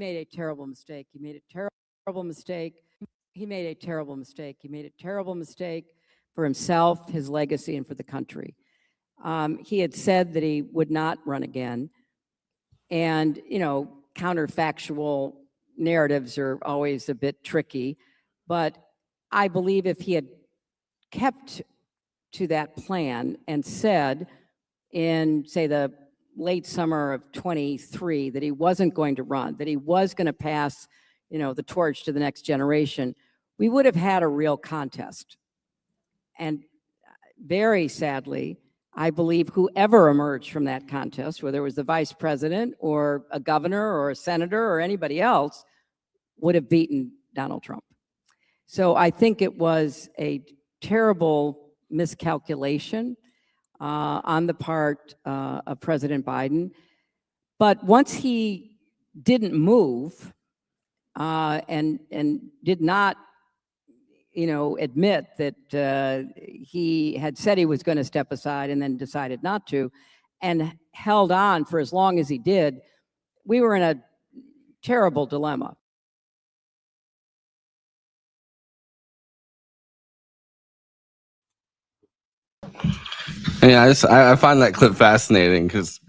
made a terrible mistake. He made a terrible mistake. He made a terrible mistake. He made a terrible mistake for himself, his legacy, and for the country. He had said that he would not run again. And, you know, counterfactual narratives are always a bit tricky. But I believe if he had kept to that plan and said in, say, the late summer of 23 that he wasn't going to run, that he was going to pass, you know, the torch to the next generation, we would have had a real contest. And very sadly, I believe whoever emerged from that contest, whether it was the vice president or a governor or a senator or anybody else, would have beaten Donald Trump. So I think it was a terrible miscalculation on the part of President Biden. But once he didn't move and did not, you know, admit that he had said he was going to step aside and then decided not to, and held on for as long as he did, we were in a terrible dilemma. Yeah, I find that clip fascinating because,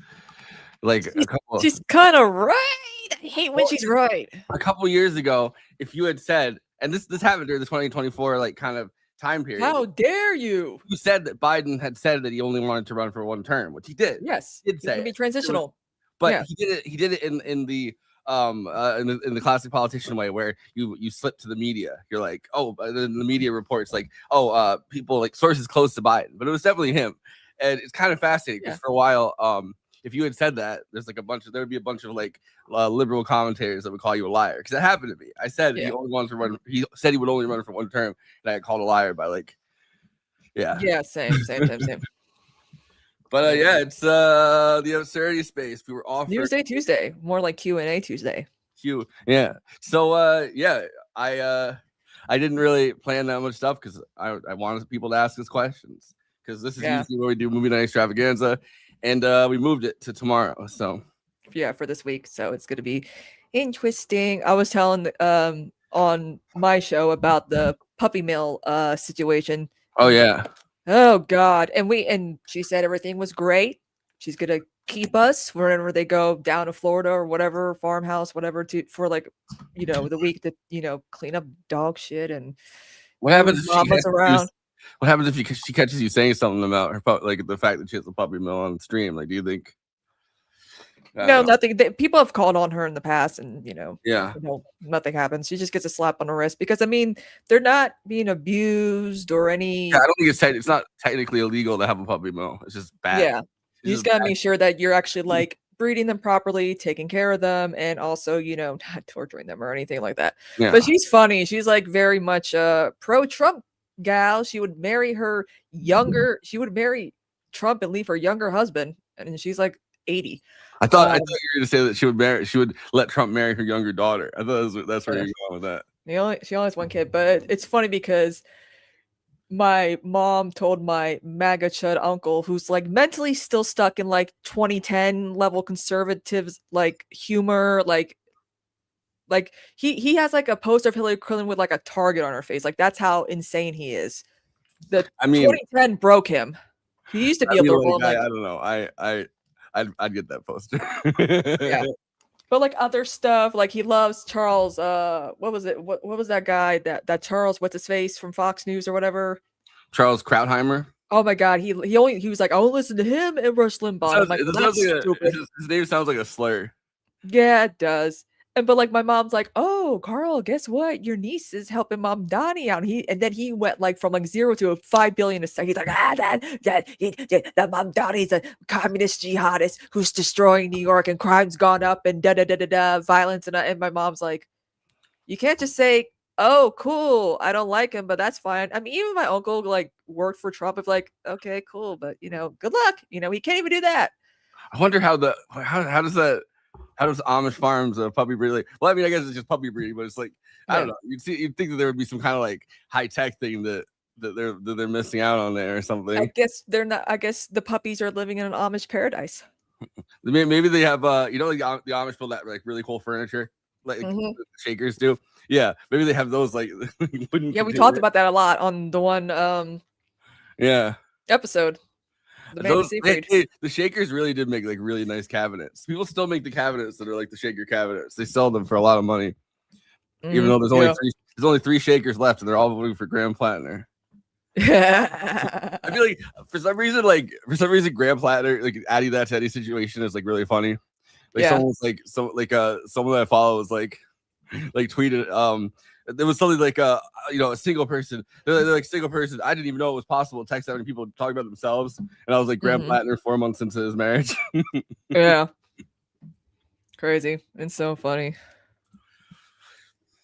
like, she's kind of right. I hate when she's right. A couple years ago, if you had said, and this happened during the 2024 like kind of time period. How dare you? You said that Biden had said that he only wanted to run for one term, which he did. Yes, he did say it can be transitional. But yeah. he did it in the classic politician way, where you slip to the media. You're like, oh, the media reports like, oh, people like sources close to Biden, but it was definitely him. And it's kind of fascinating because for a while, if you had said that, there would be a bunch of like liberal commentators that would call you a liar, because that happened to me. I said he only wanted to run. He said he would only run for one term, and I got called a liar by like, same. But yeah, it's the Absurdity Space. We were off Newsday Tuesday, more like Q&A Tuesday. Yeah. So I didn't really plan that much stuff because I wanted people to ask us questions, because this is usually where we do movie night extravaganza, and we moved it to tomorrow. So yeah, for this week. So it's going to be interesting. I was telling on my show about the puppy mill situation. Oh yeah. Oh God. And she said everything was great. She's going to keep us wherever they go down to Florida or whatever, farmhouse, whatever, for like, you know, the week to, you know, clean up dog shit. And what happens if What happens if she catches you saying something about her, like the fact that she has a puppy mill on stream? Like, do you think? No, nothing. People have called on her in the past, and you know, nothing happens. She just gets a slap on the wrist, because I mean, they're not being abused or any. Yeah, I don't think it's not technically illegal to have a puppy mill. It's just bad. Yeah, you just gotta make sure that you're actually like breeding them properly, taking care of them, and also, you know, not torturing them or anything like that. Yeah. But she's funny. She's like very much pro-Trump gal. She would marry her younger. She would marry Trump and leave her younger husband, and she's like 80. I thought you were going to say that she would let Trump marry her younger daughter. I thought that's where you're going with that. She only has one kid, but it's funny because my mom told my MAGA chud uncle, who's like mentally still stuck in like 2010 level conservatives like humor, like he has like a poster of Hillary Clinton with like a target on her face. Like that's how insane he is. 2010 broke him. He used to be a liberal. I don't know. I'd get that poster. Yeah. But like other stuff, like he loves Charles. What was it? What was that guy that Charles? What's his face from Fox News or whatever? Charles Krautheimer. Oh my God, he was like, I won't listen to him and Rush Limbaugh. Like, his name sounds like a slur. Yeah, it does. But like my mom's like, oh, Carl, guess what? Your niece is helping Mom Donnie out. And then he went like from like 0 to 5 billion a second. He's like, that Mom Donnie's a communist jihadist who's destroying New York, and crime's gone up and violence. And my mom's like, you can't just say, oh, cool, I don't like him, but that's fine. I mean, even my uncle like worked for Trump. It's like, okay, cool, but you know, good luck. You know, he can't even do that. I wonder how does Amish farms puppy breed? Like, well, I mean, I guess it's just puppy breeding, but it's like, I don't know. You'd think that there would be some kind of like high tech thing that they're missing out on there or something. I guess they're not. I guess the puppies are living in an Amish paradise. Maybe they have like the Amish build that like really cool furniture. like Mhm. the Shakers do. Yeah, maybe they have those like wooden Yeah, we talked container. about that a lot on the one Yeah, episode, the man, the those seafood. the Shakers really did make like really nice cabinets. People still make the cabinets that are like the Shaker cabinets. They sell them for a lot of money, even though Yeah. there's only three Shakers left, and they're all voting for Graham Plattner. I feel like for some reason, Graham Plattner, like adding that to any situation is like really funny. Like Yeah. someone's like someone that I follow was like tweeted there was something like a single person. They're like single person. I didn't even know it was possible to text that many people talking about themselves. And I was like Graham Plattner 4 months into his marriage. Yeah. Crazy. It's so funny.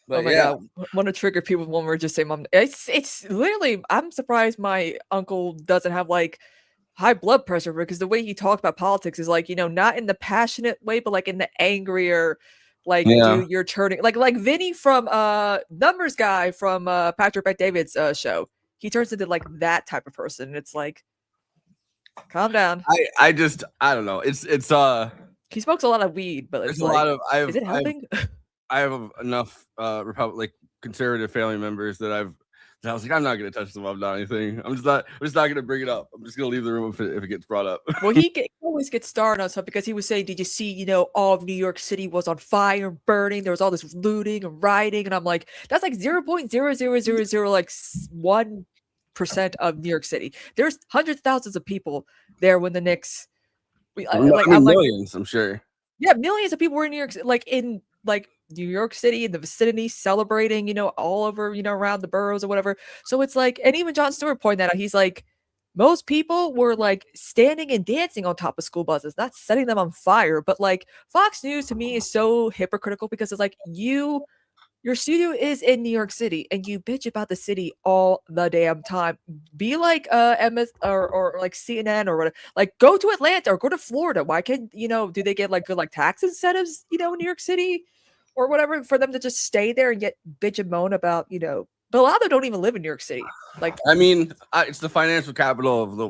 But oh my god, want to trigger people when we're just saying mom. It's literally, I'm surprised my uncle doesn't have like high blood pressure, because the way he talked about politics is like, not in the passionate way, but like in the angrier, like, dude, you're turning like Vinny from Numbers Guy from Patrick Bet-David's show. He turns into like that type of person. It's like, calm down. I don't know. It's he smokes a lot of weed, but it's there's like, a lot of is it helping? I have enough conservative family members that I was like, I'm not gonna touch the Mom Donnie thing. I'm just not gonna bring it up. I'm just gonna leave the room if it gets brought up. Well, he always gets started on stuff because he was saying, did you see, all of New York City was on fire, burning, there was all this looting and rioting, and I'm like, that's like 0.0000 like 1% of New York City. There's hundreds of thousands of people there when the Knicks millions, I'm sure. Yeah, millions of people were in New York, in New York City, in the vicinity, celebrating, all over, around the boroughs or whatever. So it's like, and even Jon Stewart pointed that out. He's like, most people were like standing and dancing on top of school buses, not setting them on fire. But like Fox News to me is so hypocritical, because it's like, your studio is in New York City and you bitch about the city all the damn time. Be like MS or like CNN or whatever. Like, go to Atlanta or go to Florida. Why can't do they get like good like tax incentives, in New York City or whatever, for them to just stay there and yet bitch and moan about, but a lot of them don't even live in New York City. Like, I mean, it's the financial capital of the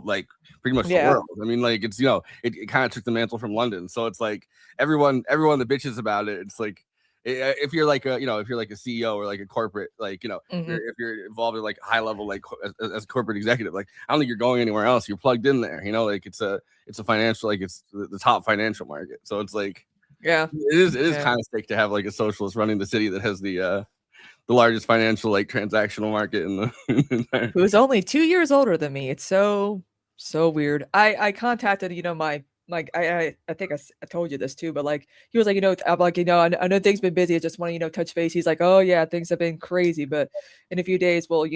pretty much the world. I mean, like it's it kind of took the mantle from London. So it's like everyone that bitches about it, it's like if you're like a if you're like a CEO or like a corporate if you're involved in like high level as a corporate executive, like I don't think you're going anywhere else. You're plugged in there, like it's a financial, like it's the top financial market. So it's like it is kind of sick to have like a socialist running the city that has the largest financial transactional market in the who's only 2 years older than me. It's so weird. I contacted my I think I told you this too, but like he was like, I'm like, I know things been busy. I just want to touch base. He's like, oh yeah, things have been crazy, but in a few days we'll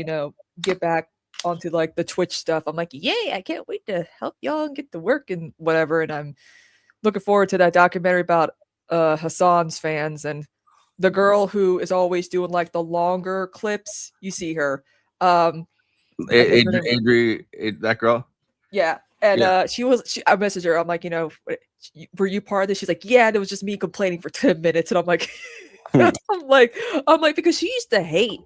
get back onto like the Twitch stuff. I'm like, yay, I can't wait to help y'all and get to work and whatever. And I'm looking forward to that documentary about Hassan's fans and the girl who is always doing like the longer clips. You see her, that girl. Yeah. And I messaged her. I'm like, were you part of this? She's like, yeah, it was just me complaining for 10 minutes. And I'm like, I'm like, because she used to hate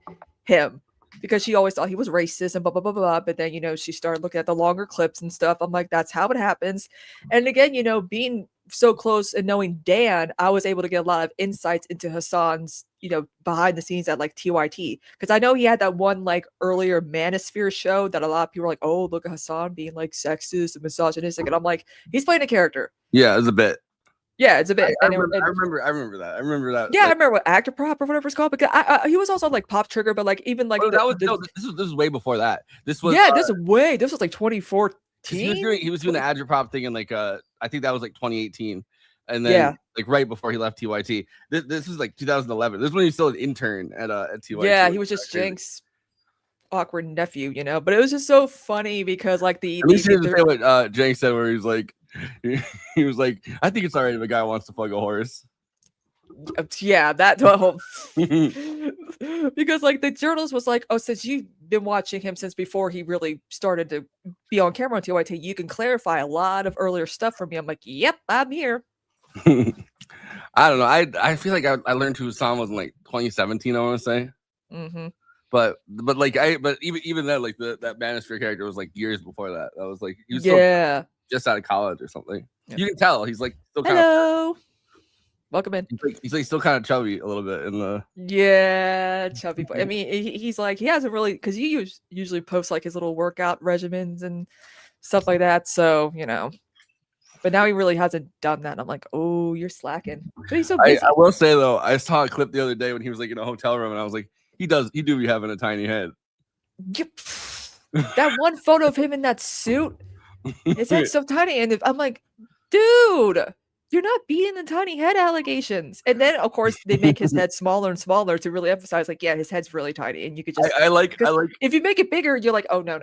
him because she always thought he was racist and blah, blah, blah, blah. But then, she started looking at the longer clips and stuff. I'm like, that's how it happens. And again, being so close and knowing Dan, I was able to get a lot of insights into Hassan's, behind the scenes at like TYT. Because I know he had that one like earlier Manosphere show that a lot of people were like, oh, look at Hassan being like sexist and misogynistic. And I'm like, he's playing a character. Yeah, it's a bit. Yeah, it's a bit. I remember that. Yeah, I remember what Actor Prop or whatever it's called. Because he was also like Pop Trigger, but like even like this was way before that. This was this was like 2014. He was doing the Agitprop thing in like I think that was like 2018, and then like right before he left TYT. This was like 2011. This was when he was still an intern at TYT. Yeah, he was just Jenks' awkward nephew, But it was just so funny because like Let me say what Jenks said, where he was like, he was like, I think it's alright if a guy wants to fuck a horse. Yeah, that whole because like the journalist was like, oh, since you've been watching him since before he really started to be on camera on TYT, you can clarify a lot of earlier stuff for me. I'm like, yep, I'm here. I don't know. I feel like I learned who Hassan was in like 2017. I want to say, but even then, like that Manosphere character was like years before that. That was like he was just out of college or something. You can tell he's like still kind of. Welcome in. He's like still kind of chubby a little bit in the. Yeah, chubby boy. I mean, he's like, he hasn't really, because he usually posts like his little workout regimens and stuff like that. So, but now he really hasn't done that. And I'm like, oh, you're slacking. But he's so busy. I will say though, I saw a clip the other day when he was like in a hotel room, and I was like, he do be having a tiny head. Yep. That one photo of him in that suit, his head's so tiny. And I'm like, dude, you're not beating the tiny head allegations. And then, of course, they make his head smaller and smaller to really emphasize, like, yeah, his head's really tiny. And you could just. I like. If you make it bigger, you're like, oh, no.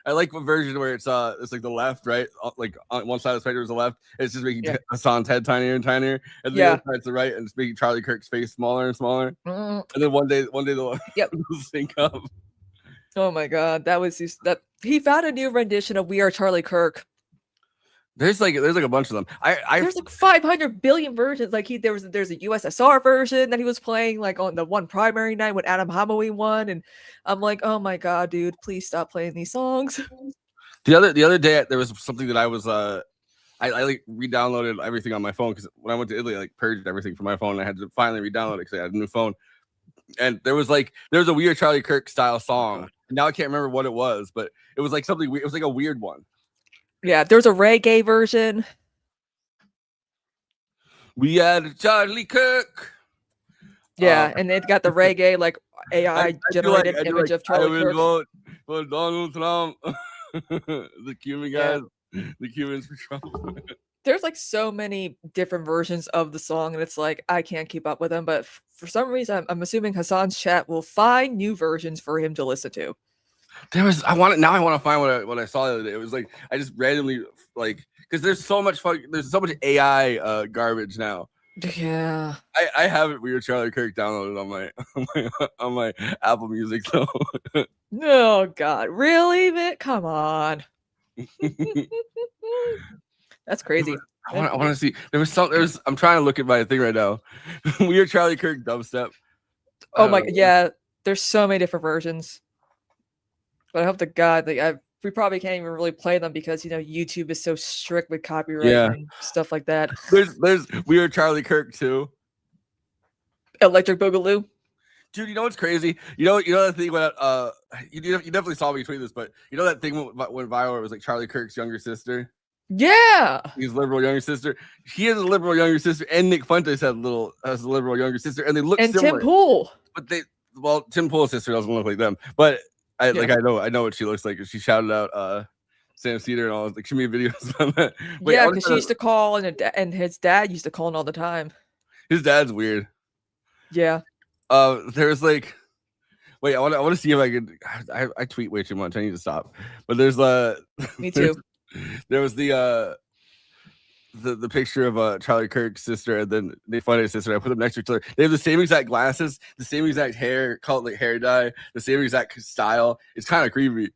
I like a version where it's like the left, right? Like on one side of the spectrum is the left. It's just making Hassan's head tinier and tinier, and the other side's the right, and it's making Charlie Kirk's face smaller and smaller. And then one day they'll sync up. Oh my god, that was just that he found a new rendition of "We Are Charlie Kirk." There's like a bunch of them. There's like 500 billion versions. Like there's a USSR version that he was playing like on the one primary night when Adam Hamaway won, and I'm like, oh my god, dude, please stop playing these songs. The other day there was something that I was I like re-downloaded everything on my phone because when I went to Italy I like purged everything from my phone and I had to finally re-download it because I had a new phone. And there was a We Are Charlie Kirk style song. Now I can't remember what it was, but it was like something weird. It was like a weird one. Yeah, there's a reggae version. We had Charlie Kirk. Yeah, and it got the reggae like AI generated image of Charlie Kirk. I will vote for Donald Trump. The Cuban guys, the Cubans for Trump. There's like so many different versions of the song, and it's like I can't keep up with them. But for some reason, I'm assuming Hassan's chat will find new versions for him to listen to. I want to find what I saw the other day. It was like I just randomly because there's so much AI garbage now. Yeah, I have it. We Are Charlie Kirk downloaded on my Apple Music though. Oh God, really, Mitt? Come on. That's crazy. I want to see. I'm trying to look at my thing right now. We Are Charlie Kirk dubstep. Oh my, yeah. There's so many different versions. But I hope to God, we probably can't even really play them because YouTube is so strict with copyright and stuff like that. There's We Are Charlie Kirk too. Electric Boogaloo. Dude, you know what's crazy? You know that thing about you definitely saw me tweet this, but you know that thing went viral. It was like Charlie Kirk's younger sister. Yeah, his liberal younger sister. He has a liberal younger sister, and Nick Fuentes has a liberal younger sister, and they look similar. Tim Pool, but Tim Pool's sister doesn't look like them. But I know what she looks like. She shouted out Sam Cedar and all. Like she made videos on that. Yeah, because she used to call, and his dad used to call in all the time. His dad's weird. Yeah. There's like. Wait, I want to see if I could. I tweet way too much. I need to stop. But there's Me too. There was the picture of Charlie Kirk's sister and then Nick Fuentes' sister. I put them next to each other. They have the same exact glasses, the same exact hair, called like hair dye, the same exact style. It's kind of creepy.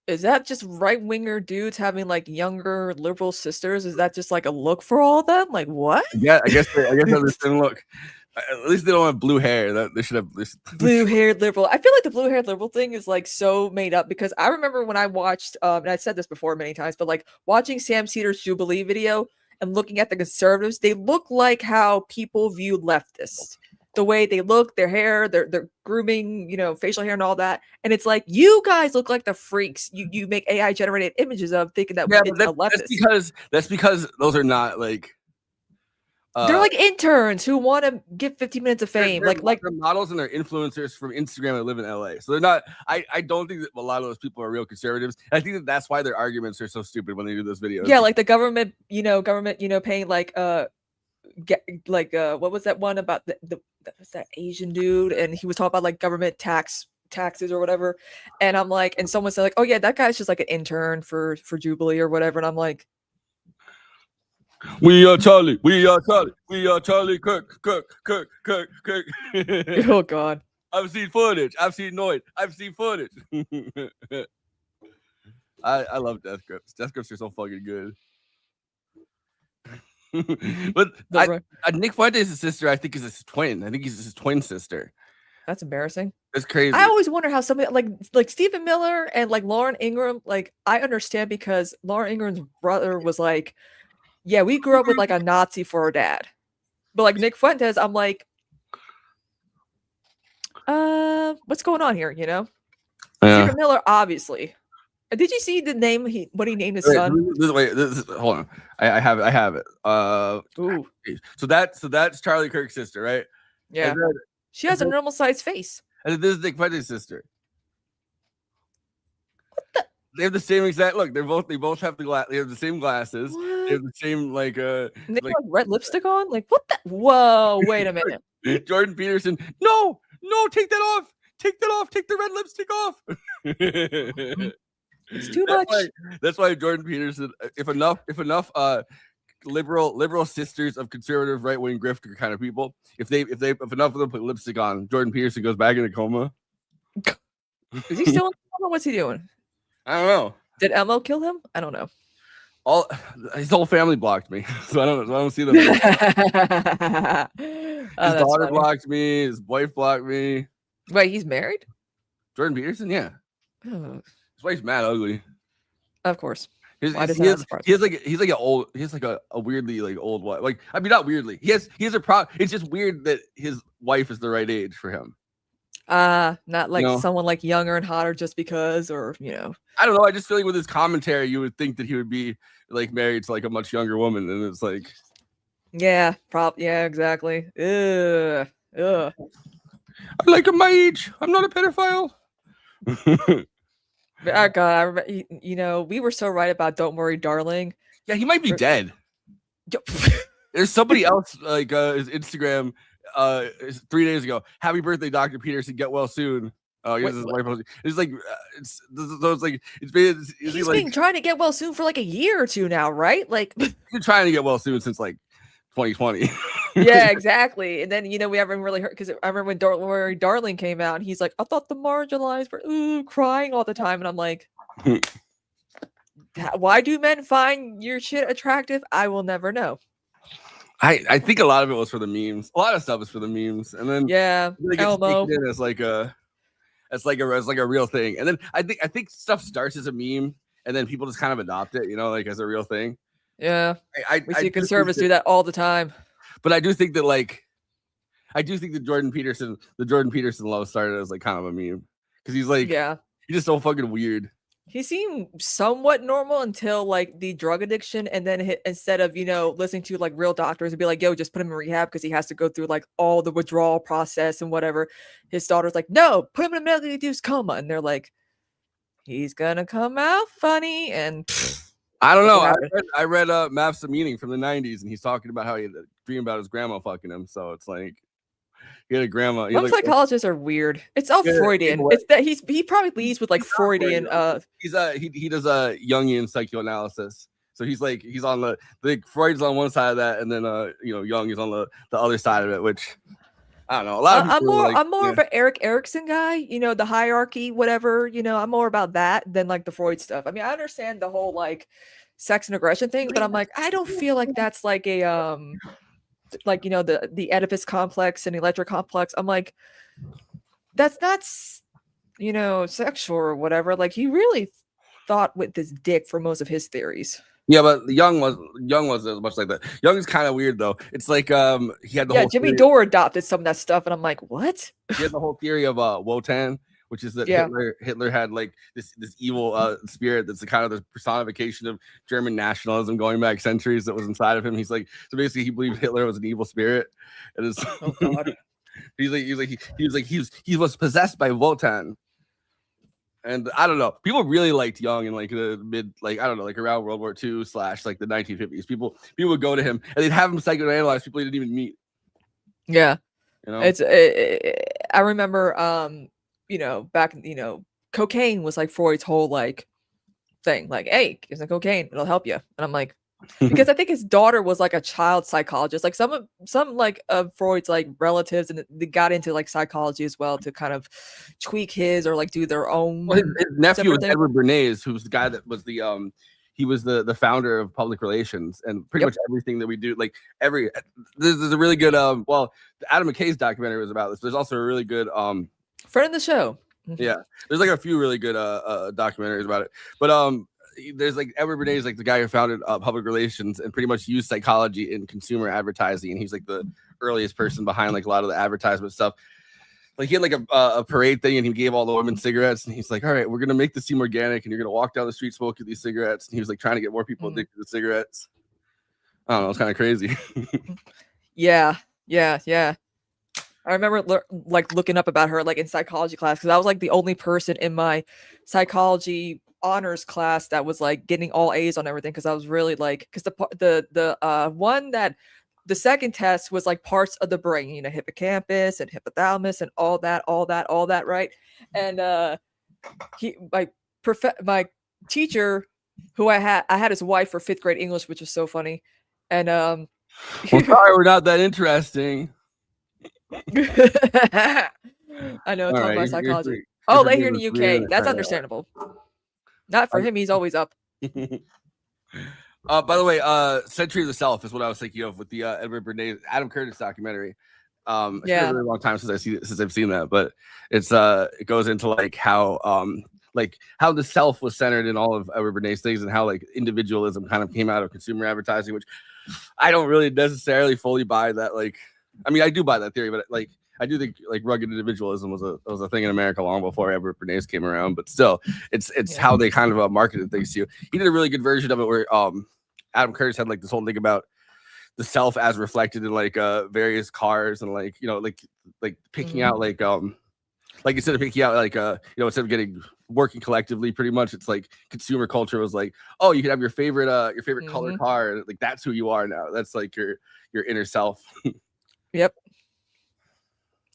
Is that just right-winger dudes having like younger liberal sisters? Is that just like a look for all of them? Like what? Yeah, I guess they have the same look. At least they don't have blue hair. That they should have this blue-haired liberal. I feel like the blue-haired liberal thing is like so made up because I remember when I watched, and I said this before many times, but like watching Sam Cedar's Jubilee video and looking at the conservatives, they look like how people view leftists. The way they look, their hair, their grooming, facial hair and all that. And it's like, you guys look like the freaks you make AI generated images of thinking that it's a leftist. That's because those are not like they're like interns who want to get 15 minutes of fame. They're models and they're influencers from Instagram that live in LA. So they're not. I don't think that a lot of those people are real conservatives. I think that's why their arguments are so stupid when they do those videos. Yeah, like the government, paying like what was that one about that Asian dude, and he was talking about like government taxes or whatever, and I'm like, and someone said like, oh yeah, that guy's just like an intern for Jubilee or whatever, and I'm like, we are Charlie Kirk. Oh God, I've seen footage. I've seen noise. I've seen footage. I love death grips. Death grips are so fucking good. But Nick Fuentes' sister, I think, is his twin. I think he's his twin sister. That's embarrassing. It's crazy. I always wonder how somebody like Stephen Miller and like Lauren Ingram, like I understand because Lauren Ingram's brother was like, yeah, we grew up with like a Nazi for our dad. But like Nick Fuentes, I'm like, what's going on here? You know, Yeah. Stephen Miller, obviously. Did you see the name what he named his Wait, son? hold on. I have it. Ooh, So that's Charlie Kirk's sister, right? yeah. And then, She has a normal sized face. and then this is Nick Fuentes' sister. They have the same exact look. They both have they have the same glasses. They have What? the same And they like have red lipstick on? Like, what the? Whoa, wait a minute. Jordan Peterson. No, take that off. Take that off. Take the red lipstick off. It's too much. That's why Jordan Peterson. If enough liberal sisters of conservative right wing grifter kind of people, if enough of them put lipstick on, Jordan Peterson goes back in a coma. Is he still in coma? What's he doing? I don't know. Did Elmo kill him? I don't know. His whole family blocked me, so I don't see them. Oh, His that's daughter funny. blocked me. His wife blocked me. Wait, he's married? Jordan Peterson, yeah. Oh, His wife's mad ugly. of course. His, Why does he that has, surprise he has like a weirdly like old wife. Like, I mean, not weirdly. He has a problem. It's just weird that his wife is the right age for him. Not like No. someone like younger and hotter just because, or you know. I don't know. I just feel like with his commentary, you would think that he would be like married to like a much younger woman, and it's like, Yeah, yeah, exactly. Ugh. I like him my age. I'm not a pedophile. Oh God, I remember, you know, we were so right about "Don't Worry, Darling." Yeah, he might be dead. Yo- There's somebody else like his Instagram 3 days ago. Happy birthday, Dr. Peterson. Get well soon. Oh, Wait, his what? wife. It's like He's been trying to get well soon for like a year or two now, right? Like, he's been trying to get well soon since like 2020. yeah, exactly. And then you know we haven't really heard because I remember when "Don't Worry, Darling" came out, and he's like, "I thought the marginalized were crying all the time," and I'm like, why do men find your shit attractive? I will never know. I think a lot of it was for the memes. A lot of stuff is for the memes, and then Yeah, it gets Elmo. taken in as like a real thing. And then I think stuff starts as a meme, and then people just kind of adopt it, you know, like as a real thing. Yeah, I we do see think conservatives do that all the time. But I do think that the Jordan Peterson love started as like kind of a meme because he's like, Yeah, he's just so fucking weird. he seemed somewhat normal until like the drug addiction, and then instead of listening to like real doctors and be like, "Yo, just put him in rehab," because he has to go through like all the withdrawal process and whatever. His daughter's like, "No, put him in a medically induced coma," and they're like, "He's gonna come out funny," and I don't know. what happened. I read Maps of Meaning from the 90s, and he's talking about how he had a dream about his grandma fucking him. So it's like he had a grama. He had, Some like, psychologists are weird. It's all Yeah, Freudian. what? It's that he probably leads with like Freudian. He's he does a Jungian psychoanalysis. So he's on the Freud's on one side of that, and then Jung is on the other side of it, which I don't know. A lot of people I'm more of an Eric Erikson guy. The hierarchy, whatever. I'm more about that than like the Freud stuff. I mean, I understand the whole like sex and aggression thing, but I'm like, I don't feel like that's like a like the Oedipus complex and Electra complex. I'm like, that's not sexual or whatever. Like he really thought with his dick for most of his theories. Yeah, but Jung wasn't as much like that. Jung is kind of weird though. It's like he had the whole Jimmy theory, Dore adopted some of that stuff, and I'm like, what? he had the whole theory of Wotan, which is that Yeah. Hitler had like this evil spirit that's the kind of the personification of German nationalism going back centuries that was inside of him. He's like, so basically he believed Hitler was an evil spirit, and it's Oh God. he was possessed by Wotan. And I don't know. People really liked Jung in like the mid, like I don't know, like around World War II / like the 1950s. People would go to him and they'd have him psychoanalyze people he didn't even meet. Yeah. It's I remember back cocaine was like Freud's whole like thing, like, hey, give some cocaine, it'll help you. And I'm like, because I think his daughter was like a child psychologist, like some like of Freud's like relatives, and they got into like psychology as well to kind of tweak his or like do their own. his nephew was thing. Edward Bernays, who was the guy that was the he was the founder of public relations, and pretty much everything that we do, like there's a really good Adam McKay's documentary was about this. There's also a really good friend of the show. Yeah, there's like a few really good documentaries about it, but there's like Edward Bernays, like the guy who founded public relations and pretty much used psychology in consumer advertising, and he's like the earliest person behind like a lot of the advertisement stuff. Like he had like a parade thing, and he gave all the women cigarettes, and he's like, all right, we're gonna make this seem organic, and you're gonna walk down the street smoking these cigarettes. And he was like trying to get more people addicted to cigarettes. I don't know, it's kind of crazy. Yeah. I remember like looking up about her like in psychology class, because I was like the only person in my psychology honors class that was like getting all A's on everything, because I was really like, because the one that the second test was like parts of the brain, you know, hippocampus and hypothalamus and all that, right? And my teacher, who I had his wife for 5th grade English, which was so funny. And well, sorry, we're not that interesting. I know, talk about psychology. Oh, they here in the UK. That's understandable. Not for him, he's always up. By the way, Century of the Self is what I was thinking of with the Edward Bernays, Adam Curtis documentary. It's been a really long time since I've seen that, but it goes into like how the self was centered in all of Edward Bernays things, and how like individualism kind of came out of consumer advertising, which I don't really necessarily fully buy that. Like, I mean, I do buy that theory, but like I do think like rugged individualism was a thing in America long before Edward Bernays came around. But still, it's how they kind of marketed things to you. He did a really good version of it where Adam Curtis had like this whole thing about the self as reflected in like various cars, and like, you know, like picking out like instead of picking out like you know, instead of getting working collectively, pretty much it's like consumer culture was like, oh, you can have your favorite color car, and like that's who you are now. That's like your inner self. Yep.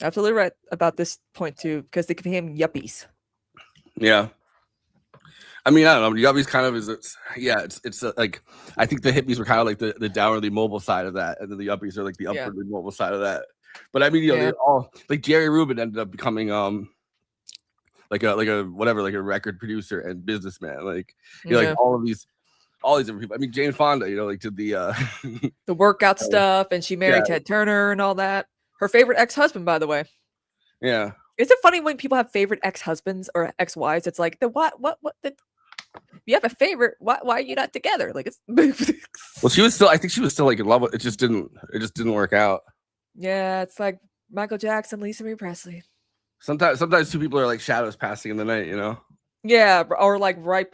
Absolutely right about this point too, because they became yuppies. Yeah. I mean, I don't know. Yuppies kind of it's like, I think the hippies were kind of like the downwardly mobile side of that, and then the yuppies are like the upwardly mobile side of that. But I mean, you know, they're all like Jerry Rubin ended up becoming like a record producer and businessman. Like, you know, like all these different people. I mean, Jane Fonda, you know, like did the the workout stuff, and she married Ted Turner and all that. Her favorite ex-husband, by the way. Yeah. Is it funny when people have favorite ex-husbands or ex-wives? It's like you have a favorite. Why are you not together? Like it's. Well, I think she was still like in love with it. Just didn't work out. Yeah, it's like Michael Jackson, Lisa Marie Presley. Sometimes two people are like shadows passing in the night, you know. Yeah, or like right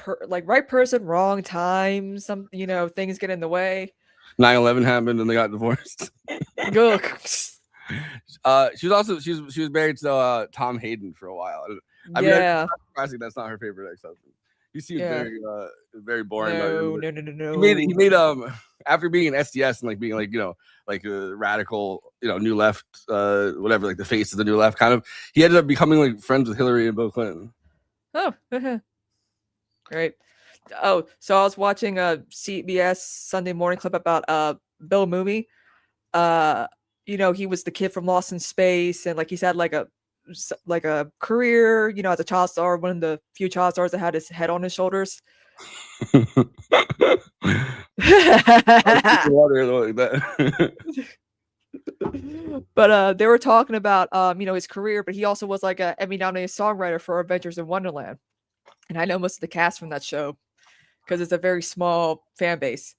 person, wrong time. Some, you know, things get in the way. 9/11 happened and they got divorced. She was married to Tom Hayden for a while. I mean, I'm surprising that's not her favorite ex-husband. He seems very boring. No. He made after being an SDS and like being like, you know, like a radical, you know, new left, whatever, like the face of the new left kind of. He ended up becoming like friends with Hillary and Bill Clinton. Oh, great. Oh, so I was watching a CBS Sunday morning clip about Bill Mooney. You know, he was the kid from Lost in Space, and like he's had like a career, you know, as a child star, one of the few child stars that had his head on his shoulders. But they were talking about you know, his career, but he also was like a Emmy nominated songwriter for Adventures in Wonderland. And I know most of the cast from that show because it's a very small fan base.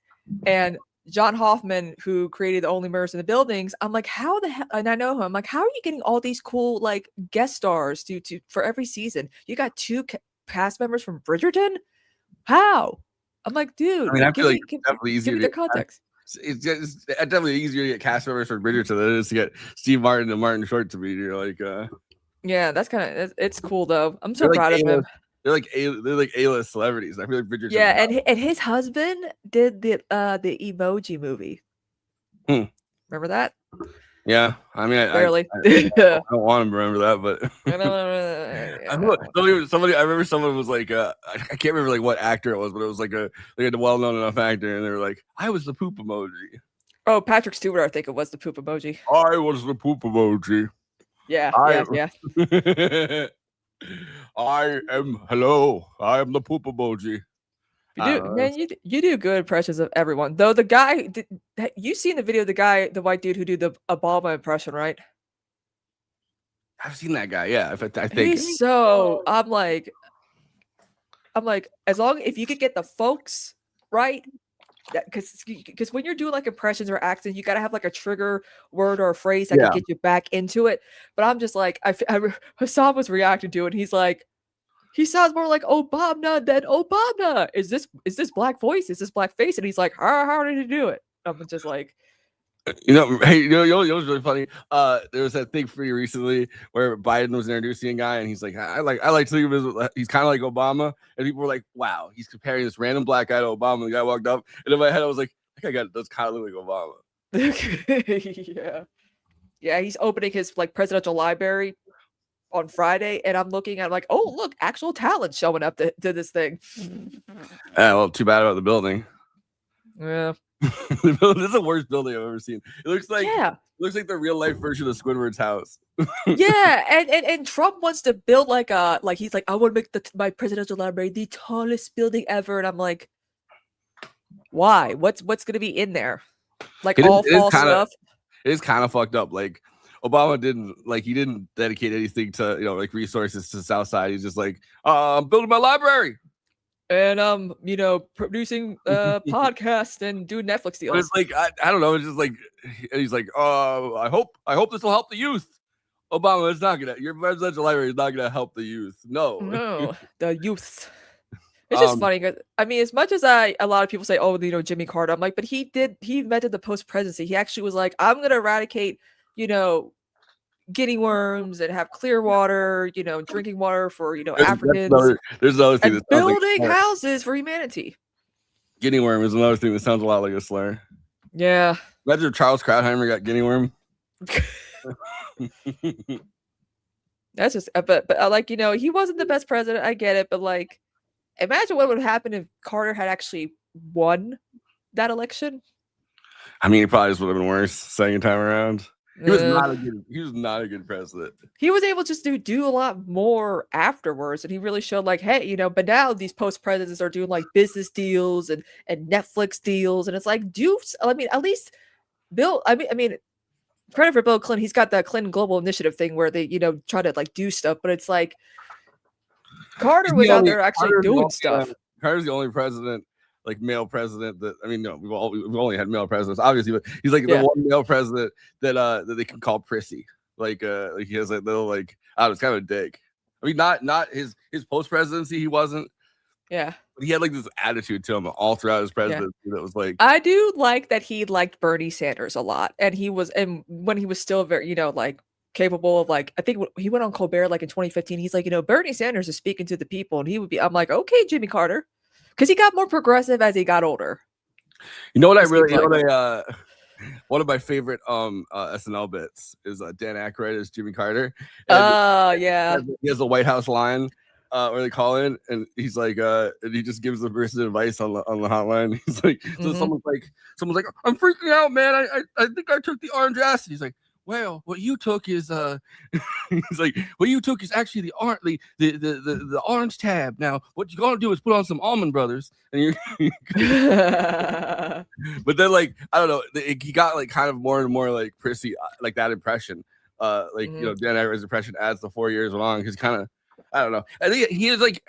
And John Hoffman, who created The Only Murders in the Buildings, I'm like, how the hell? And I know him. I'm like, how are you getting all these cool like guest stars for every season? You got 2 cast members from Bridgerton. How? I'm like, dude. I mean, I feel like it's definitely easier to get context. It's definitely easier to get cast members from Bridgerton than it is to get Steve Martin and Martin Short to be. You're like, yeah, that's kind of it's cool though. I'm so proud of him. They're like A-list celebrities. I feel like Bridgerton. Yeah, and his husband did the Emoji movie. Remember that? Yeah, I mean, barely. I don't want to remember that, but somebody. I remember someone was like, I can't remember like what actor it was, but it was like a well-known enough actor, and they were like, "I was the poop emoji." Oh, Patrick Stewart, I think it was the poop emoji. I was the poop emoji. Yeah. I am the poop emoji. You do good impressions of everyone. Though the guy, you seen the video of the white dude who did the Obama impression, right? I've seen that guy. Yeah, I think he's so. I'm like, as long if you could get the folks right, because when you're doing like impressions or accents, you gotta have like a trigger word or a phrase that can get you back into it. But I'm just like, Hassan was reacting to it. He's like, he sounds more like Obama than Obama. Is this black voice? Is this black face? And he's like, how did he do it? I'm just like, hey, you know what's really funny? There was that thing pretty recently where Biden was introducing a guy, and he's like, I like to think of him as he's kind of like Obama, and people were like, wow, he's comparing this random black guy to Obama. The guy walked up, and in my head, I was like, that guy does kind of look like Obama. yeah, he's opening his like presidential library on Friday, and I'm looking at like, oh look, actual talent showing up to this thing. Yeah, well, too bad about the building. Yeah. This is the worst building I've ever seen. It looks like the real life version of Squidward's house. Yeah, and Trump wants to build like he's like, I want to make my presidential library the tallest building ever, and I'm like, why? What's gonna be in there? Like all false stuff. It is kind of fucked up. Like Obama didn't dedicate anything to like resources to the South Side. He's just like, I'm building my library. And producing podcasts and doing Netflix deals. But it's like I don't know. It's just like, and he's like, I hope this will help the youth. Obama, it's not gonna. Your presidential library is not gonna help the youth. No, the youth. It's just funny because I mean, as much as a lot of people say, oh, Jimmy Carter, I'm like, but he invented the post presidency. He actually was like, I'm gonna eradicate, guinea worms and have clear water, drinking water for Africans. There's another thing. And building houses for humanity. Guinea worm is another thing that sounds a lot like a slur. Yeah. Imagine if Charles Krauthammer got guinea worm. That's just, but like he wasn't the best president. I get it, but like, imagine what would happen if Carter had actually won that election. I mean, he probably just would have been worse second time around. He was not a good president. He was able just to do a lot more afterwards, and he really showed like, hey, but now these post presidents are doing like business deals and Netflix deals, and it's like, I mean, at least Bill. I mean, credit for Bill Clinton. He's got that Clinton Global Initiative thing where they try to like do stuff, but it's like Carter was out there actually doing stuff. Carter's the only president. Like male president that we've only had male presidents obviously, but he's like the one male president that they can call prissy. Like he has like little like it's kind of a dick. I mean, not his post presidency he wasn't. Yeah. But he had like this attitude to him all throughout his presidency that was like. I do like that he liked Bernie Sanders a lot, and when he was still very like capable of like, I think he went on Colbert like in 2015. He's like, Bernie Sanders is speaking to the people, and he would be. I'm like, okay, Jimmy Carter. Because he got more progressive as he got older. You know what one of my favorite SNL bits is Dan Aykroyd as Jimmy Carter. Yeah. He has the White House line where they call in, and he's like, and he just gives the person advice on the hotline. He's like, so someone's like, I'm freaking out, man. I think I took the orange acid. He's like, well, what you took is he's like, what you took is actually the orange tab. Now, what you're gonna do is put on some Almond Brothers, and you're but then like I don't know, he got like kind of more and more like prissy, like that impression. Dan Aykroyd's impression as the 4 years along, because kind of I don't know. I think he is like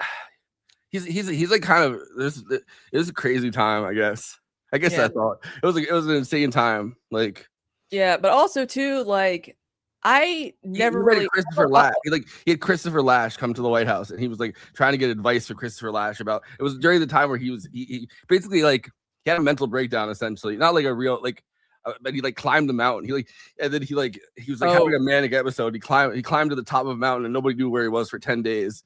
he's like kind of it was a crazy time, I guess. That's all. It was an insane time, like. Yeah, but also too, like I never really Christopher Lash. He had Christopher Lash come to the White House, and he was like trying to get advice for Christopher Lash about. It was during the time where he basically like he had a mental breakdown, essentially, not like a real like, but he like climbed the mountain. And then he was like having a manic episode. He climbed to the top of a mountain, and nobody knew where he was for 10 days.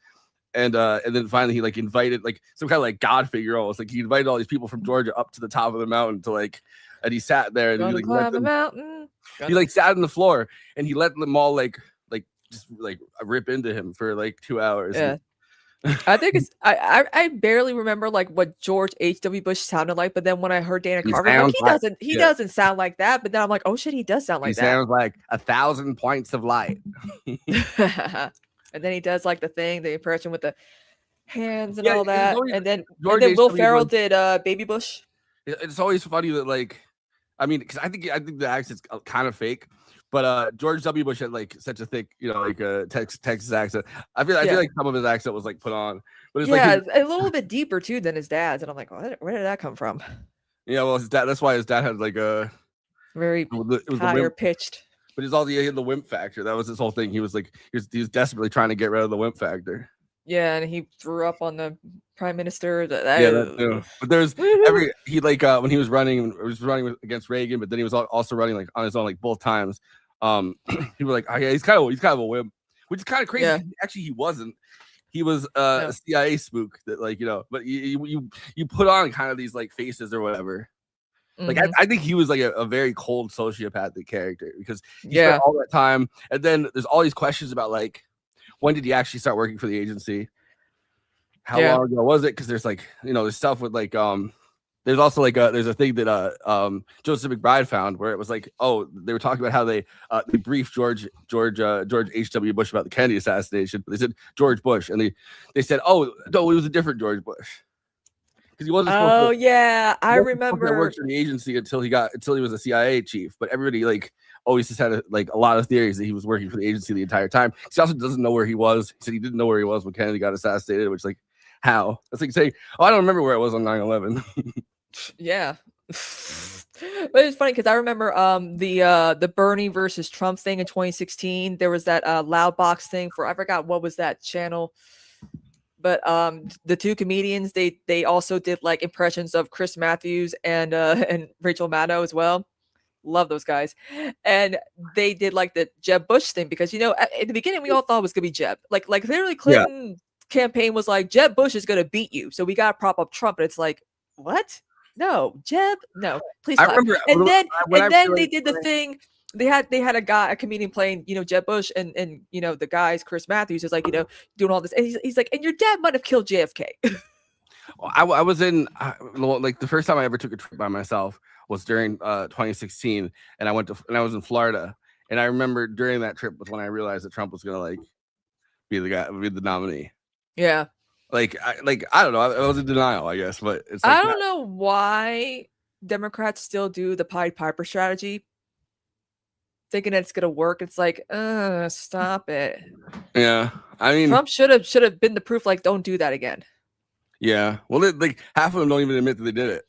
And then finally he like invited like some kind of like God figure almost, like he invited all these people from Georgia up to the top of the mountain to like, and he sat there and he like climb the mountain. He like sat on the floor and he let them all like just like rip into him for like 2 hours. Yeah. I think it's I barely remember like what George H.W. Bush sounded like, but then when I heard Dana Carvey, like, he doesn't sound like that. But then I'm like, oh shit, he does sound like that. He sounds like 1,000 points of light. And then he does like the impression with the hands and all that. And then Will Ferrell did Baby Bush. It's always funny that like, I mean, because I think the accent's kind of fake, but George W. Bush had like such a thick, like a Texas accent. I feel like some of his accent was like put on, but it's like a little bit deeper too than his dad's, and I'm like, where did that come from? Yeah, well, his dad. That's why his dad had like a Very it was the higher wimp, pitched. but he's all the wimp factor. That was his whole thing. He was like he was desperately trying to get rid of the wimp factor. Yeah, and he threw up on the prime minister. Yeah, that too. But there's Woohoo! he like when he was running against Reagan, but then he was also running like on his own like both times. People were like, oh yeah, he's kind of a wimp, which is kind of crazy. Yeah. Actually, he wasn't. He was No. a CIA spook that like but you put on kind of these like faces or whatever. Like Mhm. I think he was like a very cold sociopathic character because he Yeah. spent all that time, and then there's all these questions about like when did he actually start working for the agency? How Yeah. long ago was it? Because there's like there's stuff with like there's also like there's a thing that Joseph McBride found where it was like, oh, they were talking about how they briefed George H.W. Bush about the Kennedy assassination, but they said George Bush, and they said, oh no, it was a different George Bush because he wasn't supposed Oh to. yeah, I He wasn't supposed to remember. work for the agency until he was a CIA chief, but everybody like always just had a lot of theories that he was working for the agency the entire time. He also doesn't know where he was. He said he didn't know where he was when Kennedy got assassinated, which like how? That's like saying, oh, I don't remember where I was on 9/11. Yeah. But it's funny because I remember the Bernie versus Trump thing in 2016. There was that loud box thing for I forgot what was that channel. But the two comedians they also did like impressions of Chris Matthews and Rachel Maddow as well. Love those guys. And they did like the Jeb Bush thing because at the beginning we all thought it was gonna be Jeb. Like literally Yeah. Clinton campaign was like Jeb Bush is gonna beat you. So we gotta prop up Trump. And it's like, what? No, Jeb, no, please I clap. remember And then when I they realized- did the thing. They had a comedian playing, Jeb Bush and the guys, Chris Matthews is like, doing all this. And he's like, and your dad might have killed JFK. I was in like the first time I ever took a trip by myself was during 2016, and I was in Florida, and I remember during that trip was when I realized that Trump was gonna like be the nominee. Yeah. Like I don't know, I was in denial, I guess, but it's like I don't know why Democrats still do the Pied Piper strategy, thinking that it's gonna work. It's like, stop it. Yeah, I mean, Trump should have been the proof. Like, don't do that again. yeah. Well, like half of them don't even admit that they did it.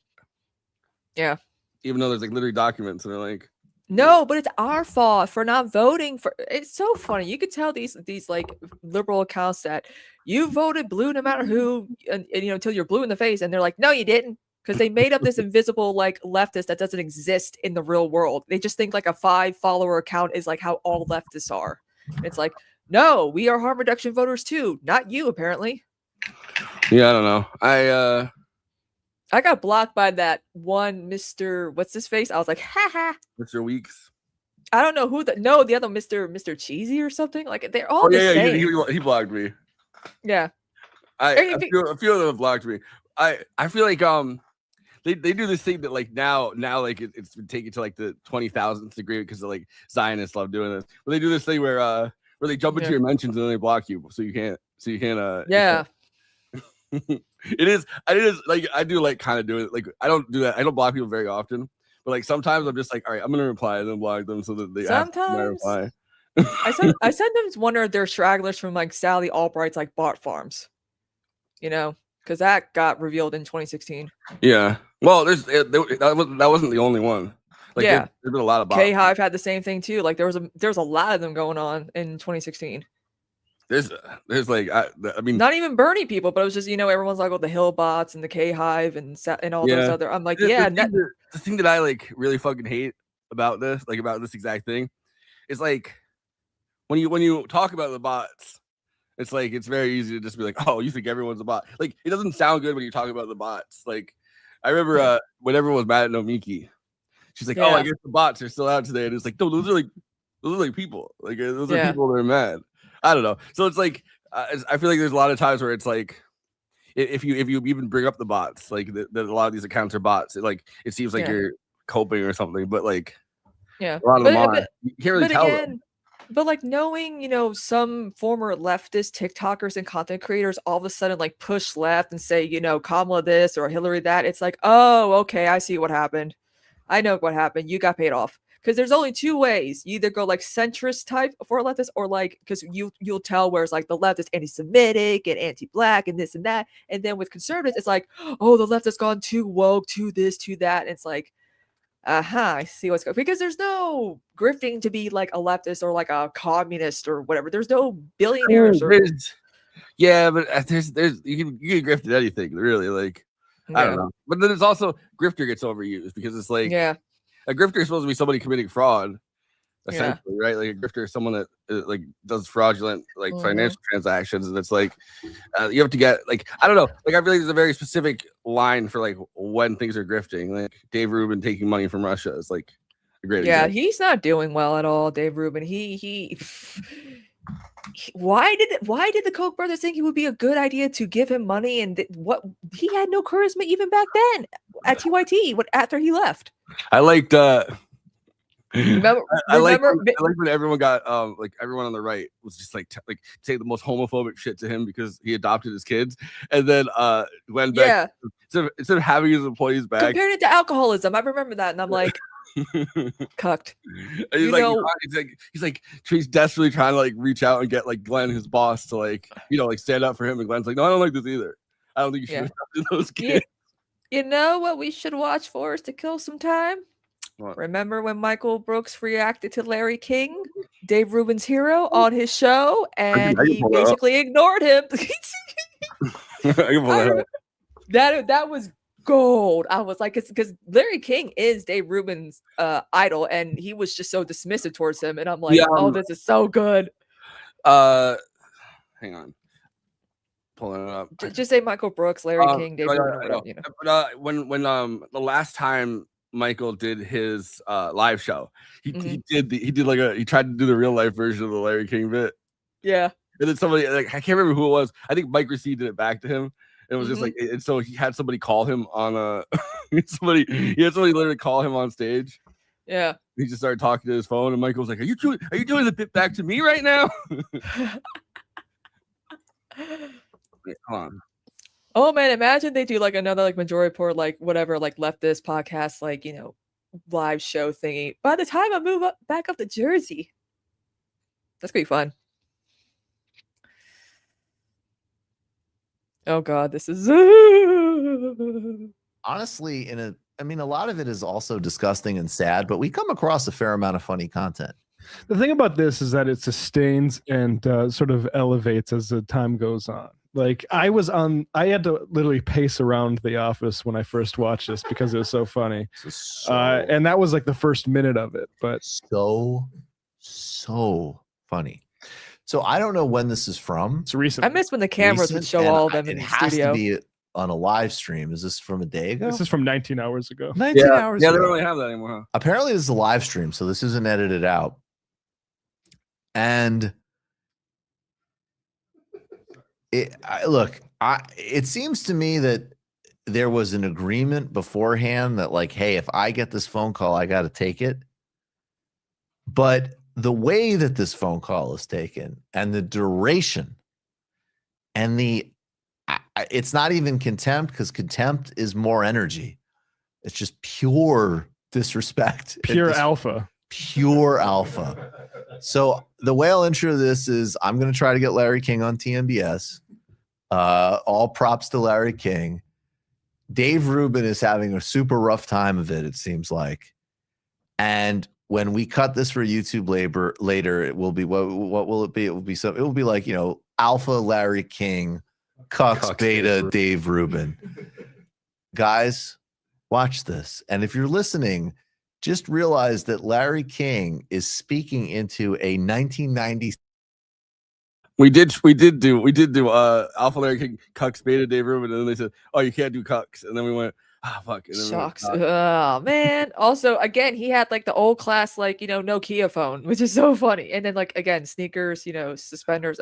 Yeah. Even though there's like literally documents, and they're like, No, but it's our fault for not voting for. It's so funny. You could tell these like liberal accounts that you voted blue no matter who, and until you're blue in the face, and they're like, no, you didn't, because they made up this invisible like leftist that doesn't exist in the real world. They just think like a 5-follower account is like how all leftists are. It's like, no, we are harm reduction voters too, not you apparently. yeah, I don't know. I got blocked by that one Mr. What's his face? I was like, haha. Mr. Weeks. I don't know who the other Mr. Cheesy or something. Like they're all Oh the yeah, same. he blocked me. Yeah. A few of them blocked me. I feel like they do this thing that like now like it's been taken to like the 20,000th degree because of like Zionists love doing this. But they do this thing where they jump into your mentions and then they block you so you can't Yeah. It is like I do like kind of do it. Like I don't do that. I don't block people very often. But like sometimes I'm just like, all right, I'm gonna reply and then block them so that they have to reply. I sometimes wonder if they're stragglers from like Sally Albright's like bot farms. Because that got revealed in 2016. Yeah. Well, that wasn't the only one. Like yeah, there's been a lot of bots. K-Hive had the same thing too. Like there was a lot of them going on in 2016. There's like I mean not even Bernie people, but it was just everyone's like, oh, the Hill bots and the K-Hive and all those other. I'm like, the thing that I like really fucking hate about this exact thing is like when you talk about the bots, it's like it's very easy to just be like, oh, you think everyone's a bot. Like it doesn't sound good when you talk about the bots. Like I remember when everyone was mad at Nomiki, she's like, oh, I guess the bots are still out today, and it's like, no, those are like people. Like those are people that are mad. I don't know. So it's like I feel like there's a lot of times where it's like if you even bring up the bots, like that a lot of these accounts are bots. It seems like you're coping or something, but like a lot of them are. You can't really tell them. But like knowing, some former leftist TikTokers and content creators all of a sudden like push left and say, Kamala this or Hillary that. It's like, oh, okay, I see what happened. I know what happened. You got paid off. because there's only two ways. You either go like centrist type for a leftist, or like, because you'll tell where it's like the left is anti-Semitic and anti-black and this and that, and then with conservatives it's like, oh, the left has gone too woke, to this, to that, and it's like, I see what's going, because there's no grifting to be like a leftist or like a communist or whatever. There's no billionaires or yeah, but there's you can grift at anything, really. Like, I don't know. But then it's also grifter gets overused because it's like, yeah, a grifter is supposed to be somebody committing fraud, essentially, right? Like a grifter is someone that like does fraudulent like financial transactions, and it's like you have to get like, I don't know, like I feel like there's a very specific line for like when things are grifting. Like Dave Rubin taking money from Russia is like a great example. He's not doing well at all, Dave Rubin. He why did the Koch brothers think it would be a good idea to give him money? And what, he had no charisma even back then at TYT after he left. I liked remember I like when everyone got like everyone on the right was just like say the most homophobic shit to him because he adopted his kids, and then Glenn Beck, instead of having his employees back, compared it to alcoholism. I remember that, and I'm like, cucked. He's desperately trying to like reach out and get like Glenn, his boss, to like, you know, like stand up for him, and Glenn's like, no, I don't like this either. I don't think you should have adopted those kids. You know what we should watch for is to kill some time? What? Remember when Michael Brooks reacted to Larry King, Dave Rubin's hero, on his show, and he basically ignored him? That was gold. I was like, because Larry King is Dave Rubin's idol, and he was just so dismissive towards him, and I'm like, oh, this is so good. Hang on, pulling it up. Just say Michael Brooks, Larry King, Dave Rubin, or whatever, you know. But when the last time Michael did his live show, he tried to do the real life version of the Larry King bit. Yeah. And then somebody, like, I can't remember who it was. I think Mike Ricci did it back to him. It was just like, and so he had somebody call him on he had somebody literally call him on stage. Yeah. He just started talking to his phone, and Michael was like, are you doing the bit back to me right now? Wait, hold on. Oh man, imagine they do like another like majority report, like whatever, like leftist podcast, like, you know, live show thingy. By the time I move back up to Jersey, that's gonna be fun. Oh God, this is honestly I mean, a lot of it is also disgusting and sad, but we come across a fair amount of funny content. The thing about this is that it sustains and sort of elevates as the time goes on. Like I had to literally pace around the office when I first watched this because it was so funny. And that was like the first minute of it, but so funny. So I don't know when this is from. It's recent. I miss when the cameras would show all of them in the studio. It has to be on a live stream. Is this from a day ago? This is from 19 hours ago. 19 hours ago. Yeah, they don't really have that anymore. Huh? Apparently this is a live stream, so this isn't edited out. And it seems to me that there was an agreement beforehand that like, hey, if I get this phone call, I got to take it. But the way that this phone call is taken and the duration and it's not even contempt, because contempt is more energy. It's just pure disrespect. Pure alpha. Pure alpha. So the way I'll intro this is I'm going to try to get Larry King on TMBS. All props to Larry King. Dave Rubin is having a super rough time of it seems like. And when we cut this for YouTube later, it will be what will it be? It will be like, you know, Alpha Larry King, Cucks Beta Dave Rubin. Guys, watch this. And if you're listening, just realize that Larry King is speaking into a 1990s. We did do Alpha Larry King, Cucks Beta Dave Rubin, and then they said, oh, you can't do Cucks, and then we went, fuck. Shocks. Oh man. Also, again, he had like the old class, like, you know, Nokia phone, which is so funny. And then like, again, sneakers, you know, suspenders.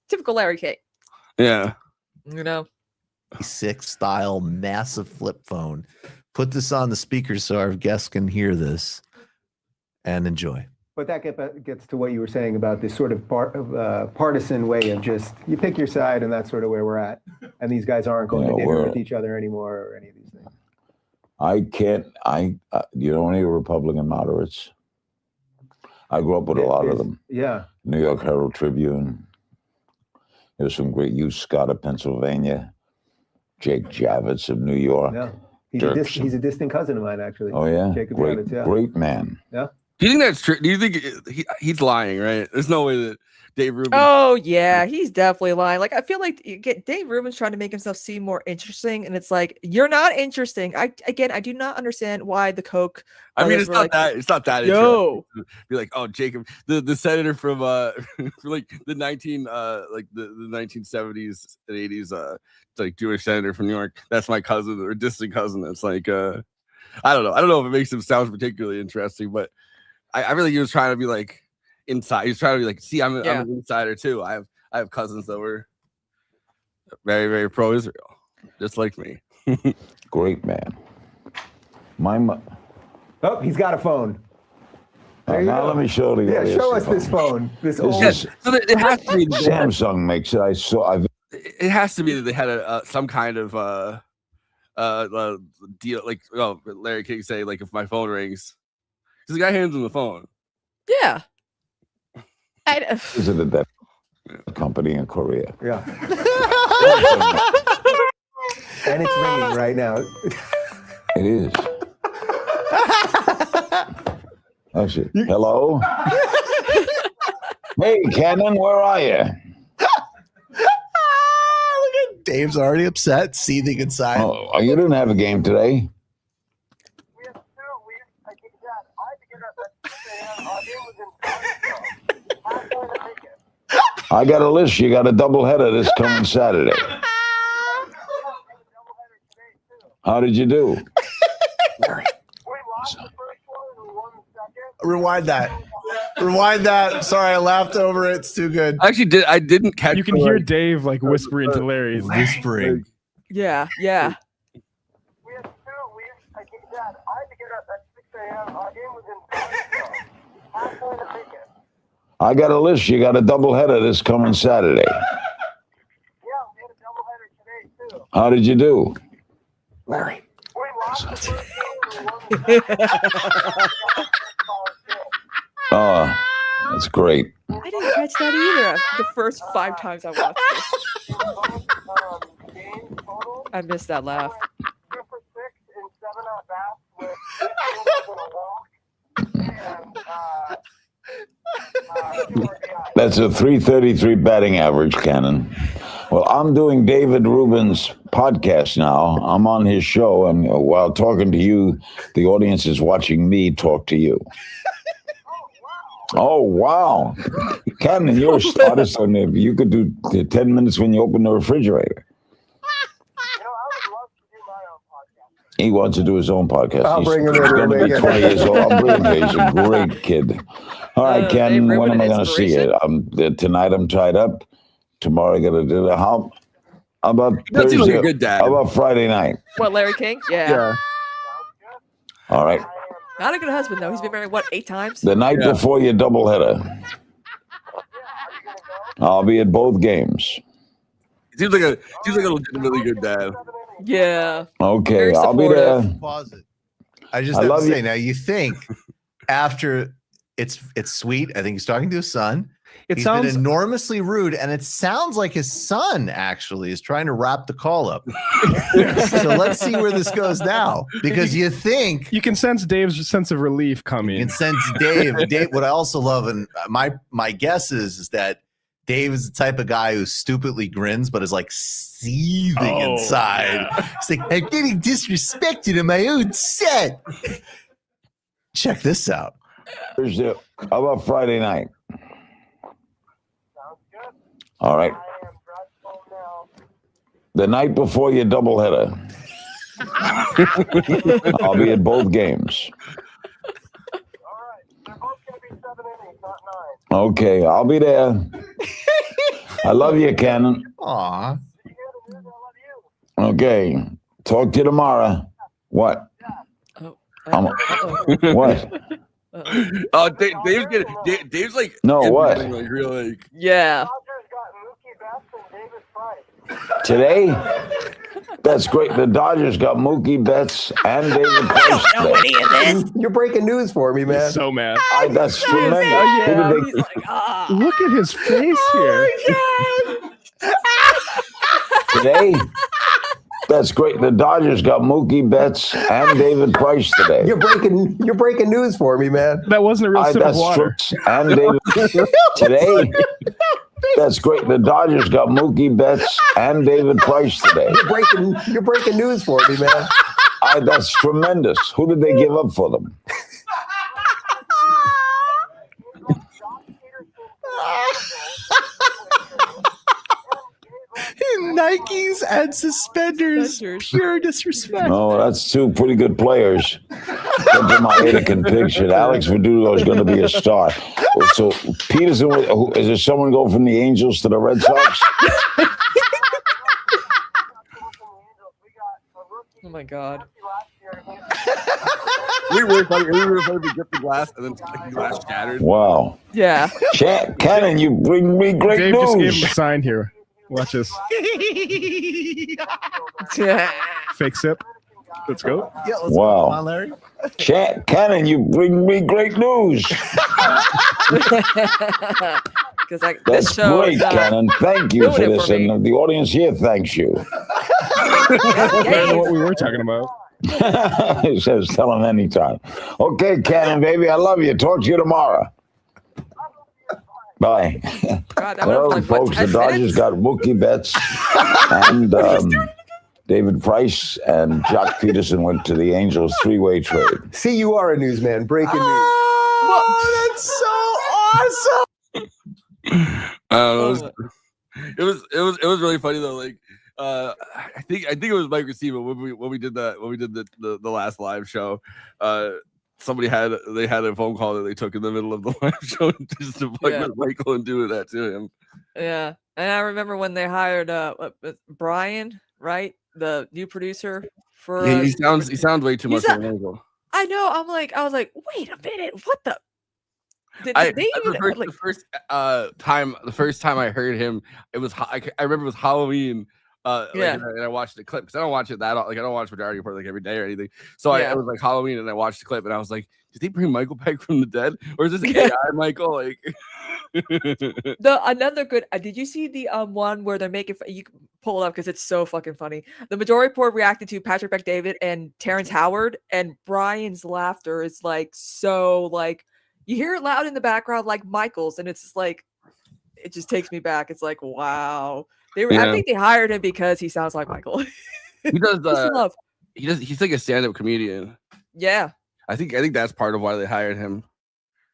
Typical Larry King. Yeah. You know, 6 style massive flip phone. Put this on the speaker so our guests can hear this and enjoy. But that gets to what you were saying about this sort of partisan way of just, you pick your side and that's sort of where we're at. And these guys aren't going to dinner with each other anymore or any of these things. You don't need Republican moderates. I grew up with a lot of them. Yeah. New York Herald Tribune. There's some great Hugh Scott of Pennsylvania. Jake Javits of New York. Yeah. He's a distant cousin of mine, actually. Oh, yeah? Jacob Great, Javits, yeah. great man. Yeah. Do you think that's true? Do you think he's lying? Right? There's no way that Dave Rubin. Oh yeah, he's definitely lying. Like I feel like Dave Rubin's trying to make himself seem more interesting, and it's like you're not interesting. I do not understand why the Koch. I mean, it's not that. It's not that. Interesting to be like, oh, Jacob, the senator from for like the 1970s and 80s, like Jewish senator from New York. That's my cousin or distant cousin. It's like, I don't know. I don't know if it makes him sound particularly interesting, but I really he was trying to be like inside. He's trying to be like, see, I'm an insider too. I have cousins that were very, very pro-Israel, just like me. Great man. Oh, he's got a phone. Now let me show you. Yeah, show us this phone. This old. Yes, so it has to be Samsung makes it. It has to be that they had some kind of deal, like Larry King say, like if my phone rings, because the guy hands him the phone. Yeah. Visited that company in Korea. Yeah. And it's ringing right now. It is. Actually, hello. Hey, Cannon, where are you? Look at Dave's already upset, seething inside. Oh, you didn't have a game today. I got a list. You got a doubleheader this coming Saturday. How did you do? Rewind that. Rewind that. Sorry, I laughed over it. It's too good. I didn't catch. You can hear Dave like whispering to Larry. Whispering. Yeah. We had 2 weeks. I had to get up at 6 a.m. Our game was in halfway to make it. I got a list. You got a doubleheader this coming Saturday. Yeah, we had a doubleheader today too. How did you do? Larry. We lost the first game. We won the second. Oh, that's great. I didn't catch that either. The first 5 times I watched it. Game total. I missed that laugh. 2 for 6 in 7 at bats with 2 walk. And That's a 333 batting average, Cannon. Well, I'm doing David Rubin's podcast now. I'm on his show, and while talking to you, the audience is watching me talk to you. Oh, wow. Cannon, you're a artist. You could do 10 minutes when you open the refrigerator. I would love to do my own podcast. He wants to do his own podcast. I'll bring him in. He's going to be 20 years old. I'll bring him. He's a great kid. All right, Cannon, when am I going to see you? Tonight I'm tied up. Tomorrow I got to do that. How about That seems Thursday? like a good dad. How about Friday night? What, Larry King? Yeah. All right. Not a good husband though. He's been married 8 times? The night before your doubleheader. I'll be at both games. Seems like a legitimately good dad. Yeah. Okay, Very I'll be there. Pause it. I just I have to love say, you. now you think after it's sweet. I think he's talking to his son. It He's sounds been enormously rude, and it sounds like his son actually is trying to wrap the call up. So let's see where this goes now, because you think you can sense Dave's sense of relief you coming. can sense Dave. Dave, what I also love, and my guess is that Dave is the type of guy who stupidly grins, but is like seething inside. Yeah. It's like, I'm getting disrespected in my own set. Check this out. Thursday. How about Friday night? All right. The night before your doubleheader. I'll be at both games. All right. They're both going to be 7 innings, not 9. Okay, I'll be there. I love you, Cannon. Aw. See you guys, I love you. Okay, talk to you tomorrow. What? What? Oh, Dave's like what? Like real like. Yeah. Dodgers got Mookie Betts and David Price. Today? That's great. The Dodgers got Mookie Betts and David Price today. You're breaking news for me, man. He's so mad. That's tremendous. Oh, Who yeah. did He's like, ah. Look at his face here. Today? That's great. The Dodgers got Mookie Betts and David Price today. You're breaking news for me, man. That wasn't a real sip of water. And David today. That's great. The Dodgers got Mookie Betts and David Price today. You're breaking news for me, man. That's tremendous. Who did they give up for them? Nikes and suspenders. Pure disrespect. Oh, that's two pretty good players. Into my Anakin picture. Alex Verdugo is going to be a star. So Peterson, is there someone go from the Angels to the Red Sox? Oh my God. We were funny. We were funny to get the glass and then the glass shattered. Wow. Yeah. Cannon, you bring me great Dave news. just gave him a sign here. Watch this. Fake sip. Let's go. Yeah, let's Wow. go. Come on, Larry. Cannon, you bring me great news. Because like That's this show great, is, Cannon. Thank you doing for it this, for me. and the audience here thanks you. Better than what we were talking about. He says, tell him anytime. Okay, Cannon, baby, I love you. Talk to you tomorrow. Bye. God, that Well, went for like, what, folks, the 10 Dodgers minutes? got Mookie Betts and David Price, and Jock Peterson went to the Angels three-way trade. See, you are a newsman. Breaking news. Oh, that's so awesome. It was really funny though. Like I think it was Mike Receiver when we did the last live show. They had a phone call that they took in the middle of the live show just to fuck with Michael and do that to him. Yeah, and I remember when they hired Brian, right, the new producer for. Yeah, he sounds way too much he's like Michael. I know. I was like, wait a minute, what the? The first time I heard him, it was I remember it was Halloween. And I watched the clip because I don't watch it I don't watch Majority Report like every day or anything. So I was like Halloween and I watched the clip and I was like, did they bring Michael back from the dead or is this AI Michael? Like another good. Did you see the one where they're making? You can pull it up because it's so fucking funny. The Majority Report reacted to Patrick Bet-David and Terrence Howard, and Brian's laughter is like so like you hear it loud in the background like Michael's, and it's just like it just takes me back. It's like wow. I think they hired him because he sounds like Michael. He does. He's like a stand-up comedian. Yeah. I think that's part of why they hired him.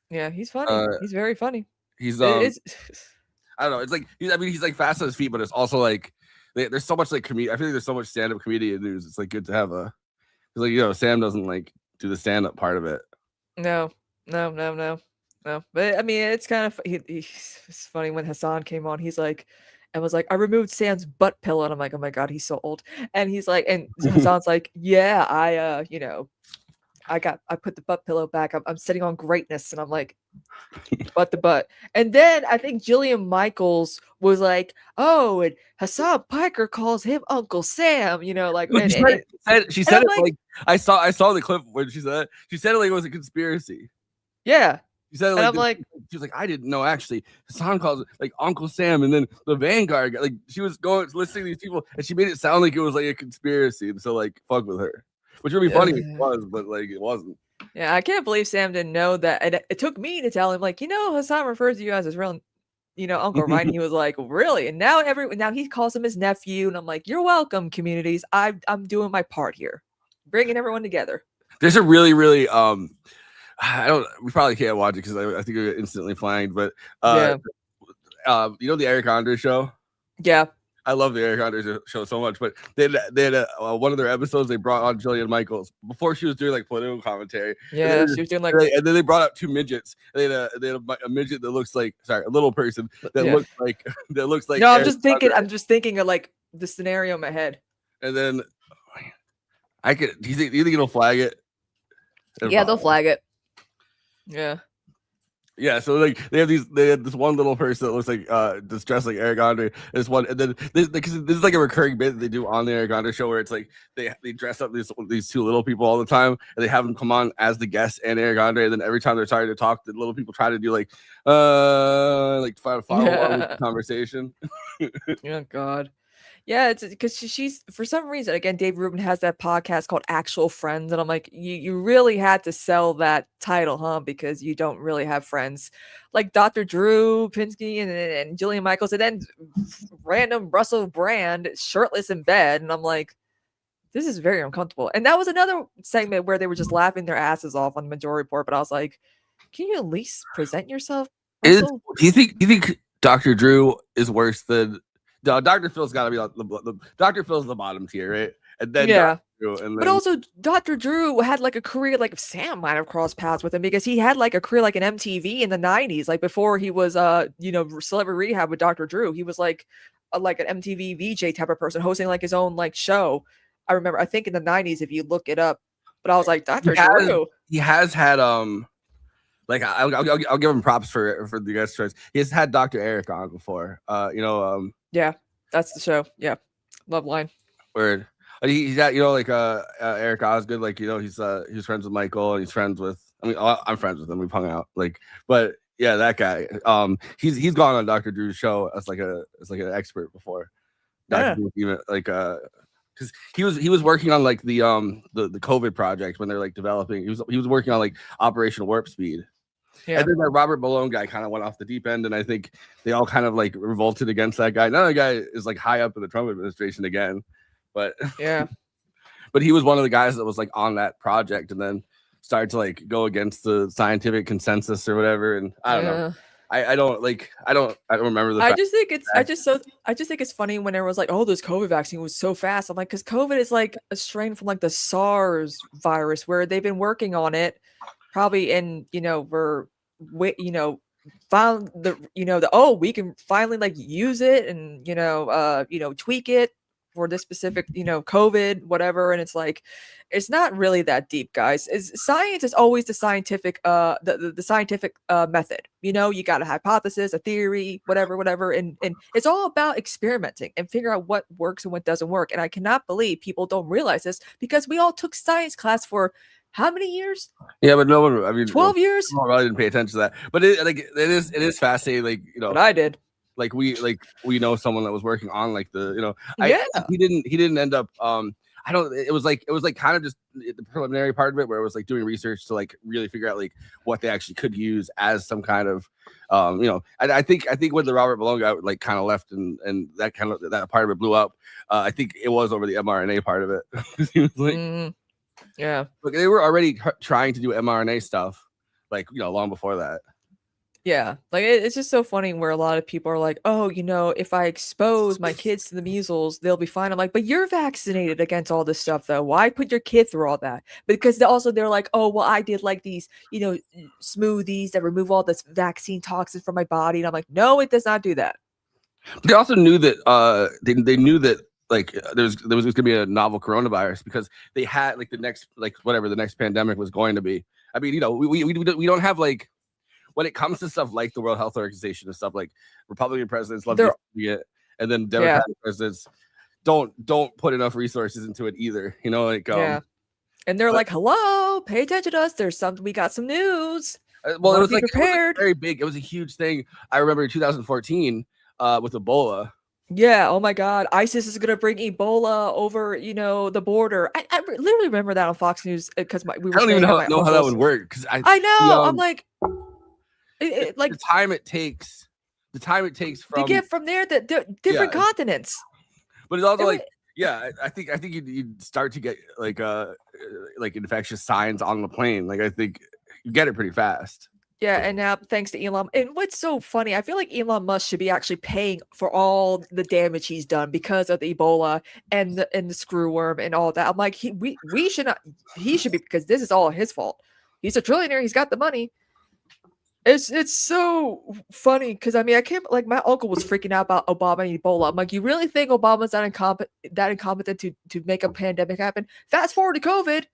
Yeah, he's funny. He's very funny. He's I don't know. It's like he's like fast on his feet, but it's also like there's so much like I feel like there's so much stand-up comedian news. It's like good to have Sam doesn't like do the stand-up part of it. No. But I mean, it's kind of it's funny when Hassan came on. He's like. And was like, I removed Sam's butt pillow, and I'm like, oh my God, he's so old. And he's like, and Hassan's like, yeah, I put the butt pillow back. I'm sitting on greatness, and I'm like, butt. And then I think Jillian Michaels was like, oh, and Hassan Piker calls him Uncle Sam, like. She said it like I saw the clip when she said it like it was a conspiracy. Yeah. She said, and I'm like, she was like, I didn't know actually. Hassan calls it like Uncle Sam, and then the Vanguard guy, like she was listening to these people, and she made it sound like it was like a conspiracy. And so like fuck with her, which would be funny if it was, but like it wasn't. Yeah, I can't believe Sam didn't know that. And it took me to tell him, like, Hassan refers to you as his real, uncle, right? And he was like, really? And now he calls him his nephew, and I'm like, you're welcome, communities. I'm doing my part here, bringing everyone together. There's a really, really we probably can't watch it because I think we're instantly flagged, but the Eric Andre show? Yeah. I love the Eric Andre show so much, but they had one of their episodes, they brought on Jillian Michaels before she was doing like political commentary. Yeah, she was doing like, and then they brought out two midgets. They had a midget that looks like, a little person that looks like No, I'm Eric just thinking. Andre. I'm just thinking of like the scenario in my head. And then do you think it'll flag it? Yeah, they'll flag it. Yeah. Yeah, so like they have this one little person that looks like just dressed like Eric Andre. This one, and then this is like a recurring bit that they do on the Eric Andre show where it's like they dress up these two little people all the time, and they have them come on as the guests and Eric Andre, and then every time they're starting to talk, the little people try to do like try to follow along with the conversation. Oh God. Yeah, it's because she's for some reason, again, Dave Rubin has that podcast called Actual Friends, and I'm like, you really had to sell that title, huh? Because you don't really have friends like Dr. Drew Pinsky and Jillian Michaels, and then random Russell Brand shirtless in bed, and I'm like, this is very uncomfortable. And that was another segment where they were just laughing their asses off on the Majority Report, but I was like, can you at least present yourself, Russell? Do you think Dr. Drew is worse than Dr. Phil's got to be the Dr. Phil's the bottom tier, right? And then Yeah. Dr. Drew, and But then, also, Dr. Drew had like a career, like Sam might have crossed paths with him because he had like a career like an MTV in the 90s. Like before he was, Celebrity Rehab with Dr. Drew, he was like an MTV VJ type of person hosting like his own like show. I remember, I think in the 90s, if you look it up. But I was like, Dr. Drew. he has had like I'll give him props for the guest choice. He has had Dr. Eric on before. Yeah, that's the show. Yeah, love line. Word. He's got like Eric Osgood, like he's friends with Michael, and he's friends with I'm friends with him. We've hung out but yeah, that guy. He's gone on Dr. Drew's show as like an expert before. Yeah. Drew even because he was working on like the COVID project when they're like developing. He was working on like Operation Warp Speed. Yeah. And then that Robert Malone guy kind of went off the deep end, and I think they all kind of like revolted against that guy. Now the guy is like high up in the Trump administration again, but Yeah. but he was one of the guys that was like on that project, and then started to like go against the scientific consensus or whatever. And I don't know. I don't remember the. I just think it's funny when everyone's like, "Oh, this COVID vaccine was so fast." I'm like, because COVID is like a strain from like the SARS virus, where they've been working on it, probably in found the we can finally like use it and tweak it for this specific COVID whatever, and it's like it's not really that deep, guys. Science is always the scientific the scientific method. You got a hypothesis, a theory, whatever, and it's all about experimenting and figure out what works and what doesn't work. And I cannot believe people don't realize this, because we all took science class for how many years? Yeah, but no one. I mean, 12 years. I really didn't pay attention to that, but it is fascinating. Like But I did. Like we know someone that was working on like the Yeah. he didn't end up it was like kind of just the preliminary part of it, where it was like doing research to like really figure out like what they actually could use as some kind of I think when the Robert Malone guy like kind of left and that part of it blew up, I think it was over the mRNA part of it. He was like, yeah, look, they were already trying to do mRNA stuff like long before that. Yeah, like it's just so funny where a lot of people are like, oh, if I expose my kids to the measles, they'll be fine. I'm like, but you're vaccinated against all this stuff, though. Why put your kid through all that? Because they're like, oh, well, I did like these, smoothies that remove all this vaccine toxins from my body. And I'm like, no, it does not do that. They also knew that they knew that like there was going to be a novel coronavirus, because they had like the next whatever the next pandemic was going to be. I mean, we don't have like. When it comes to stuff like the World Health Organization and stuff, like Republican presidents love to see it, and then Democratic presidents don't put enough resources into it either. And they're like, "Hello, pay attention to us. We got some news." Well, it was like prepared. very big. It was a huge thing. I remember in 2014 with Ebola. Yeah. Oh my God, ISIS is gonna bring Ebola over, the border. I literally remember that on Fox News because we were. I don't even know how that would work, because I know. I'm like. Like the time it takes from to get from there the different continents. But it's also I think you'd start to get like infectious signs on the plane. Like I think you get it pretty fast. Yeah, and now thanks to Elon. And what's so funny, I feel like Elon Musk should be actually paying for all the damage he's done because of the Ebola and the screwworm and all that. I'm like, we should not. He should be, because this is all his fault. He's a trillionaire. He's got the money. It's so funny because I can't, like, my uncle was freaking out about Obama and Ebola. I'm like, you really think Obama's that incompetent to make a pandemic happen? Fast forward to COVID.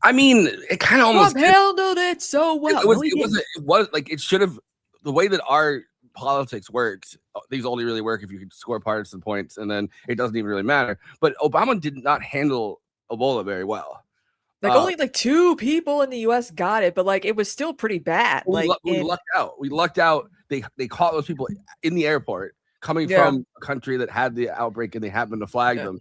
I mean, it kind of almost Trump handled it so well. It was, No, he didn't. it was like it should have. The way that our politics works, these only really work if you can score partisan points, and then it doesn't even really matter. But Obama did not handle Ebola very well. Like only like 2 people in the U.S. got it, but like it was still pretty bad. We Like lucked out. We lucked out. They caught those people in the airport coming Yeah. from a country that had the outbreak, and they happened to flag Yeah. them.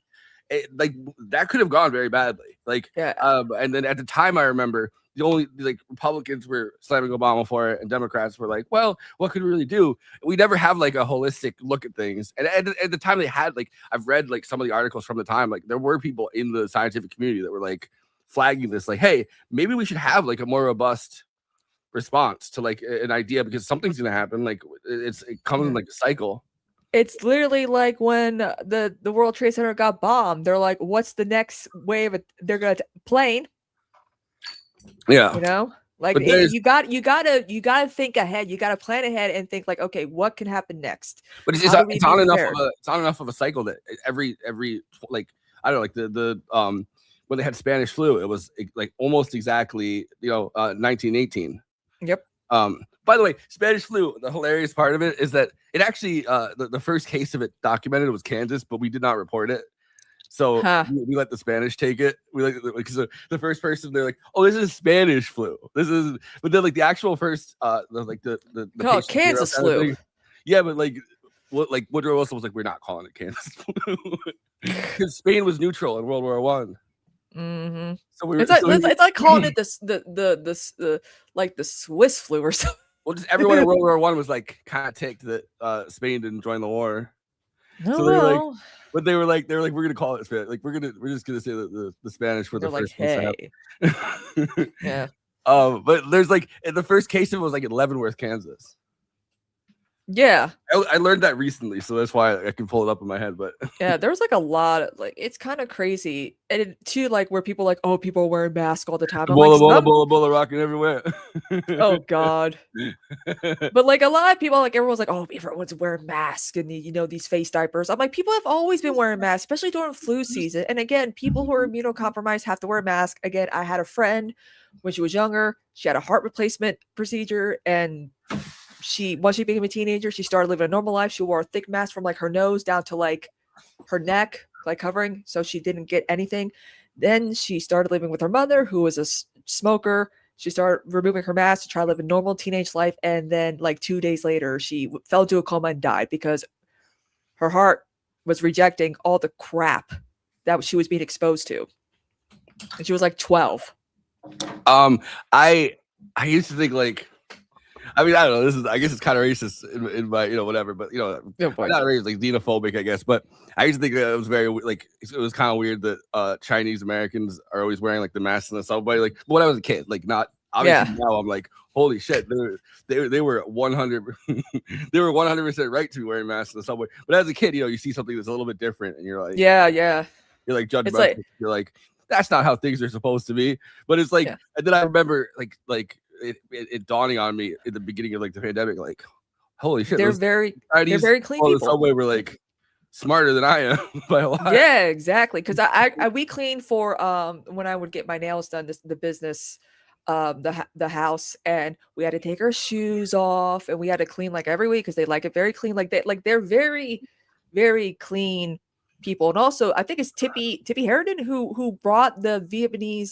Like that could have gone very badly. Like Yeah. and then at the time, I remember the only like Republicans were slamming Obama for it, and Democrats were like, "Well, what could we really do?" We never have like a holistic look at things. And at the time, they had like I've read like some of the articles from the time. Like there were people in the scientific community that were like flagging this, like, "Hey, maybe we should have like a more robust response to like an idea because something's gonna happen. Like it comes in like a cycle." It's literally like when the World Trade Center got bombed. They're like, "What's the next wave? They're gonna plane." Yeah. You know, like But there's- you gotta think ahead. You gotta plan ahead and think like, okay, what can happen next? But it's How do we it's be on enough prepared? it's on enough of a cycle that every like I don't know, like the when they had Spanish flu, it was like almost exactly 1918. Yep. By the way, Spanish flu, the hilarious part of it is that it actually the first case of it documented was Kansas, but we did not report it. So Huh. we let the Spanish take it. We like so the first person they're like, "Oh, this is Spanish flu. This is," but then like the actual first the Call patient it zero Kansas kind of flu. thing. Yeah, but like Woodrow Wilson was like, "We're not calling it Kansas flu," because Spain was neutral in World War One. Mm-hmm. So we were, It's like so it's like calling it the like the Swiss flu or something. well, just everyone in World War One was like kind of ticked that Spain didn't join the war. No, So they're like, well, but they were like, we're gonna call it Spanish. Like we're just gonna say the Spanish for they're the like, first one. hey, yeah. But there's like the first case of it was like in Leavenworth, Kansas. Yeah, I learned that recently, so that's why I can pull it up in my head. But yeah, there was like a lot of like it's kind of crazy, and too like where people like, oh, people are wearing masks all the time. I'm Bola, like, bola, rocking everywhere. oh god. But like a lot of people, like everyone's like, oh, everyone's wearing masks and these face diapers. I'm like, people have always been wearing masks, especially during flu season. And again, people who are immunocompromised have to wear a mask. Again, I had a friend when she was younger, she had a heart replacement procedure, and once she became a teenager, she started living a normal life. She wore a thick mask from like her nose down to like her neck, like covering, so she didn't get anything. Then she started living with her mother, who was a smoker. She started removing her mask to try to live a normal teenage life. And then like 2 days later, she fell into a coma and died because her heart was rejecting all the crap that she was being exposed to. And she was like 12. I used to think like, I mean, I don't know. I guess it's kind of racist in my, whatever. But I'm not racist, like xenophobic, I guess. But I used to think that it was very like it was kind of weird that Chinese Americans are always wearing like the masks in the subway. Like when I was a kid, like not obviously now I'm like, holy shit, they were 100 they were 100% right to be wearing masks in the subway. But as a kid, you see something that's a little bit different, and you're like, yeah, you're like judgmental. like, You're like, that's not how things are supposed to be. But it's like, and then I remember like. It dawning on me at the beginning of like the pandemic, like, holy shit, they're very clean on the people. subway were like smarter than I am by a lot. Yeah, exactly. Because we cleaned for when I would get my nails done, the business, the house, and we had to take our shoes off, and we had to clean like every week because they like it very clean. They're very, very clean people. And also, I think it's Tippy Harridan who brought the Vietnamese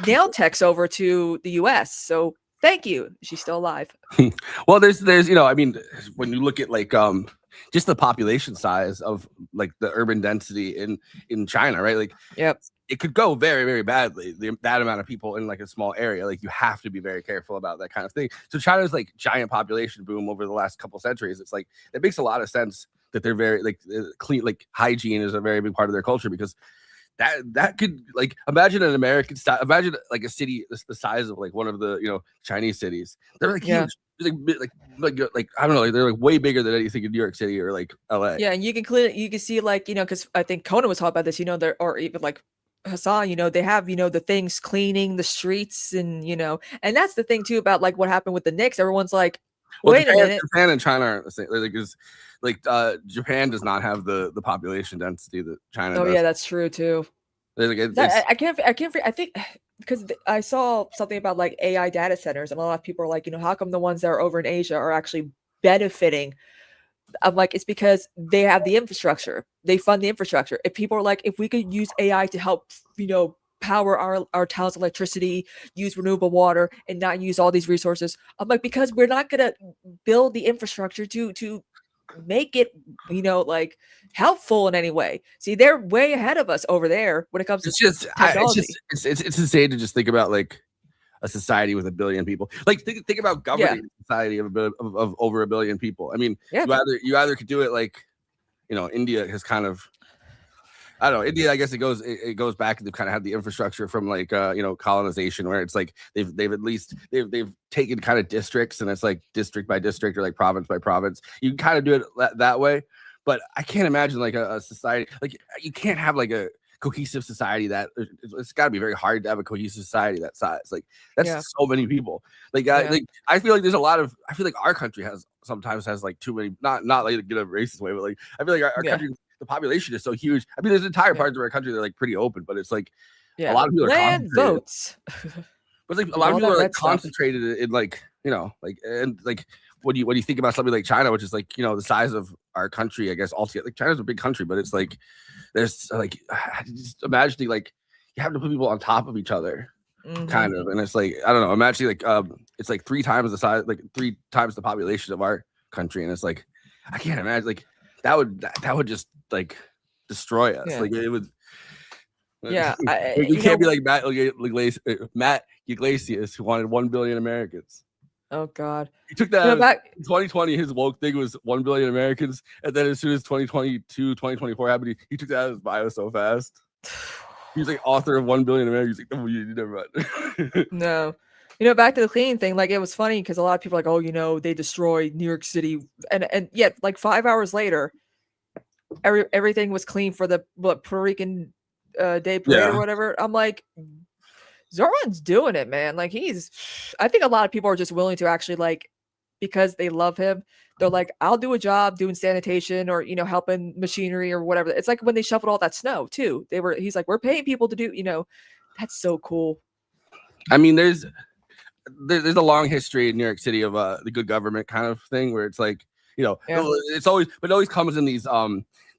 nail techs over to the US. So thank you. She's still alive. Well, there's I mean, when you look at like just the population size of like the urban density in China, right? Like, yep, it could go very, very badly. That amount of people in like a small area, like you have to be very careful about that kind of thing. So China's like giant population boom over the last couple centuries. It's like it makes a lot of sense that they're very like clean, like hygiene is a very big part of their culture, because that could like imagine an American style, imagine like a city the size of like one of the Chinese cities. They're like huge. Like I don't know, they're like way bigger than anything in New York City or like LA. Yeah, and you can see like because I think Conan was talking about this. There, or even like Hassan. They have the things cleaning the streets, and and that's the thing too about like what happened with the Knicks. Everyone's like, wait a minute. Japan and China aren't the same. Like Japan does not have the population density that China does. Oh yeah, that's true too. Like, I think because I saw something about like AI data centers, and a lot of people are like, how come the ones that are over in Asia are actually benefiting? I'm like, it's because they have the infrastructure. They fund the infrastructure. If people are like, if we could use AI to help, power our town's electricity, use renewable water, and not use all these resources, I'm like, because we're not gonna build the infrastructure to make it, like helpful in any way. See, they're way ahead of us over there when it comes to technology. It's insane to just think about like a society with 1 billion people. Like think about governing a society of over 1 billion people. I mean, you either could do it like, India has kind of, I don't know, India, I guess it goes back, and they've kind of had the infrastructure from like colonization, where it's like they've taken kind of districts, and it's like district by district or like province by province. You can kind of do it that way, but I can't imagine like a society, like you can't have like a cohesive society that it's got to be very hard to have a cohesive society that size. Like that's so many people. Like I feel like there's I feel like our country sometimes has like too many, not like in a racist way, but like I feel like our country, the population is so huge. I mean, there's entire parts of our country that are like pretty open, but it's like a lot of people are land votes. But like a lot of people are like concentrated in like, and like when you think about something like China, which is like, the size of our country, I guess altogether. Like China's a big country, but it's like there's like just imagining like you have to put people on top of each other, kind of, and it's like I don't know. Imagine like it's like 3 times the size, like 3 times the population of our country, and it's like I can't imagine like that would just like destroy us. Like it would. You can't be like Matt Iglesias, who wanted 1 billion Americans. Oh God! He took that back in 2020. His woke thing was 1 billion Americans, and then as soon as 2022, 2024 happened, he took that out of his bio so fast. He's like author of 1 billion Americans. He's like, oh, you never mind. No, back to the cleaning thing. Like it was funny because a lot of people are like, oh, they destroyed New York City, and yet like 5 hours later, everything was clean for the Puerto Rican Day Parade or whatever. I'm like, Zorban's doing it, man. Like I think a lot of people are just willing to actually like, because they love him, they're like, I'll do a job doing sanitation or, helping machinery or whatever. It's like when they shoveled all that snow too. He's like, we're paying people to do, that's so cool. I mean, there's a long history in New York City of the good government kind of thing where it's like, it's always, but it always comes in these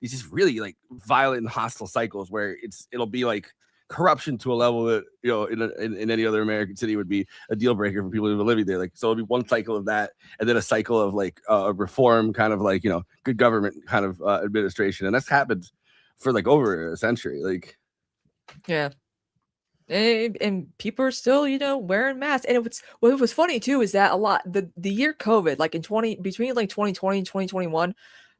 just really like violent and hostile cycles where it'll be like corruption to a level that in any other American city would be a deal breaker for people who are living there. Like so, it'll be one cycle of that, and then a cycle of like a reform, kind of like good government kind of administration, and that's happened for like over a century. Like, and people are still wearing masks. And what was funny too is that a lot the year COVID, like between like 2020 and 2021.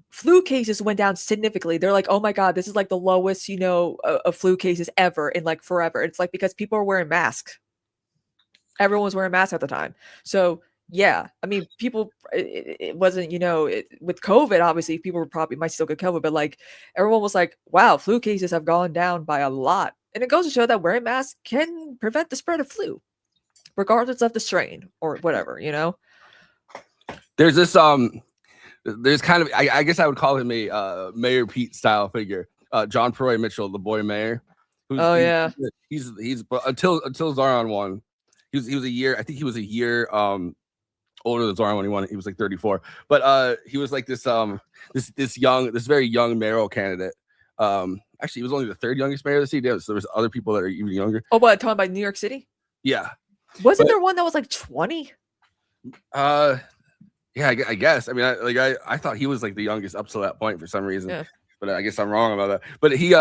Flu cases went down significantly. They're like, oh my God, this is like the lowest, of flu cases ever in like forever. It's like because people are wearing masks. Everyone was wearing masks at the time. So yeah, I mean, people, it wasn't, with COVID, obviously people might still get COVID, but like everyone was like, wow, flu cases have gone down by a lot. And it goes to show that wearing masks can prevent the spread of flu, regardless of the strain or whatever, There's this, there's kind of, I guess I would call him a Mayor Pete style figure. John Perroy Mitchell, the boy mayor. He's until Zoran won. He was a year. I think he was a year older than Zoran when he won. He was like 34. But he was like this very young mayoral candidate. Actually, he was only the 3rd youngest mayor of the city. So there was other people that are even younger. Oh, what, talking about New York City? Yeah. Wasn't there one that was like 20? Yeah, I guess. I mean, I thought he was like the youngest up to that point for some reason, but I guess I'm wrong about that. But he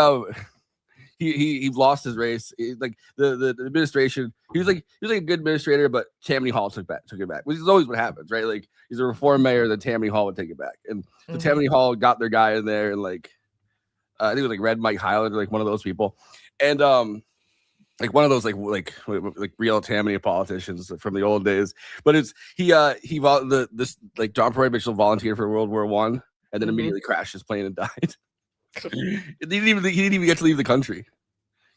lost his race. Like the administration, he was like a good administrator, but Tammany Hall took it back, which is always what happens, right? Like he's a reform mayor, then Tammany Hall would take it back, and so Tammany Hall got their guy in there, and like I think it was like Red Mike Highland, or like one of those people, and like one of those like real Tammany politicians from the old days. But it's this like John Perroy Mitchell volunteered for World War I, and then immediately crashed his plane and died. He didn't even get to leave the country.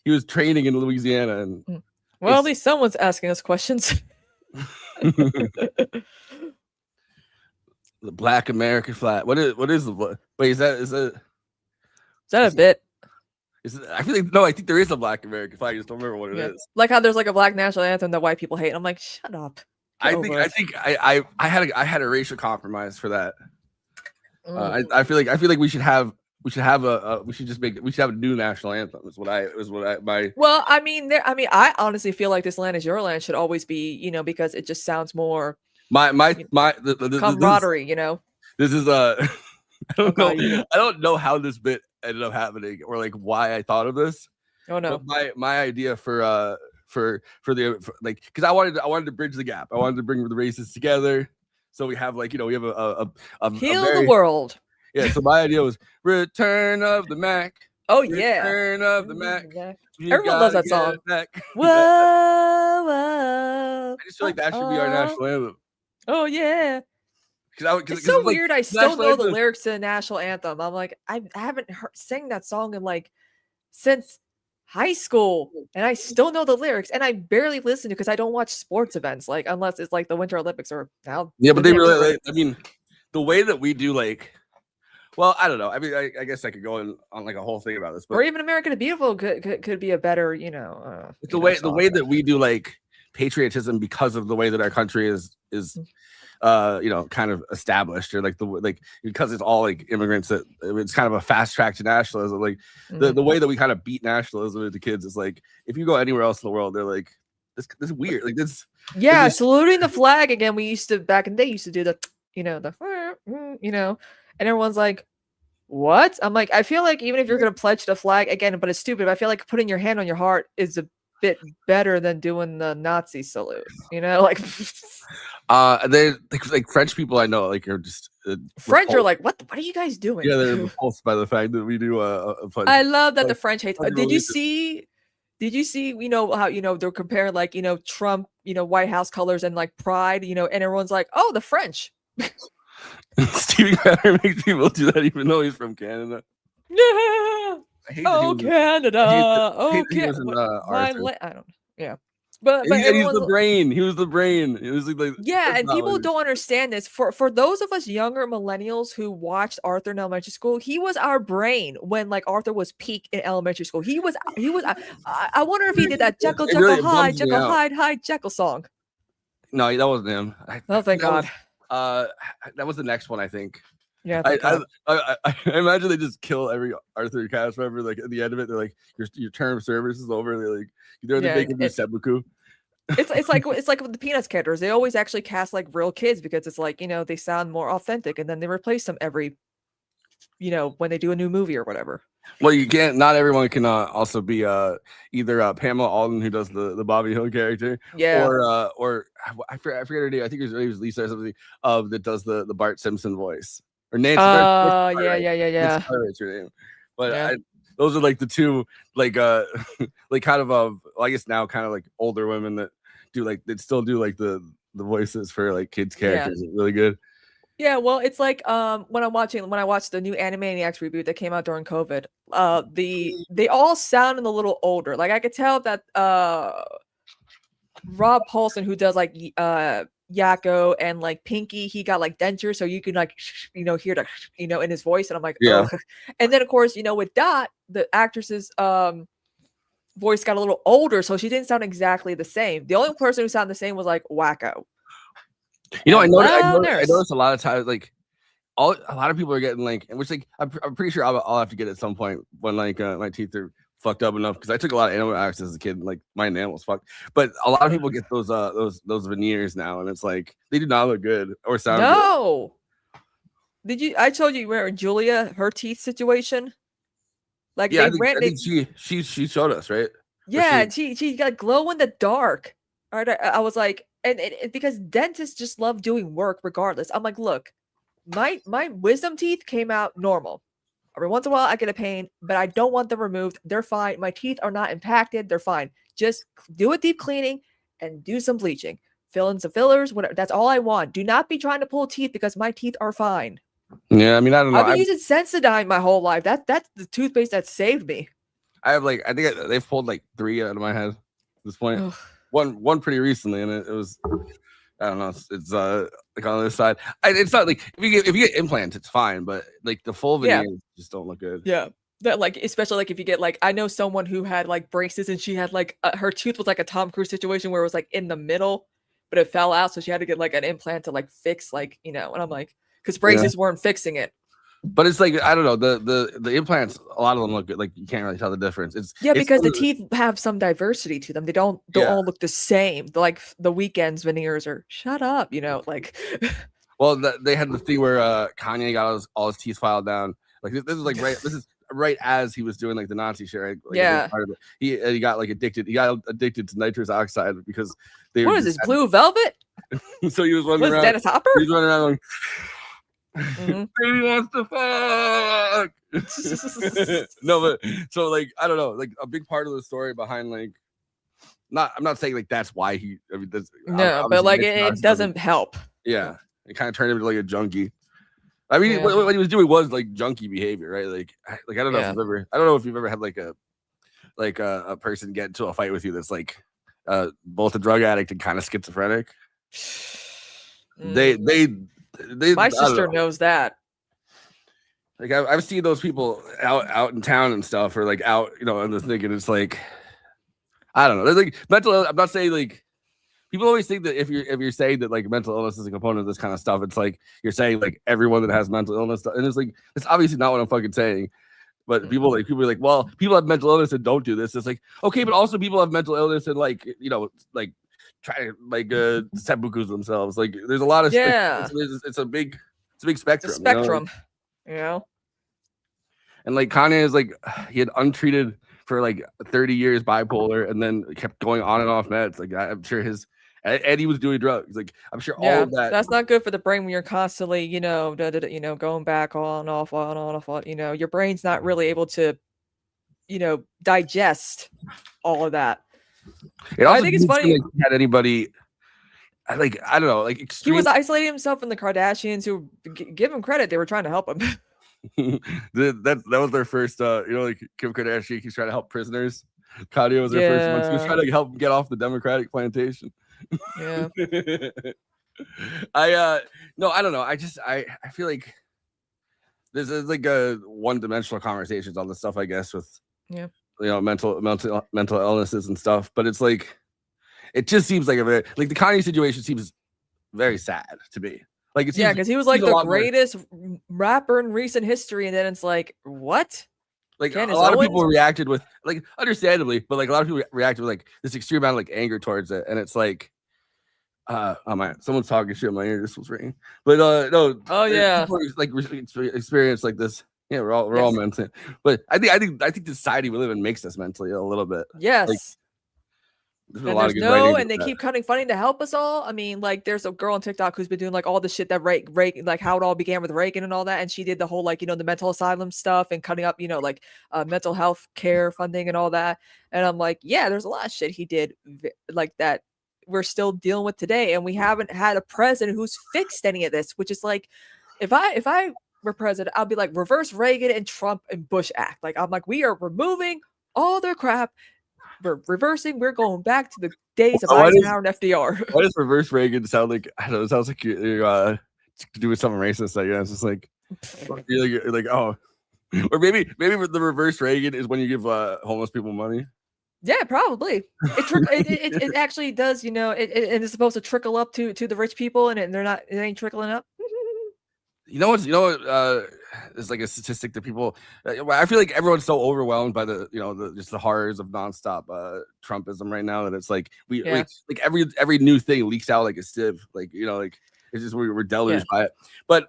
He was training in Louisiana, and well, at least someone's asking us questions. The Black American flag. What is the wait? Is that a bit? I feel like no, I think there is a Black American flag. I just don't remember what it is. Like how there's like a Black national anthem that white people hate. I'm like, shut up. I think I had a racial compromise for that. I feel like we should have a new national anthem. Well, I mean, I honestly feel like This Land Is Your Land should always be, because it just sounds more camaraderie, This is I don't know how this bit ended up happening or like why I thought of this. Oh no. But my idea for because I wanted to bridge the gap. I wanted to bring the races together. So we have like, we have a heal the world. Yeah, so my idea was Return of the Mac. Oh yeah. Return of the Mac. Everyone loves that song. Whoa, whoa. I just feel like that should be our national anthem. Oh yeah. It's so weird. I still know the lyrics to the national anthem. I'm like, I haven't sang that song in like since high school, and I still know the lyrics, and I barely listen to because I don't watch sports events, like unless it's like the Winter Olympics or now. Yeah, but they really, I mean, the way that we do like. Well, I don't know. I mean, I guess I could go on like a whole thing about this, but or even American the Beautiful could be a better, the way that we do like patriotism because of the way that our country is kind of established, or like because it's all like immigrants, that it's kind of a fast track to nationalism. Like the way that we kind of beat nationalism with the kids is like if you go anywhere else in the world, they're like this is weird. Like this. Yeah, saluting the flag again. We used to back in the day used to do the and everyone's like, what? I'm like, I feel like even if you're gonna pledge the flag again, but it's stupid. But I feel like putting your hand on your heart is a bit better than doing the Nazi salute. Like. They like French people I know like are just French repulsed. are like, what are you guys doing? Yeah, they're repulsed by the fact that we do a pledge. I love that the French hate. Did you see how they're comparing like Trump White House colors and like pride and everyone's like, oh, the French. Stevie Crowder makes people do that even though he's from Canada. Yeah. Canada. Oh, Canada. I don't. Yeah. But he's the brain. He was the brain. It was like yeah, and people don't understand this. For those of us younger millennials who watched Arthur in elementary school, he was our brain when like Arthur was peak in elementary school. He was. I wonder if he did that Jekyll Jekyll Hyde Jekyll Hyde Hyde Jekyll song. No, that wasn't him. Oh, thank God. That was the next one, I think. Yeah, I imagine they just kill every Arthur cast member. Like at the end of it, they're like, your term of service is over. They're making me seppuku. It's like with the Peanuts characters. They always actually cast like real kids because it's like they sound more authentic, and then they replace them every when they do a new movie or whatever. Well, you can't. Not everyone can also be either Pamela Alden, who does the Bobby Hill character, yeah, or I forget her name. I think it was Lisa or something that does the Bart Simpson voice. Or Nancy. Yeah. That's her name. But yeah. Those are like the two, like like kind of I guess now kind of like older women that do like they still do like the voices for like kids characters. It's really good. Yeah, well, it's like when I watched the new Animaniacs reboot that came out during COVID, they all sound a little older. Like I could tell that Rob Paulson, who does like Yakko and like Pinky, he got like dentures, so you can like hear the in his voice, and I'm like, yeah. Oh. And then of course with Dot, the actress's voice got a little older, so she didn't sound exactly the same. The only person who sounded the same was like Wacko. I noticed a lot of times like a lot of people are getting like, which like I'm pretty sure I'll have to get at some point when like my teeth are fucked up enough, because I took a lot of antibiotics as a kid, and, like my enamel was fucked. But a lot of people get those veneers now, and it's like they do not look good or sound good. Did you? I told you where Julia, her teeth situation. Like yeah, I think she showed us, right? Yeah, she got glow in the dark. All right, I was like, and because dentists just love doing work regardless. I'm like, look, my wisdom teeth came out normal. Every once in a while, I get a pain, but I don't want them removed. They're fine. My teeth are not impacted. They're fine. Just do a deep cleaning and do some bleaching. Fill in some fillers. Whatever. That's all I want. Do not be trying to pull teeth because my teeth are fine. Yeah, I mean, I don't know. I've been using Sensodyne my whole life. That's the toothpaste that saved me. I have like, I think they've pulled like 3 out of my head at this point. One pretty recently, and it was, I don't know. It's like on the other side. It's not like if you get implants, it's fine, but like the full veneers just don't look good. Yeah. That like, especially like if you get like, I know someone who had like braces and she had like her tooth was like a Tom Cruise situation where it was like in the middle, but it fell out, so she had to get like an implant to like fix like, you know. And I'm like, because braces weren't fixing it. But it's like, I don't know, the implants, a lot of them look good. Like you can't really tell the difference. It's Because the teeth have some diversity to them. They don't all look the same. Like the Weeknd's veneers are shut up, you know, like. Well, they had the thing where Kanye got all his teeth filed down. Like this is like right as he was doing like the Nazi shit, right? Like, he got like addicted. He got addicted to nitrous oxide because they. What is this, Blue Velvet? So he was running around. Dennis Hopper? He was running around going, baby wants to fuck. No, but so like I don't know, like a big part of the story behind like, I'm not saying like that's why he. I mean, but like it doesn't help. Yeah, it kind of turned him into like a junkie. I mean, what he was doing was like junkie behavior, right? Like I don't know if you've ever had like a person get into a fight with you that's like both a drug addict and kind of schizophrenic. They my sister knows that. Like I've seen those people out in town and stuff, or like out, you know, in the thing, and it's like, I don't know. There's like mental. I'm not saying like. People always think that if you're saying that like mental illness is a component of this kind of stuff, it's like you're saying like everyone that has mental illness, and it's like it's obviously not what I'm fucking saying. But people are like, well, people have mental illness and don't do this. It's like, okay, but also people have mental illness and like, you know, like try to like seppuku themselves. Like there's a lot of it's a big spectrum. It's a spectrum, you know. And like Kanye is like, he had untreated for like 30 years bipolar, and then kept going on and off meds. Like I'm sure and he was doing drugs. Like I'm sure all of that. That's not good for the brain when you're constantly, you know, going back on, off, you know, your brain's not really able to, you know, digest all of that. I think it's funny. Like, had anybody, like, I don't know, like he was isolating himself from the Kardashians, who give him credit, they were trying to help him. that was their first, you know, like Kim Kardashian keeps trying to help prisoners. Kanye was their first one. She was trying to help get off the Democratic plantation. Yeah. I don't know. I feel like this is like a one-dimensional conversations on this stuff, I guess, with you know, mental illnesses and stuff. But it's like, it just seems like the Kanye situation seems very sad to me. Like it's because he was like the greatest rapper in recent history, and then it's like, what? Like a lot of people reacted with, like, understandably, but like a lot of people reacted with like this extreme amount of like anger towards it, and it's like, oh man, someone's talking shit in my ear. This was ringing, but no. Oh yeah, like experience like this. Yeah, we're all mental, but I think the society we live in makes us mentally a little bit. Yes. Like, and they keep cutting funding to help us all. I mean, like there's a girl on TikTok who's been doing like all the shit that Reagan, like how it all began with Reagan and all that, and she did the whole like, you know, the mental asylum stuff and cutting up, you know, like mental health care funding and all that. And I'm like, yeah, there's a lot of shit he did like that we're still dealing with today, and we haven't had a president who's fixed any of this. Which is like, if I were president, I'll be like, reverse Reagan and Trump and Bush act. Like I'm like, we are removing all their crap. We're reversing. We're going back to the days of Eisenhower and FDR. Why does reverse Reagan sound like, I don't know? It sounds like you're doing something racist. I guess it's like you're like oh, or maybe the reverse Reagan is when you give homeless people money. Yeah, probably. It actually does. You know, it is supposed to trickle up to the rich people, and it ain't trickling up. You know what? It's like a statistic that people. I feel like everyone's so overwhelmed by just the horrors of nonstop Trumpism right now that it's like like every new thing leaks out like a sieve. Like, you know, like it's just we're deluged by it. But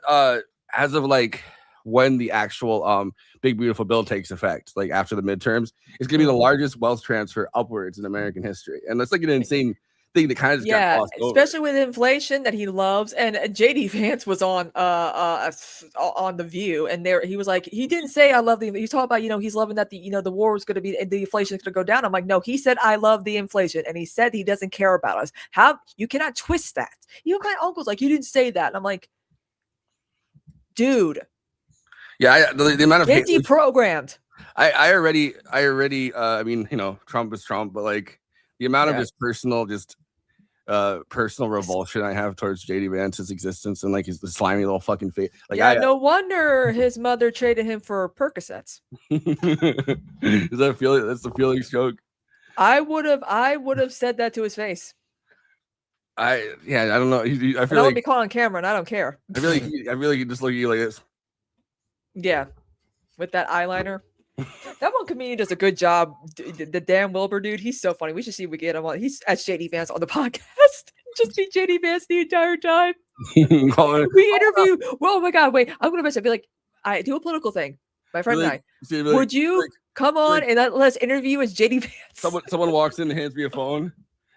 as of like when the actual big beautiful bill takes effect, like after the midterms, it's gonna be the largest wealth transfer upwards in American history, and that's like an insane thing that kind of just got glossed over. Especially with inflation that he loves. And JD Vance was on The View, and there he was like, he didn't say I love the. He's talking about, you know, he's loving that the war is going to be, the inflation is going to go down. I'm like, no, he said I love the inflation, and he said he doesn't care about us. How you cannot twist that? Even my uncle's like, you didn't say that, and I'm like, dude. Yeah, the amount of get deprogrammed. I already. I mean, you know, Trump is Trump, but like the amount of just personal, just personal revulsion I have towards JD Vance's existence and like his the slimy little fucking face. Like yeah, no wonder his mother traded him for Percocets. Is that feeling? That's the feeling stroke. I would have said that to his face. I don't know. I And feel I would like be caught on camera, and I don't care. I feel like he just look at you like this. Yeah, with that eyeliner. That one comedian does a good job. The Dan Wilbur dude, he's so funny. We should see if we get him on. He's at JD Vance on the podcast. Just be JD Vance the entire time. We interview. Well, oh my God, wait. I'm gonna mention. I'd be like, I do a political thing. My friend and I. Would you come on and let's interview as JD Vance? Someone walks in and hands me a phone,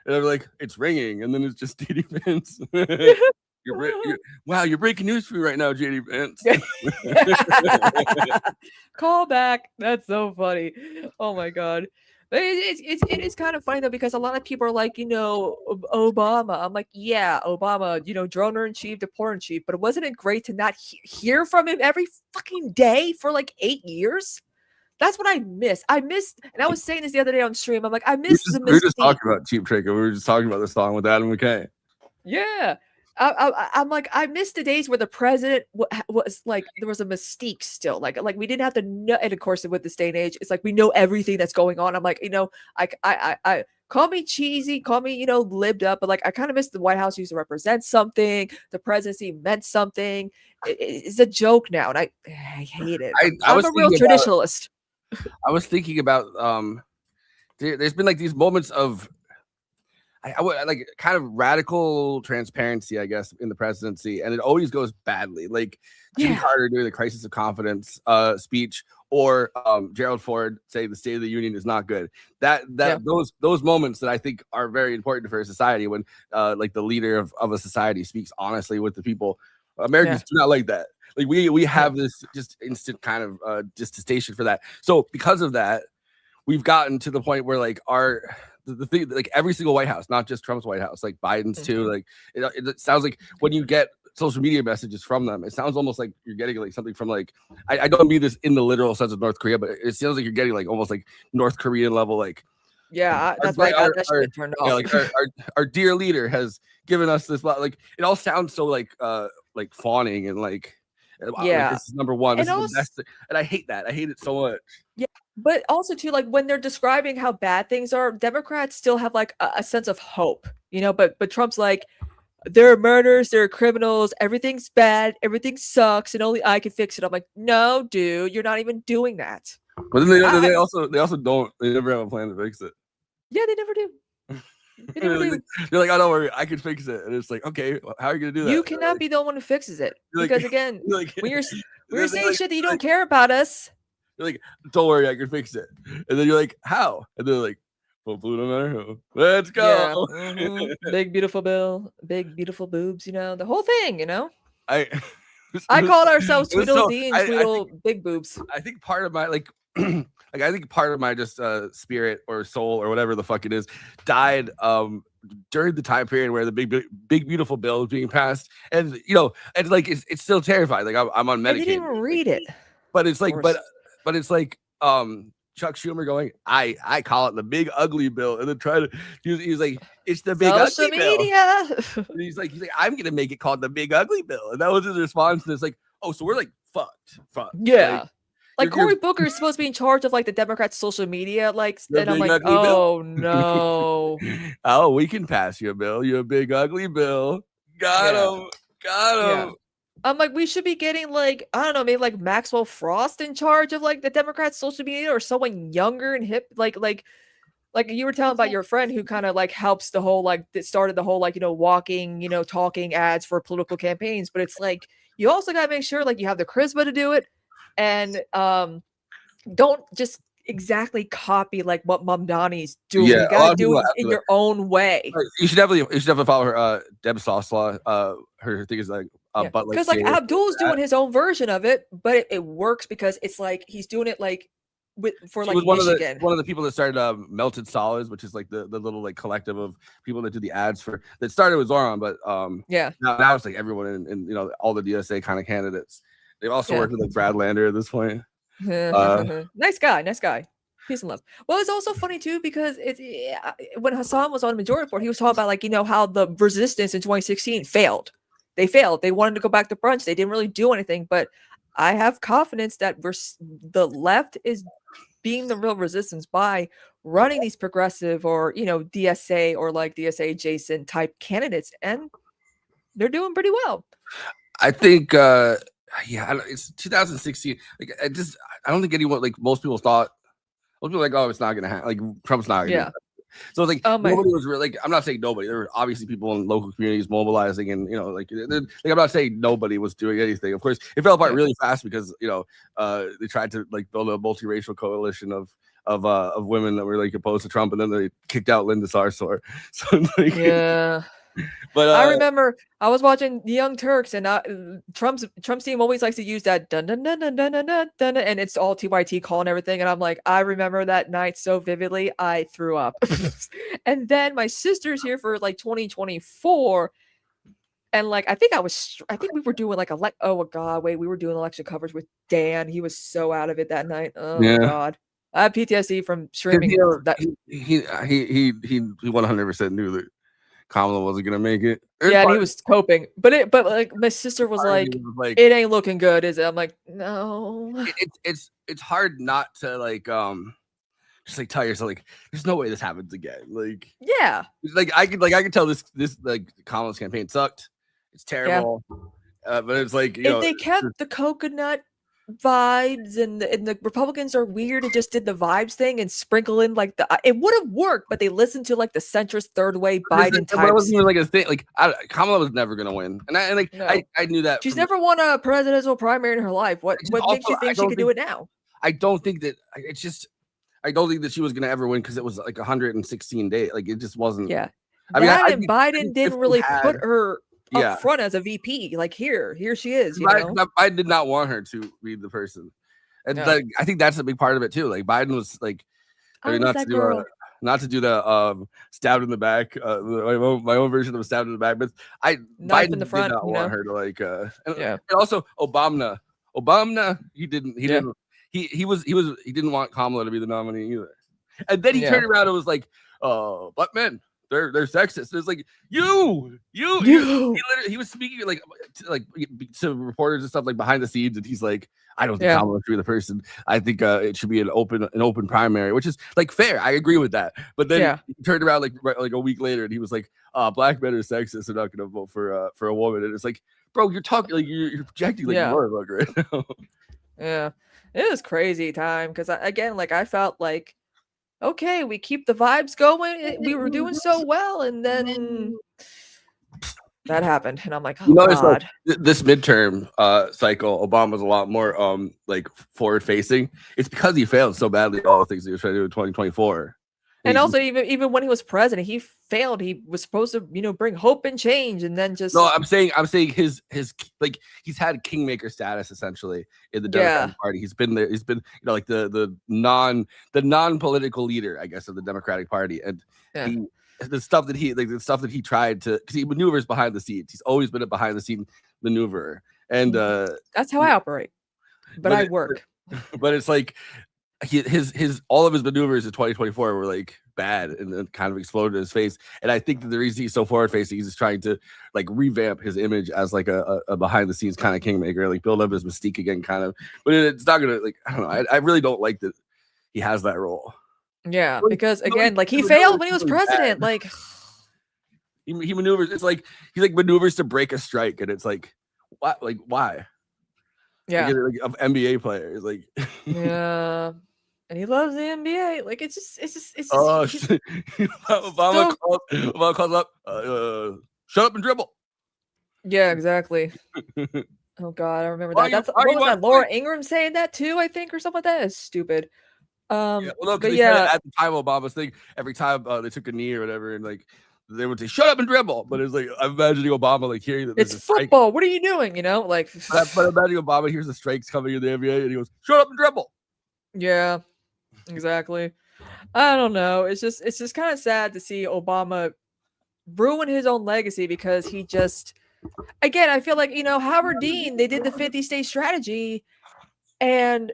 and I'm like, it's ringing, and then it's just JD Vance. Wow, you're breaking news for me right now, JD Vance. Call back. That's so funny. Oh my God. But it is kind of funny though, because a lot of people are like, Obama. I'm like, yeah, Obama, droner in chief, deporter in chief. But wasn't it great to not hear from him every fucking day for like 8 years? That's what I miss. And I was saying this the other day on stream. I'm like, I miss the mystique. We were just talking about Cheap Trick. We were just talking about the song with Adam McKay. Yeah. I'm like, I miss the days where the president was like, there was a mystique still. Like we didn't have to know. And of course, with this day and age, it's like we know everything that's going on. I'm like, I call me cheesy, call me, libbed up, but like I kind of miss the White House used to represent something. The presidency meant something. It's a joke now, and I hate it. I'm a real traditionalist. I was thinking about there's been like these moments of I would like kind of radical transparency, I guess, in the presidency, and it always goes badly. Like Jimmy Carter doing the crisis of confidence speech, or Gerald Ford say the State of the Union is not good. Those moments that I think are very important for a society when like the leader of a society speaks honestly with the people. Americans do not like that. Like we have this just instant kind of detestation for that. So because of that, we've gotten to the point where like the thing, like every single White House, not just Trump's White House, like Biden's too. Like it sounds like when you get social media messages from them, it sounds almost like you're getting like something from like I don't mean this in the literal sense of North Korea, but it sounds like you're getting like almost like North Korean level like. Yeah, that's why I got that shit turned off. Yeah, like our dear leader has given us this. Like it all sounds so like fawning and like. Like, this is number one. This is the best thing. And I hate that. I hate it so much. Yeah, but also too, like when they're describing how bad things are, Democrats still have like a sense of hope, But Trump's like, there are murders, there are criminals, everything's bad, everything sucks, and only I can fix it. I'm like, no, dude, you're not even doing that. But then they also don't. They never have a plan to fix it. Yeah, they never do. They're like, oh, don't worry, I can fix it. And it's like, okay, how are you gonna do that? You cannot be the one who fixes it, because again, when you're saying like, shit that you don't care about us, you're like, don't worry, I can fix it. And then you're like, how? And they're like, well, blue no matter who. Let's go. Yeah. Big beautiful bill, big beautiful boobs. The whole thing. I called ourselves Tweedledee and Tweedle Big Boobs. I think part of my I think part of my just spirit or soul or whatever the fuck it is died during the time period where the big beautiful bill was being passed, and and like it's still terrifying. Like I'm on medication. I didn't even read it, but it's like but it's like Chuck Schumer going, I call it the big ugly bill, and then he's like, it's the big social ugly media. Bill. And he's like, I'm gonna make it called the big ugly bill, and that was his response. And it's like, oh, so we're like fucked. Yeah. Like Cory Booker is supposed to be in charge of like the Democrats' social media, and I'm like, oh no. Oh, we can pass you a bill. You're a big ugly bill. Got him. Yeah. I'm like, we should be getting like, I don't know, maybe like Maxwell Frost in charge of like the Democrats' social media, or someone younger and hip, like you were telling about your friend who kind of like helps the whole that started the whole walking, talking ads for political campaigns. But it's like you also gotta make sure like you have the charisma to do it. And don't just exactly copy like what Mamdani's doing. You gotta do it in your own way. You should definitely follow her, Deb Soslaw. Her thing is like, but because like Abdul's doing his own version of it, but it works because it's like he's doing it like for like Michigan. One of the people that started Melted Solids, which is like the little like collective of people that do the ads for that started with Zoran, but now it's like everyone and all the DSA kind of candidates. They've also worked with like Brad Lander at this point. Nice guy. Peace and love. Well, it's also funny too because when Hassan was on Majority Report, he was talking about like how the resistance in 2016 failed. They failed. They wanted to go back to brunch. They didn't really do anything. But I have confidence that the left is being the real resistance by running these progressive or DSA or like DSA adjacent type candidates, and they're doing pretty well. I think it's 2016. Like I don't think anyone, like most people thought. Most people were like, oh, it's not gonna happen. Like Trump's not gonna do that. So it's like nobody was really like, I'm not saying nobody. There were obviously people in local communities mobilizing, and like I'm not saying nobody was doing anything. Of course, it fell apart really fast because they tried to like build a multiracial coalition of women that were like opposed to Trump, and then they kicked out Linda Sarsour. So like, yeah. But I remember I was watching The Young Turks, and Trump's team always likes to use that dun dun dun dun dun dun dun dun, and it's all TYT call and everything. And I'm like, I remember that night so vividly, I threw up. And then my sister's here for like 2024, and like I think we were doing like we were doing election coverage with Dan. He was so out of it that night. Oh my god. I have PTSD from streaming. He 100% knew that Kamala wasn't gonna make it. Yeah, and he was coping, but like my sister was like, "It ain't looking good, is it?" I'm like, "No." It's hard not to like just like tell yourself like, "There's no way this happens again." Like, yeah, like I could tell this like Kamala's campaign sucked. It's terrible, but it's like if they kept the coconut vibes and the Republicans are weird and just did the vibes thing and sprinkle in like it would have worked, but they listened to like the centrist third way Biden types. It wasn't even like a thing. Like Kamala was never gonna win, and I knew that. She's never won a presidential primary in her life. What makes you think she could do it now? I don't think that I don't think that she was gonna ever win because it was like 116 days. Like it just wasn't. Yeah, I mean, Biden didn't really put her up front as a VP. Like here she is. I did not want her to be the person, and like I think that's a big part of it too. Like Biden was like, not to do the stabbed in the back, my own version of stabbed in the back, but Biden in the front, did not want her to like, and also Obama, he didn't want Kamala to be the nominee either, and then he turned around and was like, black men. They're sexist. It's like he was speaking like to reporters and stuff like behind the scenes, and he's like, I don't think Kamala should be the person. I think it should be an open primary, which is like fair. I agree with that. But then he turned around like a week later, and he was like, black men are sexist. They're not going to vote for a woman. And it's like, bro, you're talking like you're projecting like you are right now. Yeah, it was crazy time because I felt like, okay, we keep the vibes going. We were doing so well, and then that happened, and I'm like, oh god. Like, this midterm cycle, Obama's a lot more like forward facing. It's because he failed so badly at all the things he was trying to do in 2024. And also, even when he was president, he failed. He was supposed to, bring hope and change, and then just I'm saying his like he's had kingmaker status essentially in the Democratic Party. He's been there. He's been like the non-political leader, I guess, of the Democratic Party, and the stuff that he tried to, because he maneuvers behind the scenes. He's always been a behind the scene maneuverer, and that's how I operate. But I work. But it's like. His all of his maneuvers in 2024 were like bad and kind of exploded in his face. And I think that the reason he's so forward facing, he's just trying to like revamp his image as like a behind the scenes kind of kingmaker, like build up his mystique again, kind of. But it's not gonna like, I don't know. I really don't like that he has that role. Yeah, because again, like he failed when he was president. Like he maneuvers. It's like he like maneuvers to break a strike, and it's like what? Like why? Yeah, like of NBA players, like yeah. And he loves the NBA. Like it's just Obama calls up, shut up and dribble. Yeah, exactly. Oh god, I remember that. What was that? Laura Ingraham saying that too, I think, or something like that. It's stupid. At the time Obama's thing, every time they took a knee or whatever, and like they would say shut up and dribble. But it's like I'm imagining Obama like hearing that it's football. What are you doing? Like but imagine Obama hears the strikes coming in the NBA and he goes, shut up and dribble. Yeah. Exactly. I don't know. It's just kind of sad to see Obama ruin his own legacy because he just, again, I feel like, Howard Dean, they did the 50-state strategy and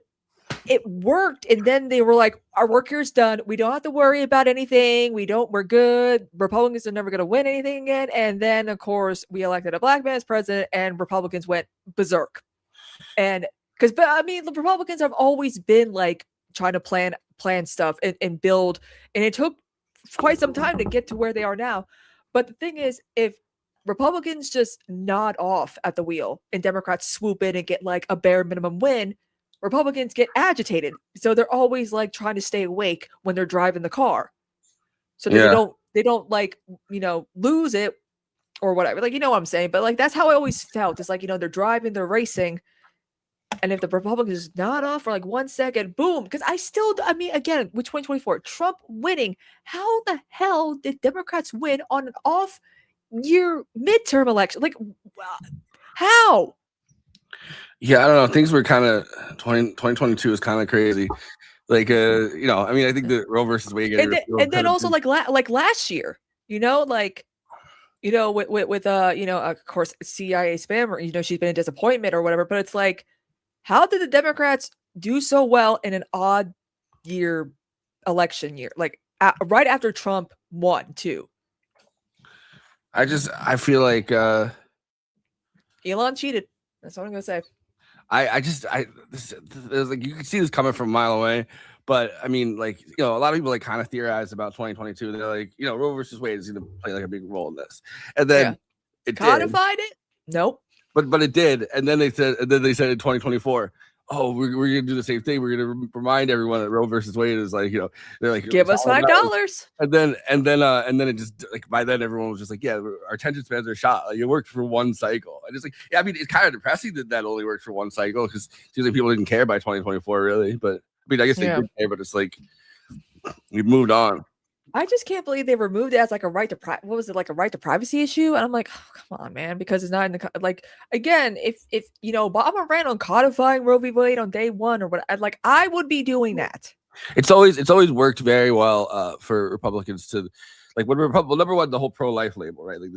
it worked. And then they were like, our work here's done. We don't have to worry about anything. We're good. Republicans are never going to win anything again. And then, of course, we elected a black man as president and Republicans went berserk. And but I mean, the Republicans have always been like trying to plan stuff and build. And it took quite some time to get to where they are now. But the thing is, if Republicans just nod off at the wheel and Democrats swoop in and get like a bare minimum win, Republicans get agitated. So they're always like trying to stay awake when they're driving the car. So that they don't like, lose it or whatever. Like, you know what I'm saying? But like, that's how I always felt. It's like, they're driving, they're racing. And if the Republicans nod off for like 1 second, boom. Because again, with 2024, Trump winning, how the hell did Democrats win on an off year midterm election? Like, how? Yeah, I don't know. Things were kind of 2022 is kind of crazy. Like, I think the Roe versus Wade. And then also like last year, with of course, CIA spam, she's been a disappointment or whatever. But it's like, how did the Democrats do so well in an odd year election year? Like right after Trump won too. I feel like Elon cheated. That's what I'm gonna say. There's like, you can see this coming from a mile away, but I mean, like, a lot of people like kind of theorize about 2022. They're like, Roe versus Wade is going to play like a big role in this, and then it codified it. Nope. But it did, and then they said in 2024, oh, we're gonna do the same thing. We're gonna remind everyone that Roe versus Wade is like, they're like, give us $5. And then it just like, by then everyone was just like, yeah, our attention spans are shot. Like, it worked for one cycle. And it's like, yeah, I mean, it's kind of depressing that only worked for one cycle, because it seems like people didn't care by 2024 really. But I mean, I guess they did care, but it's like we've moved on. I just can't believe they removed it as like a right to a right to privacy issue, and I'm like, oh, come on, man, because it's not in the like, again, if Obama ran on codifying Roe v. Wade on day one or what, I would be doing that. It's always worked very well for Republicans to, like, when number one, the whole pro-life label, right? Like,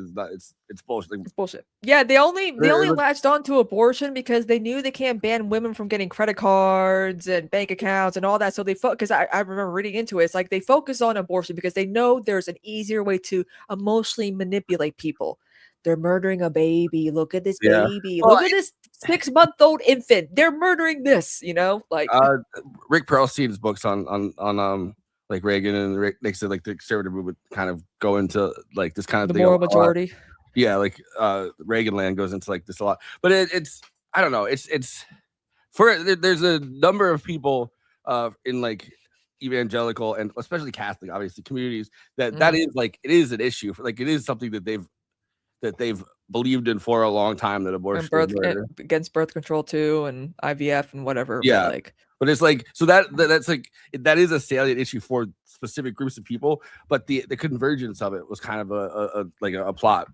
it's bullshit. Like, it's bullshit. Yeah, they only latched on to abortion because they knew they can't ban women from getting credit cards and bank accounts and all that. So they because I remember reading into it. It's like they focus on abortion because they know there's an easier way to emotionally manipulate people. They're murdering a baby. Look at this baby. Well, look at this 6-month-old infant. They're murdering this. Like Rick Perlstein's books on like Reagan and Nixon, like the conservative movement kind of go into like this kind of the thing. Moral majority. Yeah, like Reagan land goes into like this a lot. But it's I don't know. It's there's a number of people in like evangelical and especially Catholic, obviously, communities that is like, it is an issue. Like, it is something that they've believed in for a long time, that abortion against birth control too, and IVF and whatever. Yeah. But it's like, so that's like, that is a salient issue for specific groups of people, but the convergence of it was kind of a plot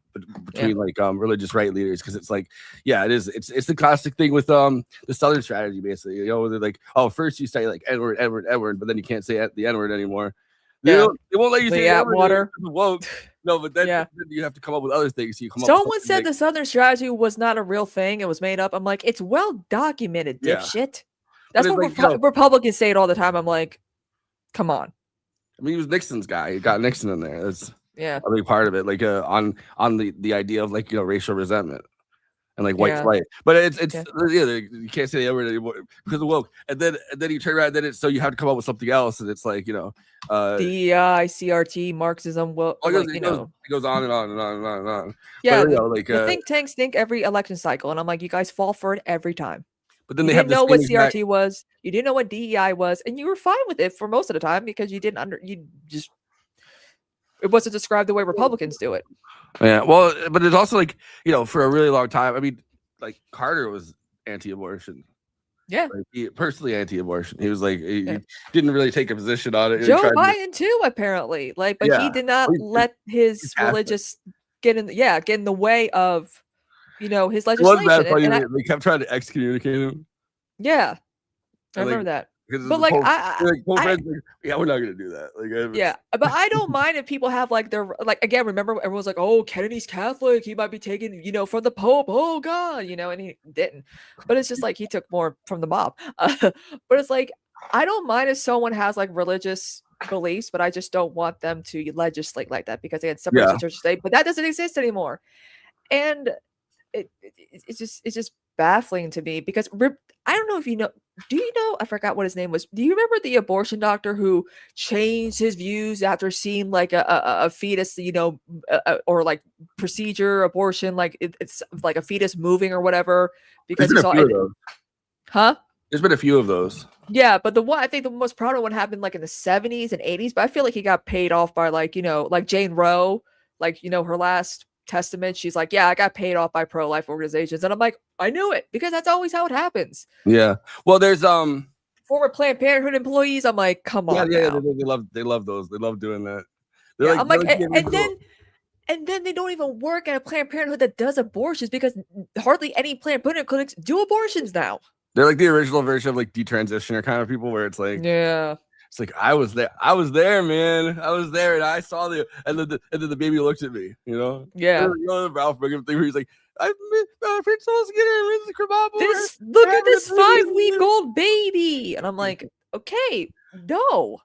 between like religious right leaders, because it's like, yeah, it's the classic thing with the Southern strategy, basically. They're like, oh, first you say like Edward, but then you can't say the N-word anymore. They won't let you say water. Woke. No, but then you have to come up with other things. Someone said the Southern strategy was not a real thing; it was made up. I'm like, it's well documented, dipshit. That's what Republicans say it all the time. I'm like, come on. I mean, he was Nixon's guy. He got Nixon in there. That's a big part of it. Like on the idea of like, racial resentment and like white flight. But it's you can't say the word anymore because of woke. And then you turn around, so you have to come up with something else, and it's like, DEI, CRT, Marxism. Well, it goes on and on and on and on and on. Yeah, the think tanks think every election cycle, and I'm like, you guys fall for it every time. But then you didn't know what CRT was. You didn't know what DEI was, and you were fine with it for most of the time because you didn't it wasn't described the way Republicans do it. Yeah, well, but it's also like, for a really long time. I mean, like Carter was anti-abortion. Yeah, like, he personally anti-abortion. He was like, he didn't really take a position on it. Joe Biden too, apparently. Like, but he did not let his religious get in the way of. His legislation. They kept trying to excommunicate him. Yeah, I remember that. But like, we're not gonna do that. But I don't mind if people have like their again. Remember, everyone's like, "Oh, Kennedy's Catholic. He might be taking from the Pope. Oh God, and he didn't. But it's just like he took more from the mob. But it's like I don't mind if someone has like religious beliefs, but I just don't want them to legislate like that because they had separation of church and state. But that doesn't exist anymore, and it's just baffling to me because I don't know if you know. Do you know? I forgot what his name was. Do you remember the abortion doctor who changed his views after seeing like a fetus, or like procedure abortion, like it's like a fetus moving or whatever because he saw it. Huh? There's been a few of those. Yeah, but the one I think the most prominent one happened like in the 70s and 80s, but I feel like he got paid off by like Jane Roe, like her last testament. She's like, yeah, I got paid off by pro-life organizations, and I'm like, I knew it because that's always how it happens. Yeah. Well, there's former Planned Parenthood employees. I'm like, come on. Yeah, they love those. They love doing that. Yeah, like, I'm like, and then they don't even work at a Planned Parenthood that does abortions because hardly any Planned Parenthood clinics do abortions now. They're like the original version of like detransitioner kind of people where it's like, yeah, it's like I was there, man. I was there and I saw and then the baby looked at me, Yeah. The Ralph Brigham thing where he's like, I'm supposed to get her look at this 5-week-old baby, and I'm like, okay, no.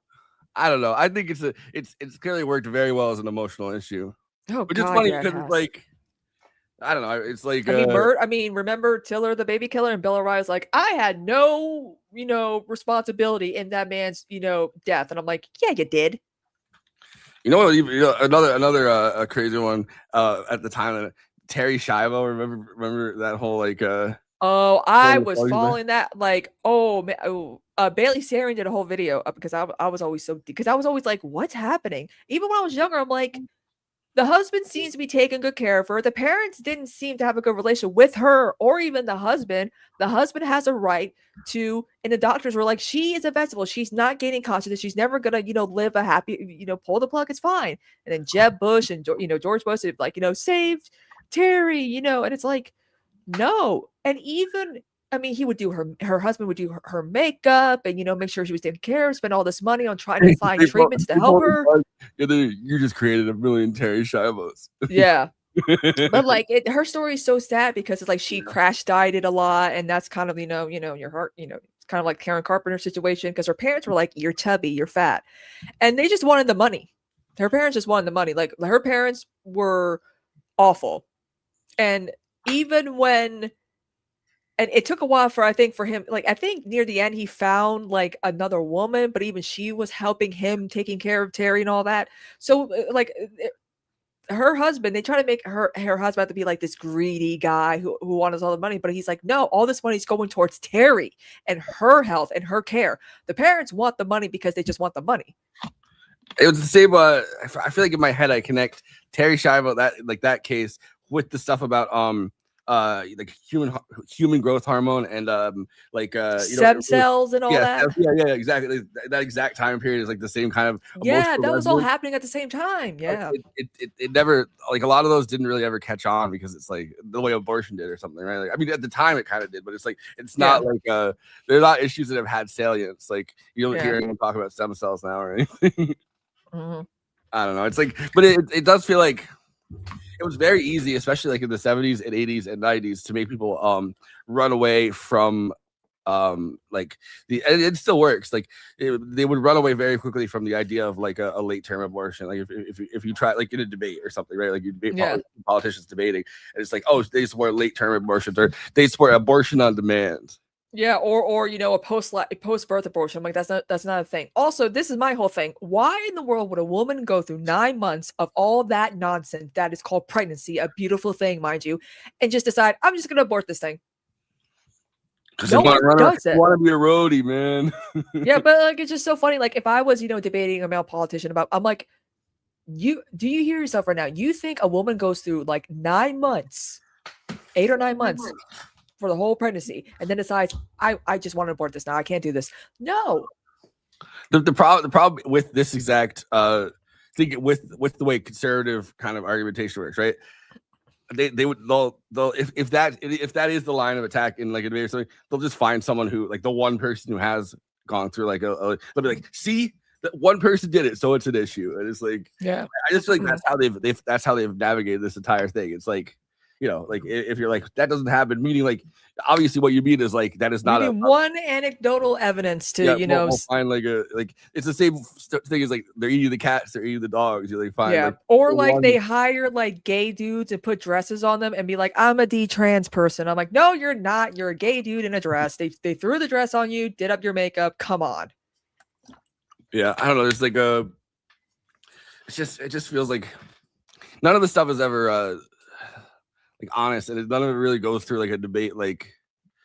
I don't know. I think it's clearly worked very well as an emotional issue. Oh, which is funny because it's like, I don't know. It's like remember Tiller the baby killer, and Bill O'Reilly's like, I had no, responsibility in that man's, death, and I'm like, yeah, you did. Another crazy one at the time. Terry Schiavo, remember that whole like. I was following that like, oh man, Bailey Sarian did a whole video because I was always like, what's happening? Even when I was younger, I'm like, the husband seems to be taking good care of her. The parents didn't seem to have a good relationship with her or even the husband. The husband has a right to, and the doctors were like, she is a vegetable. She's not gaining consciousness. She's never gonna, live a happy, pull the plug. It's fine. And then Jeb Bush and George Bush, like, saved Terry, and it's like, no. And even, he would do her husband would do her makeup and, make sure she was taken care of, spend all this money on trying to find treatments to help her. You just created a million Terry Schivos. Yeah. But like her story is so sad because it's like she crash dieted a lot, and that's kind of, your heart, it's kind of like Karen Carpenter's situation because her parents were like, you're chubby, you're fat. And they just wanted the money. Her parents just wanted the money. Like her parents were awful. And even when, and it took a while for him, like, I think near the end he found like another woman, but even she was helping him, taking care of Terry and all that. So like her husband, they try to make her husband have to be like this greedy guy who wants all the money, but he's like, no, all this money is going towards Terry and her health and her care. The parents want the money because they just want the money. It was the same. I feel like in my head I connect Terry Schiavo, that case, with the stuff about like human growth hormone and stem cells and all that. Yeah, exactly. That exact time period is like the same kind of. Yeah, that was all happening at the same time. Yeah, it never, like, a lot of those didn't really ever catch on because it's like the way abortion did or something, right? Like, at the time it kind of did, but it's like it's not like they're not issues that have had salience. Like you don't hear anyone talk about stem cells now or anything. Mm-hmm. I don't know. It's like, but it does feel like it was very easy, especially like in the 70s and 80s and 90s, to make people run away from like it still works. Like they would run away very quickly from the idea of like a late term abortion. Like if you try, like, in a debate or something, right? Like you debate politicians debating, and it's like, oh, they support late term abortions, or they support abortion on demand. Yeah, or a post-birth abortion. I'm like, that's not a thing. Also, this is my whole thing. Why in the world would a woman go through 9 months of all that nonsense that is called pregnancy, a beautiful thing, mind you, and just decide, I'm just gonna abort this thing? Because they want to be a roadie, man. Yeah, but like, it's just so funny. Like, if I was, debating a male politician about, I'm like, do you hear yourself right now? You think a woman goes through like 9 months, 8 or 9 months for the whole pregnancy, and then decides, I just want to abort this now. I can't do this. No. The problem with this exact thing, with the way conservative kind of argumentation works, right? They'll if that is the line of attack in like a debate or something, they'll just find someone who, like, the one person who has gone through like they'll be like, see, that one person did it, so it's an issue. And it's like, yeah, I just feel like that's how they've navigated this entire thing. It's like, you know, like if you're like that doesn't happen, meaning like obviously what you mean is like that is not You need one anecdotal evidence to we'll find like it's the same thing as like they're eating the cats, they're eating the dogs. You like find like or like they hire like gay dudes and put dresses on them and be like, I'm a D-trans person. I'm like, no, you're not. You're a gay dude in a dress. They threw the dress on you, did up your makeup. Come on. Yeah, I don't know. There's like it just feels like none of the stuff is ever like honest, and none of it really goes through like a debate. Like,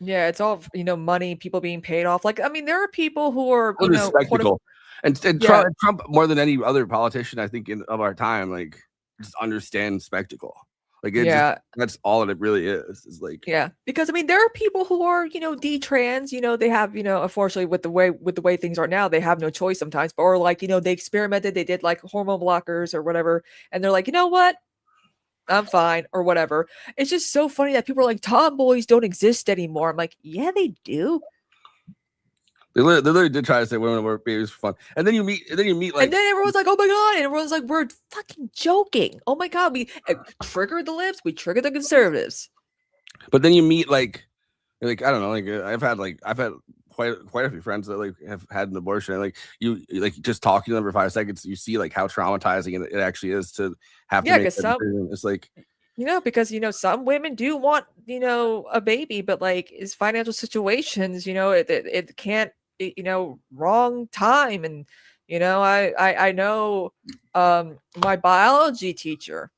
yeah, it's all money, people being paid off. Like, I mean, there are people who are spectacle, and Trump more than any other politician, I think, of our time, like just understands spectacle. Like, that's all it really is. Is like, because I mean, there are people who are D-trans. They have unfortunately with the way things are now, they have no choice sometimes. Or like they experimented, they did like hormone blockers or whatever, and they're like, you know what? I'm fine or whatever. It's just so funny that people are like, tomboys don't exist anymore. I'm like, yeah, they do. They literally did try to say women were babies for fun, and then you meet like, and then everyone's like, oh my god, and everyone's like, we're fucking joking. Oh my god, we triggered the libs, we triggered the conservatives. But then you meet like I don't know, like I've had quite a few friends that like have had an abortion, and like you like just talking to them for 5 seconds, you see like how traumatizing it actually is to have to make that decision. It's like because some women do want a baby, but like is financial situations it can't wrong time. And I know my biology teacher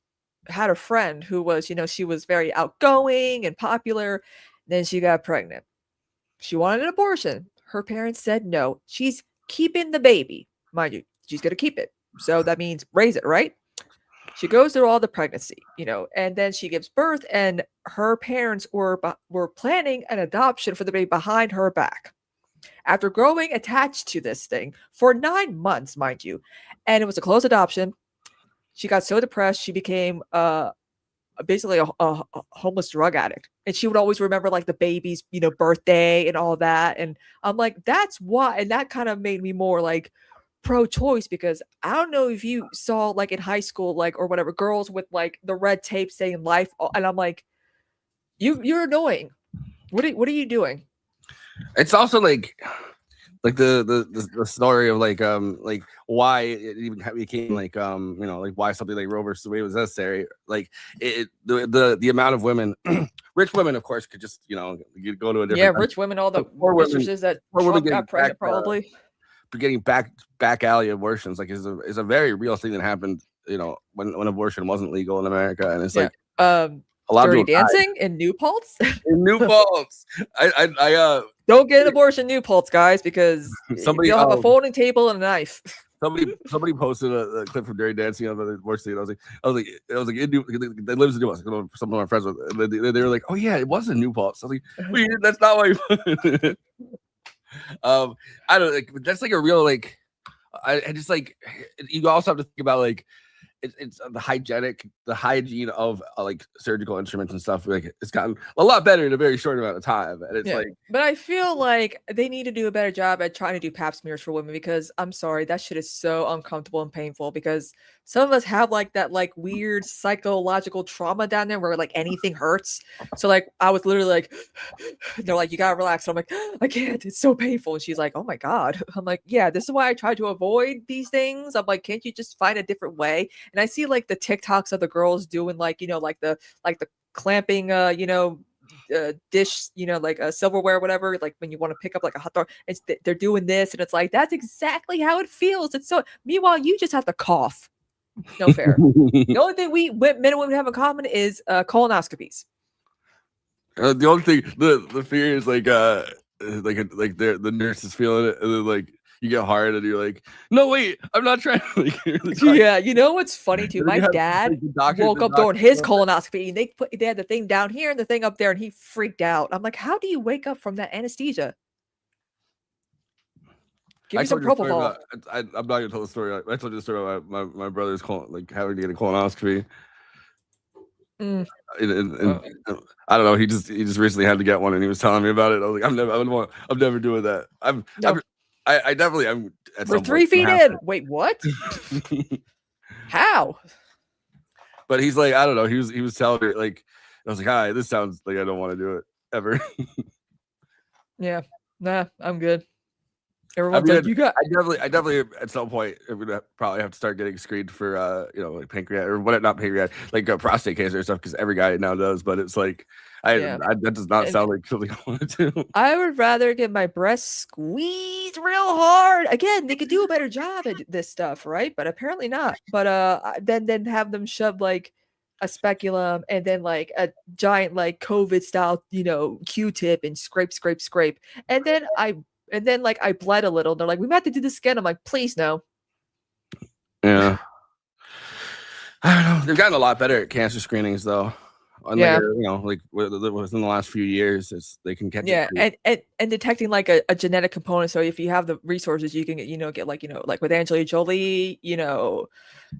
had a friend who was she was very outgoing and popular. Then she got pregnant. She wanted an abortion. Her parents said no. She's keeping the baby, mind you. She's gonna keep it, so that means raise it, right? She goes through all the pregnancy, and then she gives birth, and her parents were planning an adoption for the baby behind her back. After growing attached to this thing for 9 months, mind you, and it was a closed adoption, she got so depressed, she became basically a homeless drug addict. And she would always remember like the baby's, birthday and all that. And I'm like, that's why. And that kind of made me more like pro-choice, because I don't know if you saw like in high school, like, or whatever, girls with like the red tape saying life. And I'm like, you're annoying. What are you doing? It's also like the story of like why it even became like like why something like Roe versus Wade was necessary. Like the amount of women, rich women, of course, could just you go to a different rich women, all the mistresses that Trump got pregnant probably. Getting back alley abortions like is a very real thing that happened when abortion wasn't legal in America, and it's like a lot Dirty of Dancing in New Paltz. In New Paltz, I don't get an abortion in New Paltz, guys, because they'll have a folding table and a knife. Somebody posted a clip from Dirty Dancing of the abortion. I was like, they lives in New Paltz. Some of my friends they were like, oh yeah, it was in New Paltz. I was like, wait, that's not why. I don't like that's like a real like I just like you also have to think about like it's the hygiene of like surgical instruments and stuff. Like it's gotten a lot better in a very short amount of time, and it's like. But I feel like they need to do a better job at trying to do pap smears for women, because I'm sorry, that shit is so uncomfortable and painful. Because some of us have like that like weird psychological trauma down there where like anything hurts. So like I was literally like, they're like, you gotta relax. And I'm like, I can't. It's so painful. And she's like, oh my god. I'm like, yeah, this is why I try to avoid these things. I'm like, can't you just find a different way? And I see like the TikToks of the girls doing like like the clamping dish like a silverware or whatever, like when you want to pick up like a hot dog, they're doing this, and it's like that's exactly how it feels. It's so meanwhile you just have to cough. No fair. The only thing men and women have in common is colonoscopies. The only thing the fear is like the nurse is feeling it, and then like you get hard and you're like, no, wait, I'm not trying to like, yeah, you know what's funny too? My dad woke up during his colonoscopy, and they had the thing down here and the thing up there, and he freaked out. I'm like, how do you wake up from that anesthesia? Give me some propofol. I'm not gonna tell the story. I told you the story about my brother's having to get a colonoscopy. And I don't know. He just recently had to get one, and he was telling me about it. I was like, I'm never doing that. I definitely am. We're 3 feet in. Wait, what? How? But he's like, I don't know. He was telling me like I was like, all right, this sounds like I don't want to do it ever. Yeah. Nah, I'm good. I Everyone's mean, like, you got. I definitely at some point I'm gonna probably have to start getting screened for like pancreatic or what, not pancreatic, like prostate cancer and stuff, because every guy now does. But it's like that does not sound like something I want to do. I would rather get my breasts squeezed real hard. Again, they could do a better job at this stuff, right? But apparently not. But then have them shove like a speculum and then like a giant like COVID style, Q-tip and scrape. And then I bled a little. They're like, we might have to do this again. I'm like, please no. Yeah. I don't know. They've gotten a lot better at cancer screenings though. Yeah. Like within the last few years, they can catch it. And detecting like a genetic component. So if you have the resources, you can get like with Angelina Jolie,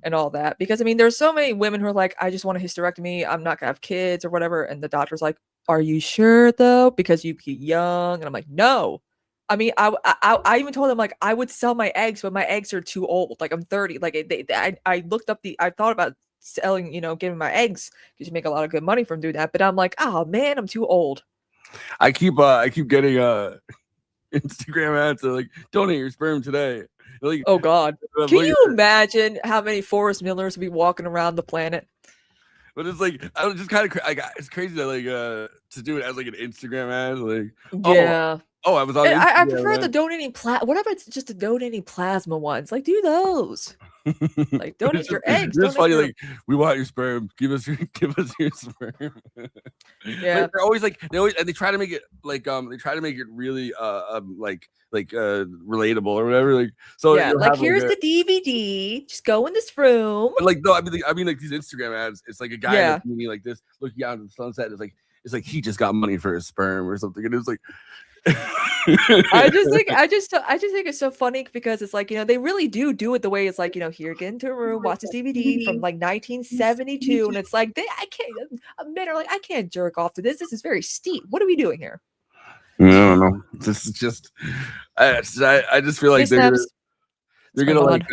and all that. Because I mean, there's so many women who are like, I just want a hysterectomy. I'm not gonna have kids or whatever. And the doctor's like, are you sure though? Because you keep young. And I'm like, no. I mean, I even told them like I would sell my eggs, but my eggs are too old. Like I'm 30. Like I looked up I thought about selling, giving my eggs because you make a lot of good money from doing that. But I'm like, oh man, I'm too old. I keep getting Instagram ads that like donate your sperm today. Like, oh God, can you imagine how many Forrest Millers be walking around the planet? But it's like I was just kind of it's crazy that like to do it as like an Instagram ad, like yeah. Oh, I was on. I prefer the donating what about it's just the donating plasma ones? Like, do those. Like, donate your eggs. It's funny, like we want your sperm. Give us your sperm. Yeah, they're always like they try to make it like really relatable or whatever. Like so yeah, like here's the DVD. Just go in this room. But like no, I mean like these Instagram ads. It's like a guy that's meaning like this, looking out at the sunset. It's like he just got money for his sperm or something, and it's like. I just think it's so funny because it's like they really do it the way it's like here, get into a room, watch this DVD from like 1972, and it's like men are like, I can't jerk off to this. This is very steep. What are we doing here? I don't know. This is just I just feel like they're gonna like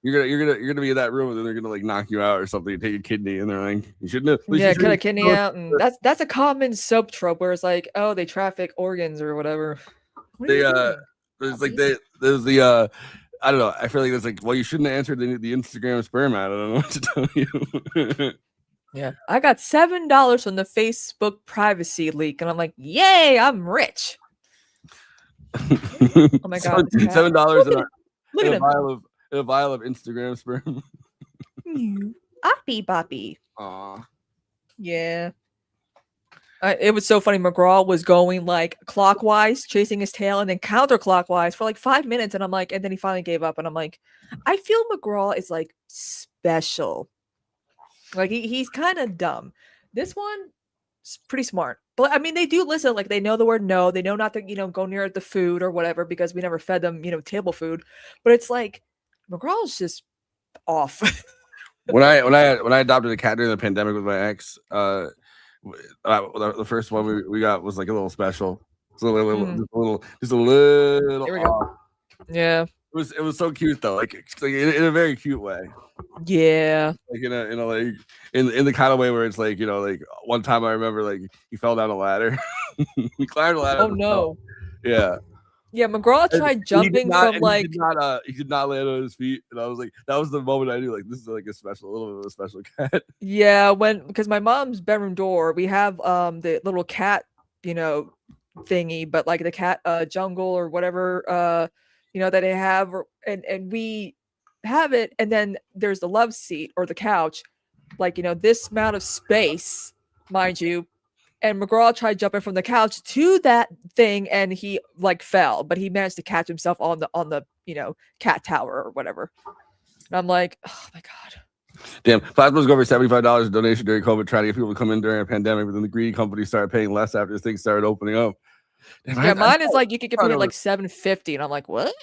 you're gonna be in that room and then they're gonna like knock you out or something, take a kidney, and they're like, you shouldn't have. Cut a kidney out, and that's a common soap trope where it's like, oh, they traffic organs or whatever. There's the I don't know. I feel like there's like, well, you shouldn't have answered the Instagram sperm ad. I don't know what to tell you. Yeah, I got $7 from the Facebook privacy leak, and I'm like, yay, I'm rich. Oh my God, $7 look at him. A vial of Instagram sperm. Oppy boppy. Aw. Yeah. It was so funny. McGraw was going like clockwise, chasing his tail, and then counterclockwise for like 5 minutes. And I'm like, and then he finally gave up. And I'm like, I feel McGraw is like special. Like he's kind of dumb. This one is pretty smart. But I mean, they do listen. Like they know the word no. They know not to go near the food or whatever because we never fed them table food. But it's like McGraw is just off. when I adopted a cat during the pandemic with my ex, the first one we got was like a little special. It's a little off. Yeah. It was so cute though, like in a very cute way. Yeah. Like in the kind of way where it's like like one time I remember like he fell down a ladder. He climbed a ladder. Oh no. Yeah. Yeah, McGraw tried jumping from like he did not land on his feet, and I was like, that was the moment I knew like this is like a little bit of a special cat. Yeah, because my mom's bedroom door, we have the little cat thingy, but like the cat jungle or whatever that they have, and we have it, and then there's the love seat or the couch, like this amount of space, mind you. And McGraw tried jumping from the couch to that thing, and he like fell, but he managed to catch himself on the cat tower or whatever. And I'm like, oh my God. Damn, Plasma's go over $75 donation during COVID, trying to get people to come in during a pandemic, but then the greedy companies started paying less after things started opening up. Damn, mine is like you could get paid like $7.50, and I'm like, what?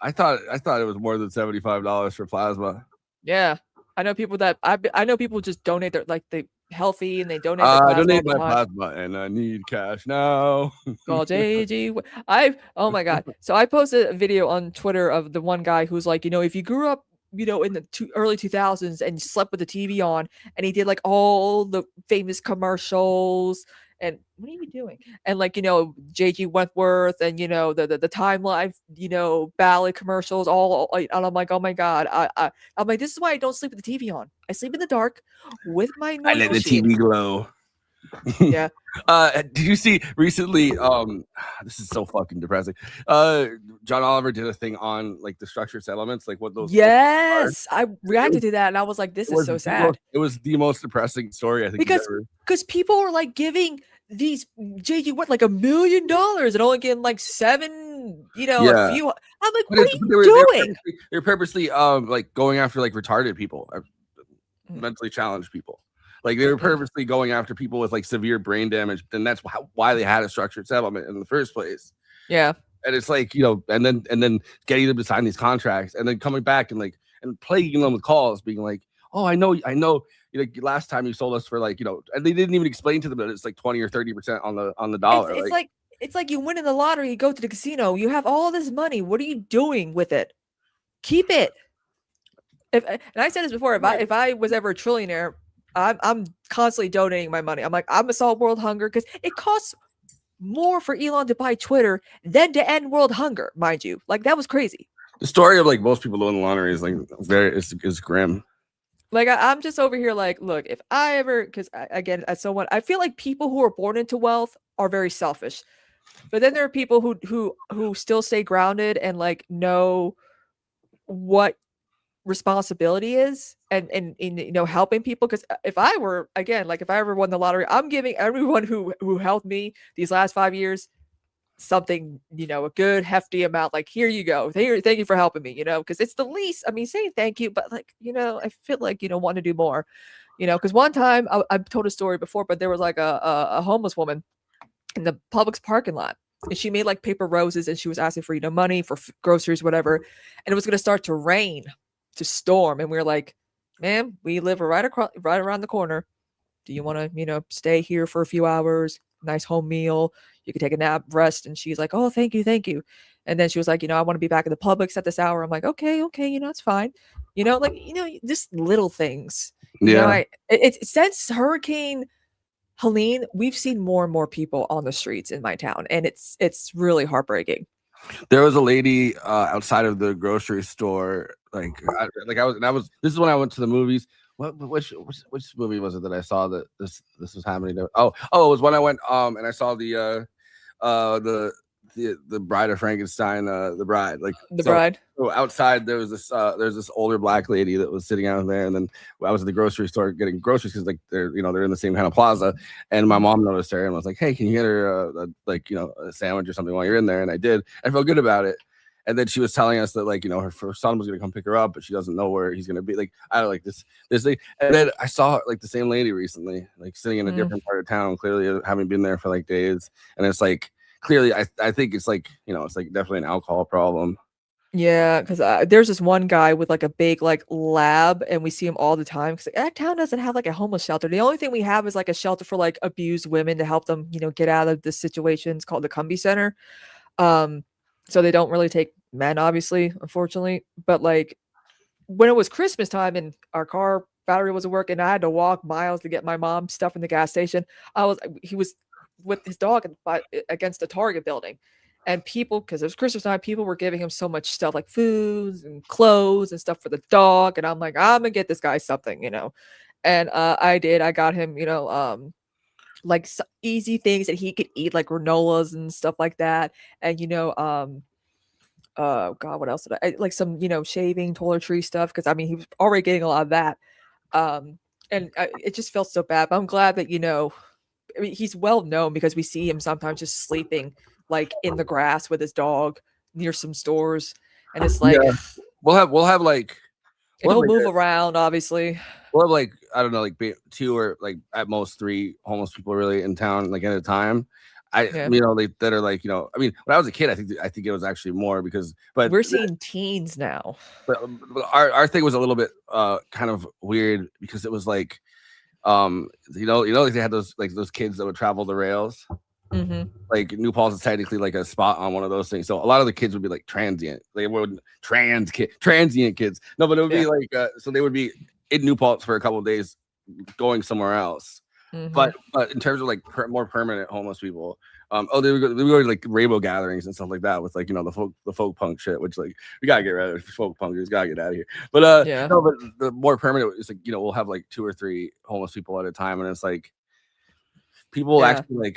I thought it was more than $75 for plasma. Yeah, I know people that I know people just donate their they healthy and they donate. I donate my plasma and I need cash now. Call JG. Oh my God. So I posted a video on Twitter of the one guy who's like, if you grew up in the early 2000s and slept with the TV on, and he did like all the famous commercials. And what are you doing? And like, J.G. Wentworth and, the Time Life, ballet commercials, all, and I'm like, oh my God. I'm like, this is why I don't sleep with the TV on. I sleep in the dark with my I noise let the machine. TV glow. Yeah. Did you see recently? This is so fucking depressing. John Oliver did a thing on like the structured settlements, like what those. Yes, I reacted to that, and I was like, "This is so sad." It was the most depressing story I think because people are like giving these JG like $1 million and only getting like 7, a few. I'm like, what are you doing? They're purposely like going after like retarded people, mentally challenged people. Like they were purposely going after people with like severe brain damage, and that's why they had a structured settlement in the first place. Yeah. And it's like, and then getting them to sign these contracts, and then coming back and plaguing them with calls, being like, oh, I know, last time you sold us for like, and they didn't even explain to them that it's like 20 or 30% on the dollar. It's like you win in the lottery, you go to the casino, you have all this money. What are you doing with it? Keep it. And I said this before, if I was ever a trillionaire, I'm constantly donating my money. I'm like, I'm gonna solve world hunger because it costs more for Elon to buy Twitter than to end world hunger, mind you. Like that was crazy. The story of like most people doing the lottery is like is grim. Like I'm just over here like, look, if I ever, because again, as someone, I feel like people who are born into wealth are very selfish, but then there are people who still stay grounded and like know what responsibility is and helping people. Because if I were, again, like if I ever won the lottery, I'm giving everyone who helped me these last 5 years something, a good hefty amount, like, here you go, thank you for helping me, because it's the least. I mean, saying thank you, but like, I feel like, want to do more, because one time I've told a story before, but there was like a homeless woman in the Publix parking lot, and she made like paper roses, and she was asking for money for groceries, whatever, and it was going to start to rain, to storm, and we were like, ma'am, we live right around the corner. Do you want to stay here for a few hours, nice home meal, you could take a nap, rest? And she's like, oh, thank you. And then she was like, I want to be back in the Publix at this hour. I'm like, okay, it's fine. Just little things. It's since Hurricane Helene, we've seen more and more people on the streets in my town, and it's really heartbreaking. There was a lady outside of the grocery store, this is when I went to the movies. Which movie was it that I saw that this was happening to? Oh, it was when I went and I saw the Bride of Frankenstein, the bride, like the bride. So outside there's this older black lady that was sitting out there, and then I was at the grocery store getting groceries because like they're in the same kind of plaza, and my mom noticed her and was like, hey, can you get her a sandwich or something while you're in there? And I did. I felt good about it. And then she was telling us that like her son was gonna come pick her up, but she doesn't know where he's gonna be. Like I don't like this thing. And then I saw like the same lady recently, like sitting in a different part of town, clearly having been there for like days. And it's like clearly I think it's like it's like definitely an alcohol problem. Yeah, because there's this one guy with like a big like lab, and we see him all the time because that town doesn't have like a homeless shelter. The only thing we have is like a shelter for like abused women to help them get out of the situations, called the Cumbie Center. So they don't really take men, obviously, unfortunately. But like when it was Christmas time and our car battery wasn't working, I had to walk miles to get my mom stuff in the gas station. He was with his dog against the Target building, and people, because it was Christmas time, people were giving him so much stuff like foods and clothes and stuff for the dog. And I'm like, I'm gonna get this guy something, And I did. I got him, like easy things that he could eat, like granolas and stuff like that. And oh god, what else did I like? Some shaving, toiletry stuff, because I mean he was already getting a lot of that. And it just felt so bad. But I'm glad that I mean, he's well known because we see him sometimes just sleeping like in the grass with his dog near some stores, and it's like we'll have like he'll move around, obviously. We'll have like, I don't know, like 2 or like at most 3 homeless people really in town, like at a time. That are like, I mean, when I was a kid, I think it was actually more but we're seeing teens now. But our thing was a little bit kind of weird because it was like, like they had those kids that would travel the rails. Mhm. Like New Paltz is technically like a spot on one of those things. So a lot of the kids would be like transient. They would transient kids. No, but it would be Yeah. like so they would be in New Paltz for a couple of days, going somewhere else. Mhm. But in terms of like more permanent homeless people, they would go to like rainbow gatherings and stuff like that with like, you know, the folk punk shit, which like we gotta get rid of folk punk. Just gotta get out of here. But Yeah. no, but the more permanent is like, you know, we'll have like 2 or 3 homeless people at a time, and it's like people Yeah. actually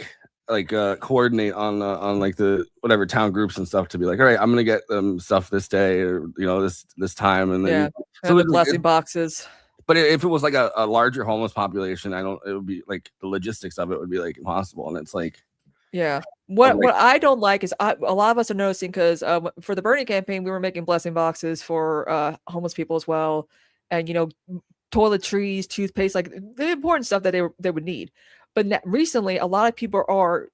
coordinate on like the whatever town groups and stuff to be like, all right, I'm gonna get them stuff this day, or you know, this time, and then Yeah. so And the it's like, blessing boxes. but if it was like a larger homeless population, it would be like the logistics of it would be like impossible, and it's like Yeah. I'm What like, I don't like is a lot of us are noticing because for the Bernie campaign, we were making blessing boxes for homeless people as well, and you know, toiletries, toothpaste, like the important stuff that they would need. But recently, a lot of people are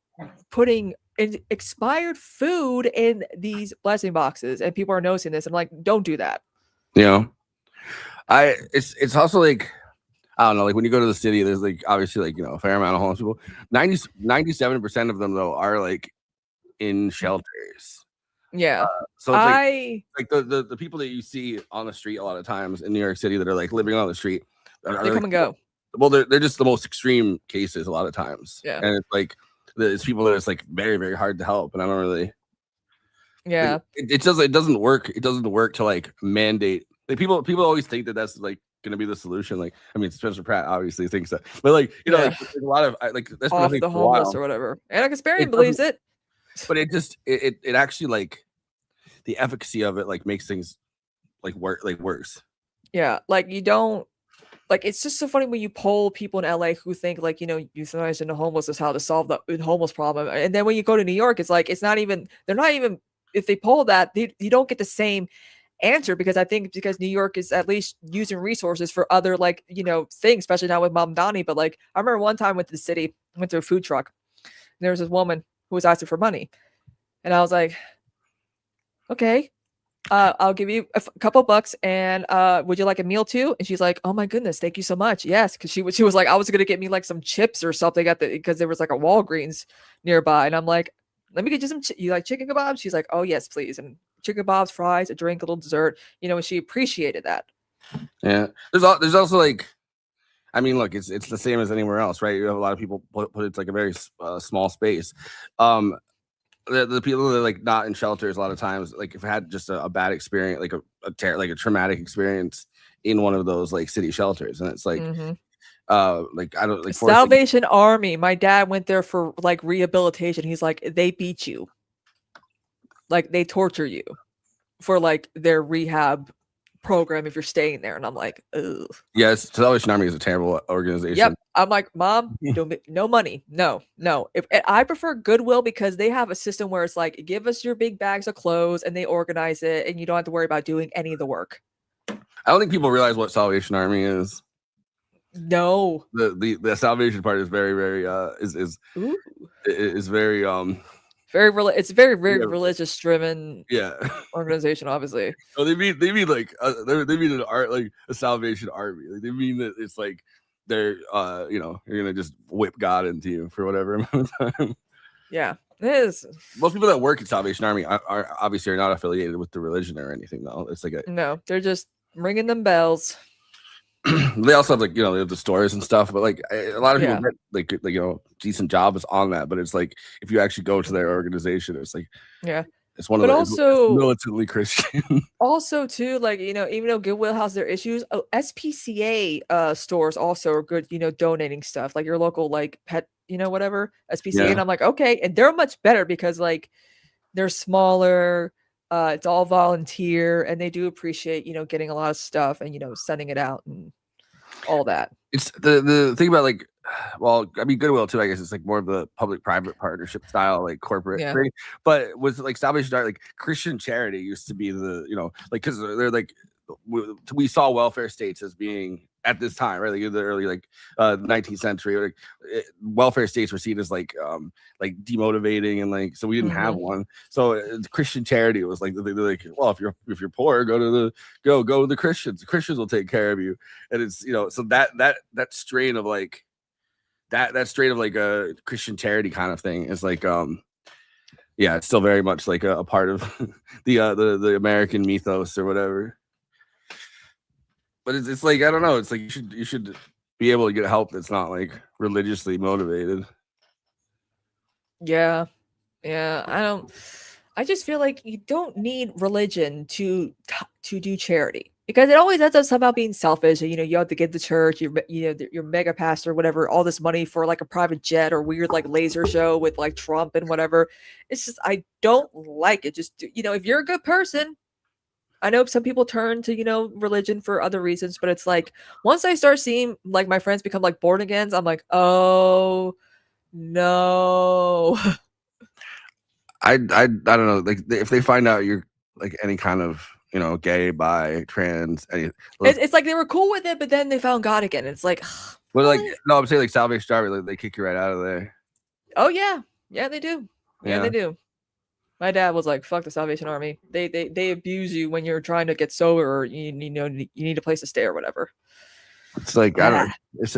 putting expired food in these blessing boxes, and people are noticing this. I'm like, don't do that. you know, it's also like, I don't know, like when you go to the city, there's like obviously like, you know, a fair amount of homeless people. 97% of them though are like in shelters. Yeah. So it's like the people that you see on the street a lot of times in New York City that are like living on the street they are come like, and go. well, they're just the most extreme cases a lot of times. Yeah. And it's like it's people that it's like very, very hard to help. And I don't really Yeah. it doesn't work. It doesn't work to like mandate. Like people always think that that's like gonna be the solution. Like, I mean, Spencer Pratt obviously thinks that, but like, you know, Yeah. like there's a lot of like that's been a Off thing the for a while. homeless or whatever. Anna Kasparian It believes it. But it just it actually like the efficacy of it like makes things like worse. Yeah. Like you don't like it's just so funny when you poll people in LA who think like, you know, euthanizing the homeless is how to solve the homeless problem. And then when you go to New York, it's like they're not even if they poll that, you don't get the same answer because I think because New York is at least using resources for other like, you know, things, especially now with Mom Donnie. But like I remember one time I went to the city, went to a food truck. And there was this woman who was asking for money. And I was like, okay, I'll give you a couple bucks and would you like a meal too? And she's like, oh my goodness, thank you so much. Yes, because she was like, I was gonna get me like some chips or something because there was like a Walgreens nearby. And I'm like, let me get you some you like chicken kebabs? She's like, oh yes, please. And chicken kebabs, fries, a drink, a little dessert, you know, and she appreciated that. Yeah. There's also like, I mean, look, it's the same as anywhere else, right? You have a lot of people put it like a very small space. The people that are like not in shelters a lot of times, like if I had just a bad experience, like a traumatic experience in one of those like city shelters, and it's like like I don't like Salvation Army. My dad went there for like rehabilitation. He's like, they beat you, like they torture you for like their rehab program if you're staying there. And I'm like, ugh. Yes, Salvation Army is a terrible organization. Yep. I'm like, Mom, no money. No. If I prefer Goodwill because they have a system where it's like, give us your big bags of clothes and they organize it and you don't have to worry about doing any of the work. I don't think people realize what Salvation Army is. No. The Salvation part is very, very is very it's very religious driven yeah organization, obviously. Oh, they mean like they mean an art like a Salvation Army. Like they mean that it's like they're you know, you're gonna just whip God into you for whatever amount of time. Yeah, it is. Most people that work at Salvation Army are obviously not affiliated with the religion or anything though. It's like no, they're just ringing them bells. They also have like, you know, they have the stores and stuff, but like a lot of people get like you know, decent jobs on that, but it's like if you actually go to their organization, it's like it's one of the it's militantly Christian. Also too, like, you know, even though Goodwill has their issues, SPCA stores also are good, you know, donating stuff like your local like pet, you know, whatever SPCA. And I'm like, okay, and they're much better because like they're smaller. It's all volunteer and they do appreciate, you know, getting a lot of stuff and, you know, sending it out and all that. It's the thing about like, well, I mean, Goodwill too, I guess it's like more of the public-private partnership style, like corporate thing. But with like Salvation Army, like Christian charity used to be the, you know, like because they're like we saw welfare states as being at this time, right? Like in the early like 19th century, like welfare states were seen as like demotivating and like so we didn't have one. So Christian charity was like they're like, well, if you're poor, go to the Christians. The Christians will take care of you. And it's, you know, so that strain of like that straight of like a Christian charity kind of thing is like yeah, it's still very much like a part of the American mythos or whatever. But it's like, I don't know, it's like you should be able to get help that's not like religiously motivated. Yeah. I just feel like you don't need religion to do charity, because it always ends up somehow being selfish. You know, you have to give the church, your mega pastor, whatever, all this money for like a private jet or weird like laser show with like Trump and whatever. It's just, I don't like it. Just, if you're a good person, I know some people turn to, religion for other reasons, but it's like, once I start seeing like my friends become like born agains, I'm like, oh no. I don't know, like if they find out you're like any kind of gay, bi, trans, it's like they were cool with it, but then they found God again. It's like, but like, no, I'm saying like Salvation Army, like, they kick you right out of there. Oh yeah, they do. Yeah, they do. My dad was like, "Fuck the Salvation Army. They abuse you when you're trying to get sober, or you need a place to stay or whatever." It's like, I don't know. It's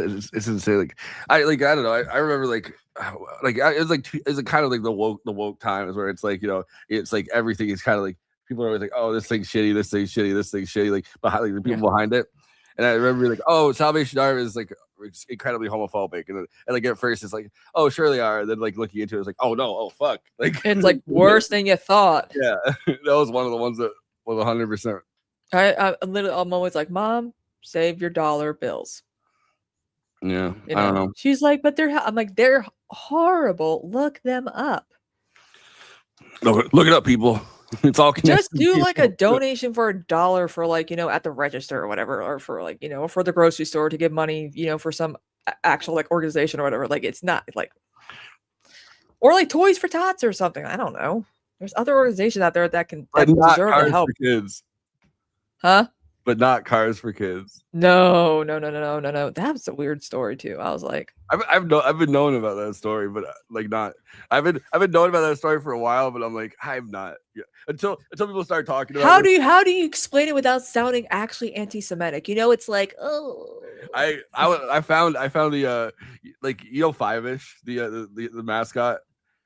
insane. Like I don't know. I remember like it's kind of like the woke times where it's like, it's like everything is kind of like, people are always like, oh, this thing's shitty, this thing's shitty, this thing's shitty, like behind like the people behind it. And I remember like, oh, Salvation Army is like incredibly homophobic, and like at first it's like, oh, sure they are. And then like looking into it, it's like, oh no, oh fuck, like it's like worse than you thought. Yeah, that was one of the ones that was 100%. I'm always like, Mom, save your dollar bills. Yeah, I don't know. She's like, but I'm like, they're horrible. Look them up. Look it up, people. It's all connected. Just do like a donation for $1 for like, at the register or whatever, or for like, for the grocery store to give money, for some actual like organization or whatever. Like, it's not like, or like Toys for Tots or something. I don't know. There's other organizations out there that deserve the help. Kids. Huh? But not Cars for Kids. No. That was a weird story too. I was like, I've been knowing about that story, but like not. I've been knowing about that story for a while, but I'm like, I'm not. Yeah. Until people start talking about it. How do you explain it without sounding actually anti-Semitic? It's like, oh. I found the like, Five-ish, the mascot.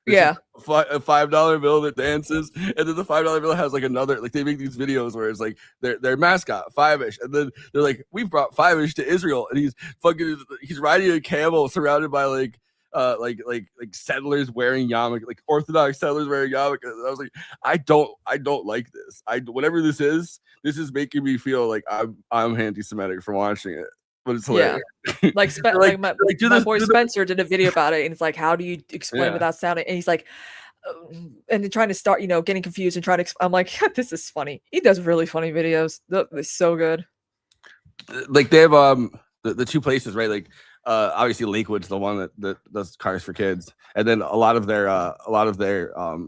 Yeah, a $5 bill that dances, and then the $5 bill has like another, like they make these videos where it's like their mascot Five-ish, and then they're like, we brought Five-ish to Israel, and he's riding a camel surrounded by like settlers wearing yarmulke, like Orthodox settlers wearing yarmulke. And I was like, I don't like this. Whatever this is making me feel like I'm anti-Semitic from watching it. But it's hilarious. Yeah. Like my boy Spencer did a video about it, and it's like, how do you explain without sounding? And he's like, and then trying to start, getting confused and trying to. I'm like, this is funny. He does really funny videos. They're so good. Like they have the two places, right? Like obviously Lakewood's the one that does Cars for Kids, and then a lot of their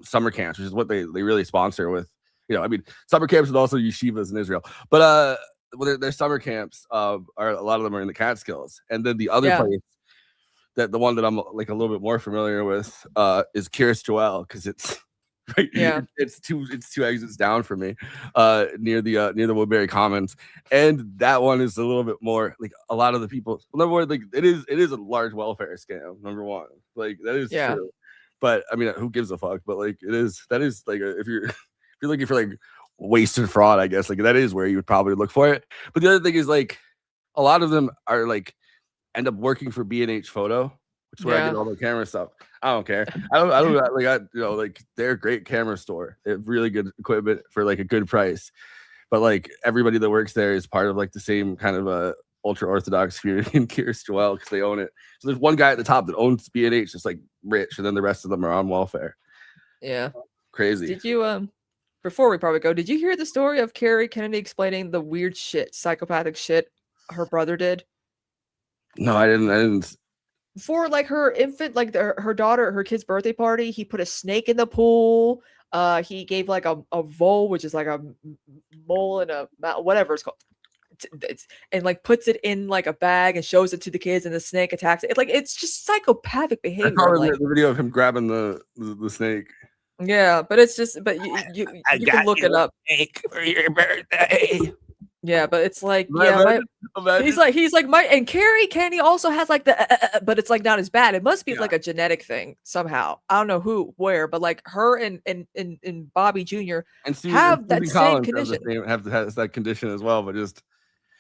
summer camps, which is what they really sponsor with. I mean, summer camps and also yeshivas in Israel, but their summer camps are, a lot of them are in the Catskills, and then the other place, that the one that I'm like a little bit more familiar with is Kiryas Joel, because it's right, it's two exits down for me, near the Woodbury Commons, and that one is a little bit more like, a lot of the people, number one, like it is a large welfare scam, number one, like that is true, but I mean, who gives a fuck? But like that is like if you're looking for like wasted fraud, I guess, like that is where you would probably look for it. But the other thing is, like, a lot of them are like end up working for B&H Photo, which is where I get all the camera stuff. I don't care. I don't like they're a great camera store. They have really good equipment for like a good price. But like everybody that works there is part of like the same kind of ultra orthodox community in Kiryas Joel, because they own it. So there's one guy at the top that owns B&H, just like rich, and then the rest of them are on welfare. Yeah. Crazy. Did you before we probably go, did you hear the story of Carrie Kennedy explaining the weird shit, psychopathic shit her brother did? No, I didn't. For like her infant, like her daughter, her kid's birthday party, he put a snake in the pool. He gave like a vole, which is like a mole in a whatever it's called. And like puts it in like a bag and shows it to the kids, and the snake attacks it. Like, it's just psychopathic behavior. I saw the video of him grabbing the snake. Yeah, but it's just, but you can look it up. Snake for your birthday. Yeah, but it's like, Imagine. he's like my, and Carrie Candy also has like the, but it's like not as bad. It must be like a genetic thing somehow. I don't know where, but like her and Bobby Jr. and have that Susan same Collins condition. has that condition as well. But just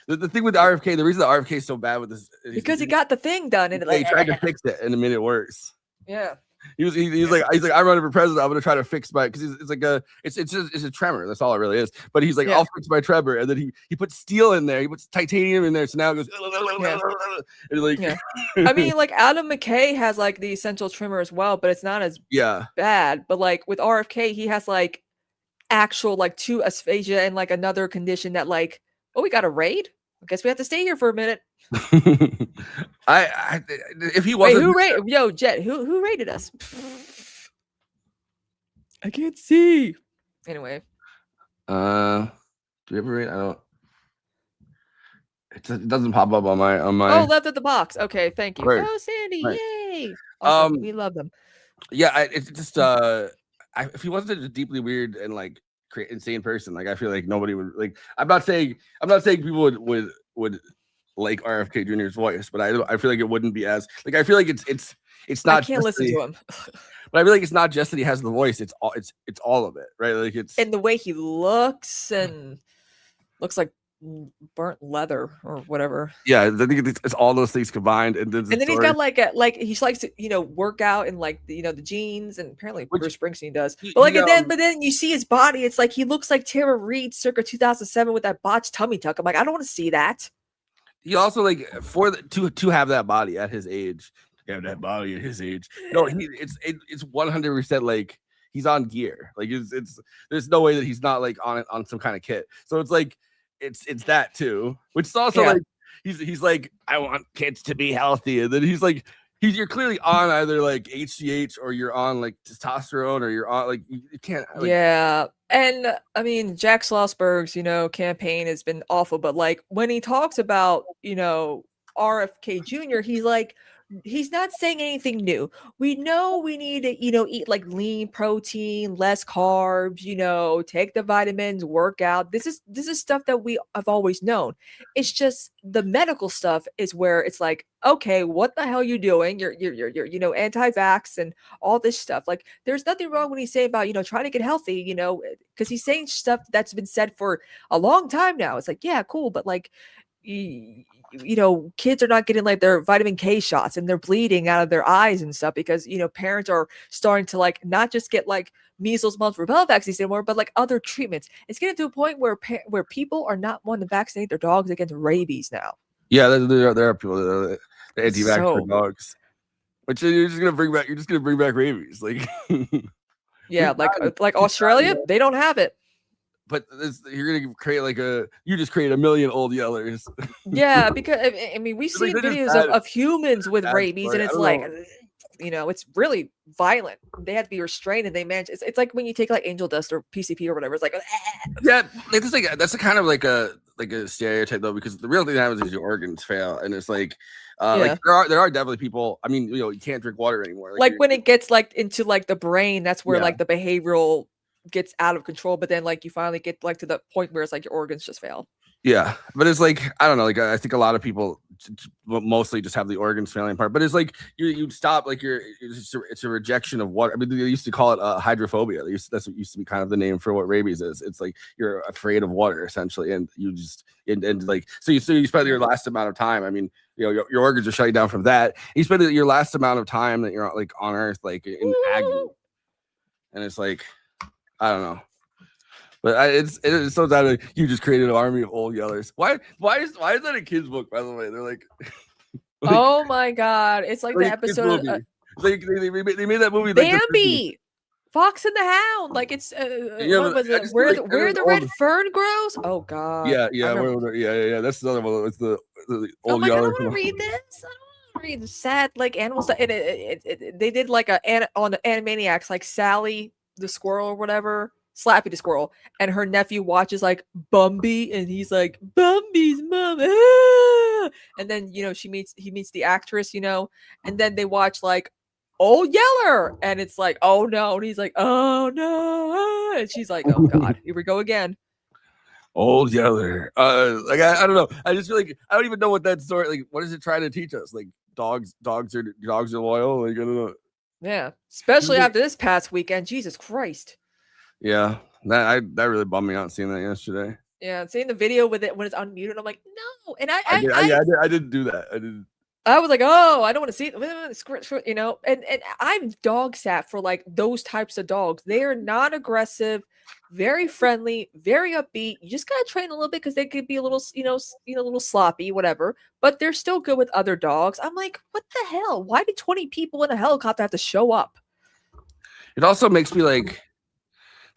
the thing with RFK, the reason the RFK is so bad with this is because he got the thing done and he tried to fix it and it made it worse. Yeah. He's like I'm running for president. I'm gonna try to fix my because it's like it's a tremor. That's all it really is. But he's like, I'll fix my tremor, and then he puts steel in there. He puts titanium in there, so now it goes. And like, I mean, like Adam McKay has like the essential tremor as well, but it's not as bad. But like with RFK, he has like actual like 2 asphasia and like another condition that like, oh, we got a raid. I guess we have to stay here for a minute. If he wasn't, Jet, who rated us? I can't see. Anyway, do we ever rate? I don't. It doesn't pop up on my. Oh, left at the box. Okay, thank you. Right. Oh, Sandy, Right. yay! Awesome. We love them. Yeah, it's just if he wasn't a deeply weird and like insane person, like I feel like nobody would like. I'm not saying people would like RFK Jr.'s voice, but I feel like it wouldn't be as like I feel like it's not. I can't listen to him. But I feel like it's not just that he has the voice; it's all of it, right? Like it's and the way he looks and looks like burnt leather or whatever. Yeah, I think it's all those things combined, and then he's got like he likes to work out in like the jeans, and apparently Bruce Springsteen does. But like but then you see his body, it's like he looks like Tara Reid circa 2007 with that botched tummy tuck. I'm like, I don't want to see that. He also like to have that body at his age. Yeah, that body at his age. No, it's 100% like he's on gear. Like it's there's no way that he's not like on some kind of kit. So it's like it's that too, which is also like he's like, I want kids to be healthy, and then he's like you're clearly on either like HGH or you're on like testosterone or you're on like you can't like, and I mean Jack Schlossberg's campaign has been awful, but like when he talks about RFK Jr., he's like he's not saying anything new. We know we need to, eat like lean protein, less carbs, take the vitamins, work out. This is stuff that we have always known. It's just the medical stuff is where it's like, okay, what the hell are you doing? You're anti-vax and all this stuff. Like there's nothing wrong when he's saying about, trying to get healthy, because he's saying stuff that's been said for a long time now. It's like, yeah, cool, but like kids are not getting like their vitamin K shots and they're bleeding out of their eyes and stuff because parents are starting to like not just get like measles, mumps, rubella vaccines anymore, but like other treatments. It's getting to a point where people are not wanting to vaccinate their dogs against rabies now. Yeah, there are people that are anti-vax for dogs, which you're just gonna bring back rabies, like yeah, like Australia, they don't have it. But you're gonna create you just create a million old yellers. Yeah, because I mean we've seen videos of humans with rabies, and it's like it's really violent. They have to be restrained, and they manage. It's like when you take like angel dust or PCP or whatever. It's like yeah, that's a kind of like a stereotype though, because the real thing that happens is your organs fail, and it's like. Like there are definitely people. I mean, you can't drink water anymore. Like when it gets like into like the brain, that's where like the behavioral gets out of control, but then like you finally get like to the point where it's like your organs just fail. Yeah, but it's like I don't know, like I think a lot of people mostly just have the organs failing part, but it's like you stop like it's a rejection of water. I mean, they used to call it hydrophobia. That's what used to be kind of the name for what rabies is. It's like you're afraid of water essentially, and you just and like so you spend your last amount of time. I mean, your organs are shutting down from that. You spend your last amount of time that you're like on Earth, like in agony, and it's like. I don't know, but it's so that you just created an army of old yellers. Why is that a kid's book? By the way, they're like oh my god, it's like the episode. They made that movie. Bambi, Fox and the Hound. Like it's what was it? Where the red fern grows? Oh god. Yeah. That's the other one. It's the old yeller. I don't want to read this. I don't want to read the sad like animal stuff. They did like on the Animaniacs, like Sally the squirrel or whatever, Slappy the squirrel, and her nephew watches like Bumby, and he's like Bumby's mom, and then he meets the actress, and then they watch like Old Yeller, and it's like oh no, and he's like oh no, and she's like oh god, here we go again. Old Yeller. Like I don't know. I just feel like I don't even know what that story. Like, what is it trying to teach us? Like dogs are loyal. Like I don't know. Yeah, especially after this past weekend. Jesus Christ. Yeah, that really bummed me out seeing that yesterday. Yeah, seeing the video with it when it's unmuted, I'm like, no. And I didn't do that. I didn't. I was like, oh, I don't want to see it, you know. And I'm dog sat for like those types of dogs. They are non-aggressive, very friendly, very upbeat. You just gotta train a little bit because they could be a little, a little sloppy, whatever. But they're still good with other dogs. I'm like, what the hell? Why did 20 people in a helicopter have to show up? It also makes me like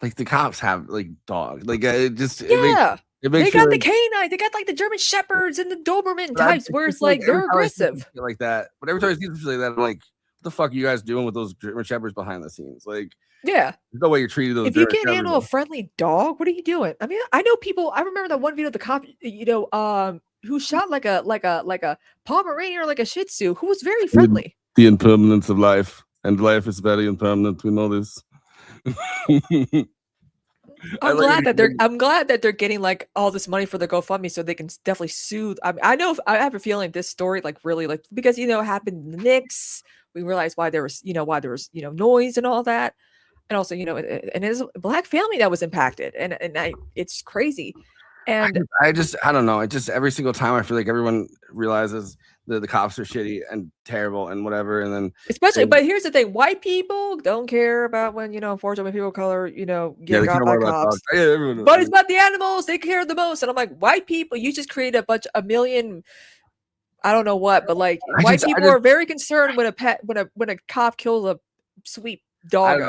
the cops have like dogs. Like it just Yeah. it makes They got me, the canine. They got like the German shepherds and the Doberman but I types, where just it's feel like every they're time I see some aggressive. shit like that. But every time I see something like that, I'm like, what the fuck are you guys doing with those German shepherds behind the scenes? Like, Yeah. there's no way you're treating those. If you German can't shepherds handle a like- friendly dog, what are you doing? I mean, I know people. I remember that one video of the cop, who shot like a Pomeranian or like a Shih Tzu, who was very friendly. the impermanence of life, and life is very impermanent. We know this. I'm glad that they're getting like all this money for the GoFundMe so they can definitely sue. I mean, I have a feeling this story like really like because it happened in the Knicks. We realized why there was noise and all that, and also and it's a black family that was impacted, and it's crazy. And I don't know. It just every single time I feel like everyone realizes the cops are shitty and terrible and whatever, and then especially, but here's the thing: white people don't care about when unfortunately people of color get got by cops. Yeah, everyone, but it's about the animals; they care the most. And I'm like, white people, you just create a million. I don't know what, but like white people are very concerned when a cop kills a sweet dog.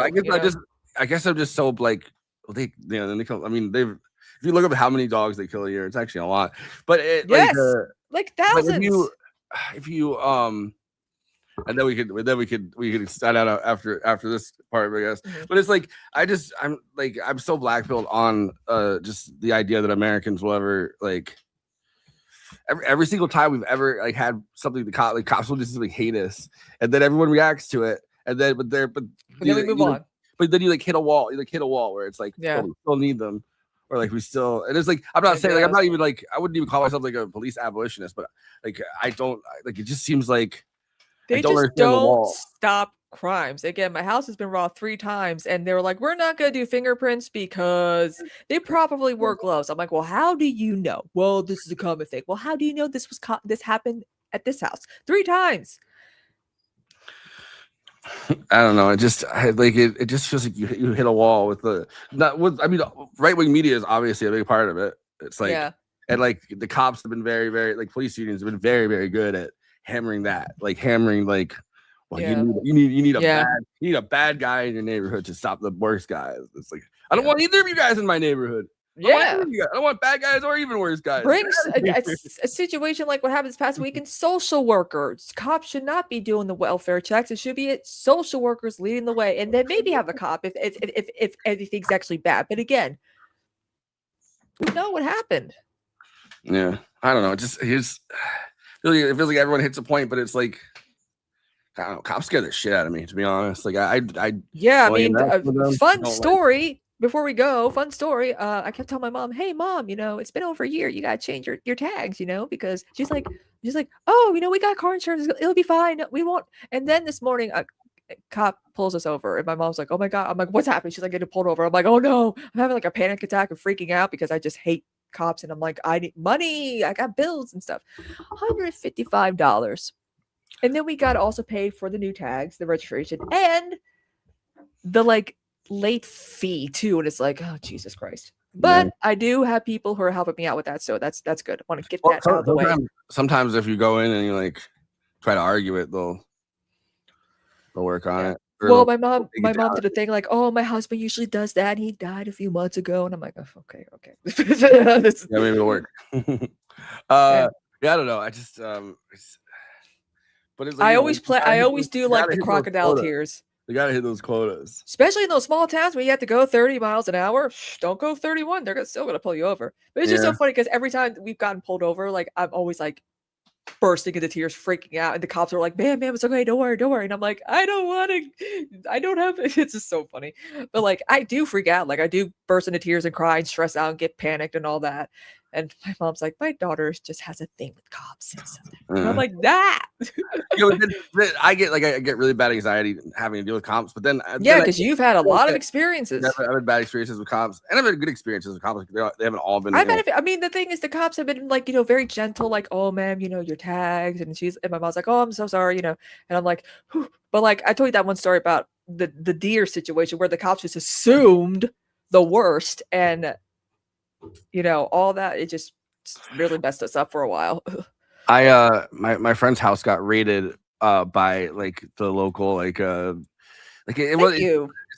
I guess I'm just so like then they kill. I mean, if you look up how many dogs they kill a year, it's actually a lot. But like thousands. If you and then we could start out after this part, I guess. Mm-hmm. But it's like I'm so blackpilled on just the idea that Americans will ever like every single time we've ever like had something the cops will just like hate us, and then everyone reacts to it, and then then we move on. But then you like hit a wall, where it's like, yeah, we still need them. Or like we still, and it's like I'm not saying like I'm not even like I wouldn't even call myself like a police abolitionist, but like I don't like it just seems like they just don't stop crimes. Again, my house has been robbed 3 times, and they were like, "We're not gonna do fingerprints because they probably wore gloves." I'm like, "Well, how do you know?" Well, this is a common thing. Well, how do you know this happened at this house 3 times? I don't know. It just it just feels like you hit a wall with right wing media is obviously a big part of it. It's like and like the cops have been very, very like police unions have been very, very good at hammering you need a bad guy in your neighborhood to stop the worst guys. It's like I don't want either of you guys in my neighborhood. I don't want bad guys or even worse guys. Brings a situation like what happened this past weekend. Social workers, cops should not be doing the welfare checks. It should be social workers leading the way, and then maybe have a cop if anything's actually bad. But again, we know what happened. Yeah, I don't know. It feels like everyone hits a point, but it's like I don't know. Cops scare the shit out of me, to be honest. Like I fun story. Before we go, fun story. I kept telling my mom, "Hey, mom, it's been over a year. You gotta change your tags, because she's like, oh, we got car insurance. It'll be fine. We won't." And then this morning, a cop pulls us over, and my mom's like, "Oh my god!" I'm like, "What's happening?" She's like, "Getting pulled over." I'm like, "Oh no!" I'm having like a panic attack and freaking out because I just hate cops, and I'm like, "I need money. I got bills and stuff." $155, and then we got to also pay for the new tags, the registration, and the late fee too, and it's like, oh Jesus Christ. But I do have people who are helping me out with that, so that's good. I want to get that out of the way. Sometimes if you go in and you like try to argue it, they'll work on it. Well, my mom did a thing like, "Oh, my husband usually does that. He died a few months ago," and I'm like, oh, okay. Yeah, maybe it'll work. I don't know. I just but it's like, I always do like the crocodile tears. You gotta hit those quotas, especially in those small towns where you have to go 30 miles an hour. Don't go 31; they're still gonna pull you over. But it's just so funny because every time we've gotten pulled over, like I'm always like, bursting into tears, freaking out, and the cops are like, "Man, it's okay, don't worry." And I'm like, I don't have it. It's just so funny. But like, I do freak out. Like, I do burst into tears and cry and stress out and get panicked and all that. And my mom's like, my daughter just has a thing with cops. And I'm like, that. I get really bad anxiety having to deal with cops, but then Yeah, because you've had a lot of experiences. I've had bad experiences with cops, and I've had good experiences with cops. They haven't all been. I mean, the thing is, the cops have been like, very gentle, like, "Oh, ma'am, your tags," and my mom's like, "Oh, I'm so sorry," and I'm like, whew. But like, I told you that one story about the deer situation where the cops just assumed the worst, and all that, it just really messed us up for a while. My friend's house got raided by like the local it's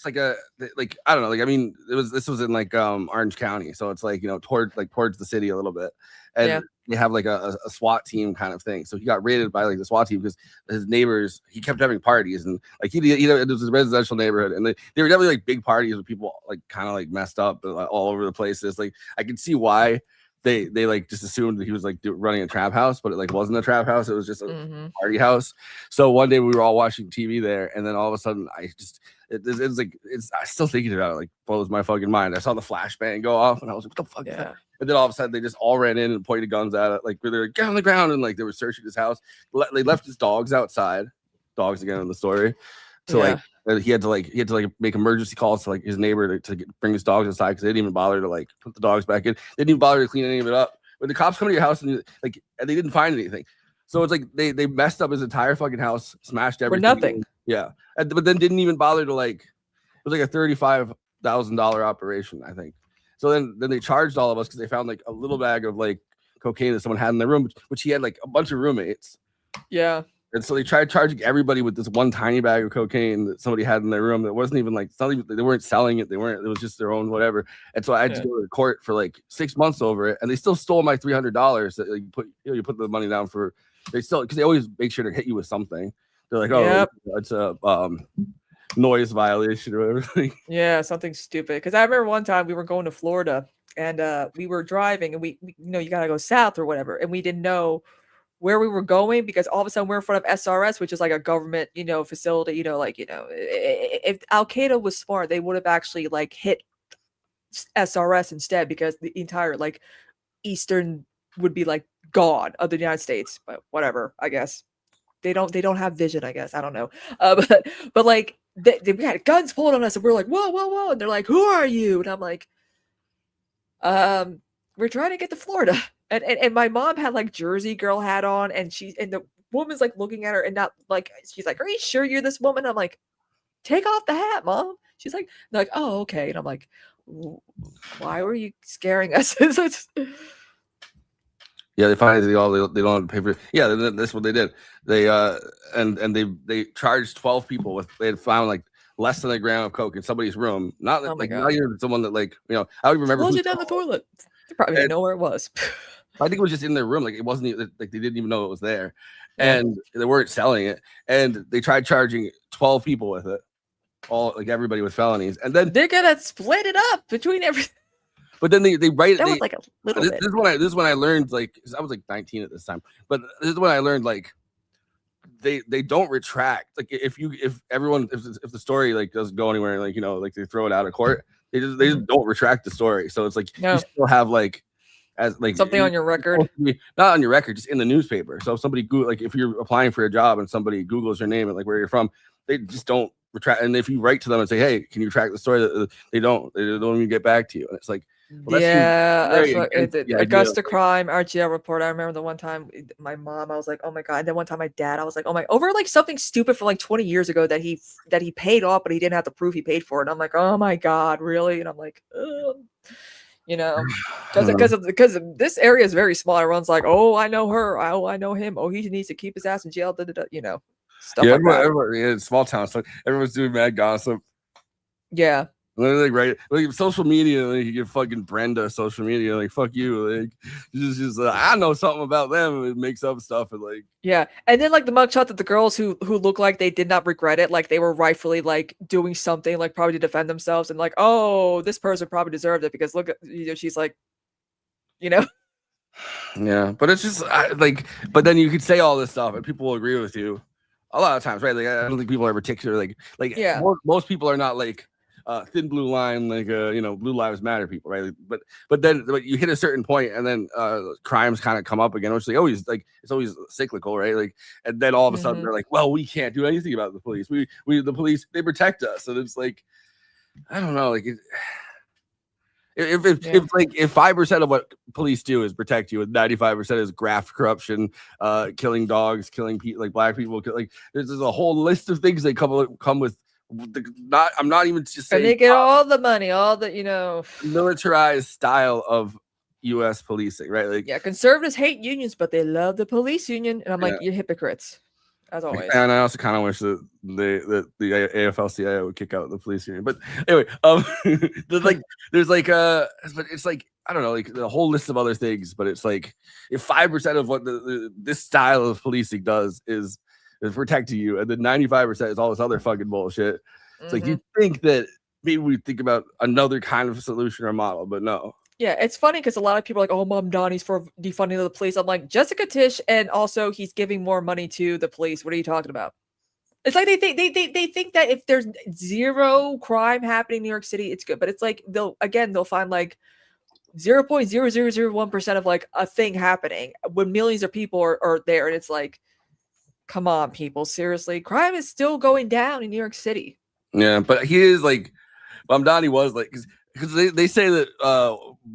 like I don't know, I mean, this was in like Orange County, so it's like towards the city a little bit, and they have like a SWAT team kind of thing. So he got raided by like the SWAT team because his neighbors, he kept having parties, and like it was a residential neighborhood, and they were definitely like big parties with people like kind of like messed up all over the place. It's like I can see why they like just assumed that he was like running a trap house, but it like wasn't a trap house. It was just a party house. So one day we were all watching TV there, and then all of a sudden I still thinking about it, like blows my fucking mind. I saw the flashbang go off, and I was like, what the fuck is that? And then all of a sudden they just all ran in and pointed guns at it, like they're like, get on the ground, and like they were searching his house. They left his dogs outside. Dogs again in the story. So like he had to make emergency calls to like his neighbor to bring his dogs inside, because they didn't even bother to like put the dogs back in. They didn't even bother to clean any of it up. When the cops come to your house and they didn't find anything, so it's like they messed up his entire fucking house, smashed everything for nothing. Yeah, but then didn't even bother to like, it was like a $35,000 operation, I think. So then they charged all of us because they found like a little bag of like cocaine that someone had in their room, which he had like a bunch of roommates. Yeah. And so they tried charging everybody with this one tiny bag of cocaine that somebody had in their room that wasn't even like, they weren't selling it. It was just their own whatever. And so I had to go to court for like 6 months over it. And they still stole my $300 that you put the money down for. Because they always make sure to hit you with something. They're like, oh, it's a noise violation or whatever. Yeah, something stupid. Because I remember one time we were going to Florida, and we were driving, and we you gotta go south or whatever, and we didn't know where we were going, because all of a sudden we're in front of SRS, which is like a government, facility, if Al Qaeda was smart, they would have actually like hit SRS instead, because the entire like Eastern would be like gone of the United States. But whatever, I guess they don't have vision, I guess. I don't know. But like they had guns pulled on us, and we're like, whoa. And they're like, who are you? And I'm like, we're trying to get to Florida. And my mom had like Jersey girl hat on, and the woman's like looking at her, and not like, she's like, are you sure you're this woman? I'm like, take off the hat, Mom. She's like, oh, okay. And I'm like, why were you scaring us? Yeah, they finally they don't pay for. Yeah, that's what they did. They and they charged 12 people they had found like less than a gram of coke in somebody's room. Not not even someone that like I don't even remember. Close it down the toilet. They probably didn't know where it was. I think it was just in their room. Like it wasn't even, like they didn't even know it was there, and they weren't selling it. And they tried charging 12 people with it, all like everybody with felonies. And then they're gonna split it up between everything. But then they write that was like a little bit. This is when I learned, like, 'cause I was like 19 at this time. But this is when I learned, like, they don't retract. Like if the story like doesn't go anywhere, like like they throw it out of court, they just don't retract the story. So it's like you still have like as like something on your record, not on your record, just in the newspaper. So if somebody if you're applying for a job and somebody Googles your name and like where you're from, they just don't retract. And if you write to them and say, hey, can you track the story, they don't even get back to you. And it's like, well, Augusta crime, RGL report. I remember the one time my mom, I was like, oh my god. And then one time my dad, I was like, oh my, over like something stupid for like 20 years ago that he paid off, but he didn't have to prove he paid for it. And I'm like, oh my god, really? And I'm like, because this area is very small. Everyone's like, oh, I know her, oh, I know him, oh, he needs to keep his ass in jail, stuff like that. Small town, so everyone's doing mad gossip. Yeah. Like social media, like you get fucking Brenda social media, like fuck you, like just I know something about them, it makes up stuff and like and then like the mugshot that the girls who look like they did not regret it, like they were rightfully like doing something like probably to defend themselves, and like, oh, this person probably deserved it because look at she's like Yeah, but it's just like, but then you could say all this stuff and people will agree with you a lot of times, right? Like, I don't think people are particular, like Yeah. most people are not like thin blue line, like Blue Lives Matter people, right? But then you hit a certain point and then crimes kind of come up again, which it's always cyclical, right? Like, and then all of a sudden they're like, well, we can't do anything about the police. The police, they protect us, and it's like, I don't know, like. If 5% of what police do is protect you, and 95% is graft, corruption, killing dogs, killing people, like black people, like there's a whole list of things that come with. I'm not even just saying. And they get all the money, all the militarized style of U.S. policing, right? Like, yeah, conservatives hate unions, but they love the police union, and I'm like, you're hypocrites, as always. And I also kind of wish that the AFL-CIO would kick out the police union. But anyway, there's but it's like, I don't know, like the whole list of other things. But it's like, if 5% of what this style of policing does is protecting you, and then 95% is all this other fucking bullshit. It's like, you think that maybe we think about another kind of solution or model, but no. Yeah, it's funny because a lot of people are like, oh, Mom Donnie's for defunding the police. I'm like, Jessica Tisch, and also he's giving more money to the police. What are you talking about? It's like they think that if there's zero crime happening in New York City, it's good. But it's like they'll find like 0.0001% of like a thing happening when millions of people are there, and it's like, come on, people, seriously, crime is still going down in New York City. Yeah, but he is like, Mamdani was like, because they say that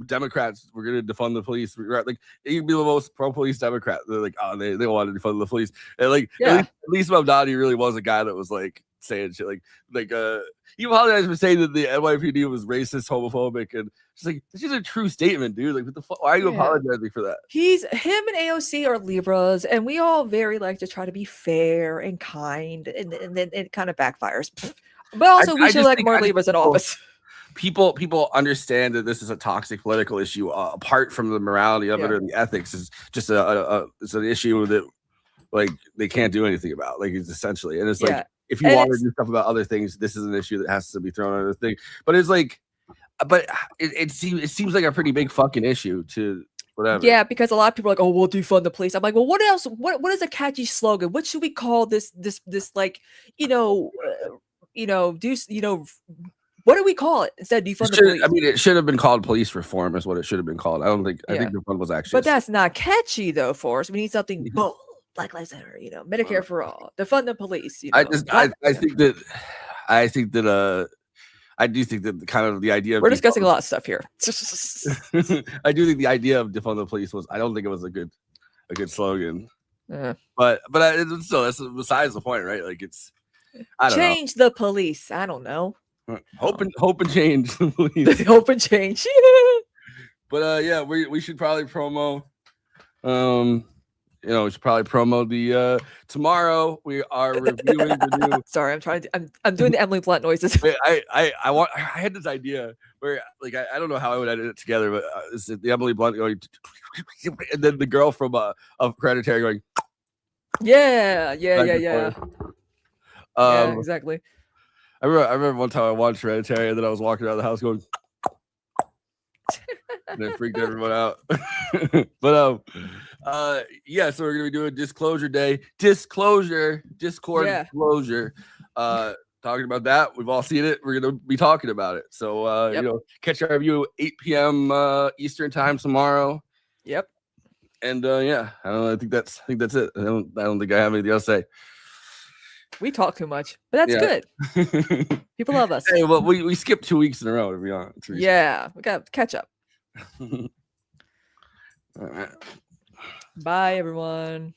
Democrats were going to defund the police. Like, you can be the most pro-police Democrat. They're like, oh, they want to defund the police. And like, at least Mamdani really was a guy that was like saying shit. Like he apologized for saying that the NYPD was racist, homophobic, and it's like, this is a true statement, dude. Like, what the fuck? Why are you apologizing for that? Him and AOC are Libras, and we all very like to try to be fair and kind, and then it kind of backfires. But also, we should like more Libras in office. People understand that this is a toxic political issue. Apart from the morality of it or the ethics, is just it's an issue that like they can't do anything about. Like, it's essentially, and it's like, if you want to do stuff about other things, this is an issue that has to be thrown on the thing. But it's like, it seems like a pretty big fucking issue to whatever. Yeah, because a lot of people are like, oh, we'll defund the police. I'm like, well, what else? What is a catchy slogan? What should we call this like, what do we call it instead of defund the police? I mean, it should have been called police reform, is what it should have been called. I think defund was actually. But that's not catchy though, for us. We need something bold. Black Lives Matter, Medicare for all, defund the police. I do think that kind of the idea of we're discussing a lot of stuff here. I do think the idea of defund the police I don't think it was a good slogan. But still, that's besides the point, right? Like, it's, I don't know. Change the police. I don't know. Hope and change the police. Hope and change. But yeah, we should probably promo. We should probably promo the tomorrow we are reviewing the new. Sorry, I'm doing the Emily Blunt noises. I had this idea where, like, I don't know how I would edit it together, but it's the Emily Blunt going, and then the girl from of Hereditary going. Yeah. Yeah, Exactly. I remember one time I watched Hereditary, and then I was walking around the house going, and it freaked everyone out. But yeah, so we're gonna be doing Disclosure Day, Discord disclosure. Talking about that, we've all seen it. We're gonna be talking about it. So catch our review 8 p.m. Eastern time tomorrow. Yep. And yeah, I don't know. I think that's it. I don't think I have anything else to say. We talk too much, but that's good. People love us. Hey, well, we skipped 2 weeks in a row, to be honest. Yeah, we got to catch up. All right. Bye, everyone.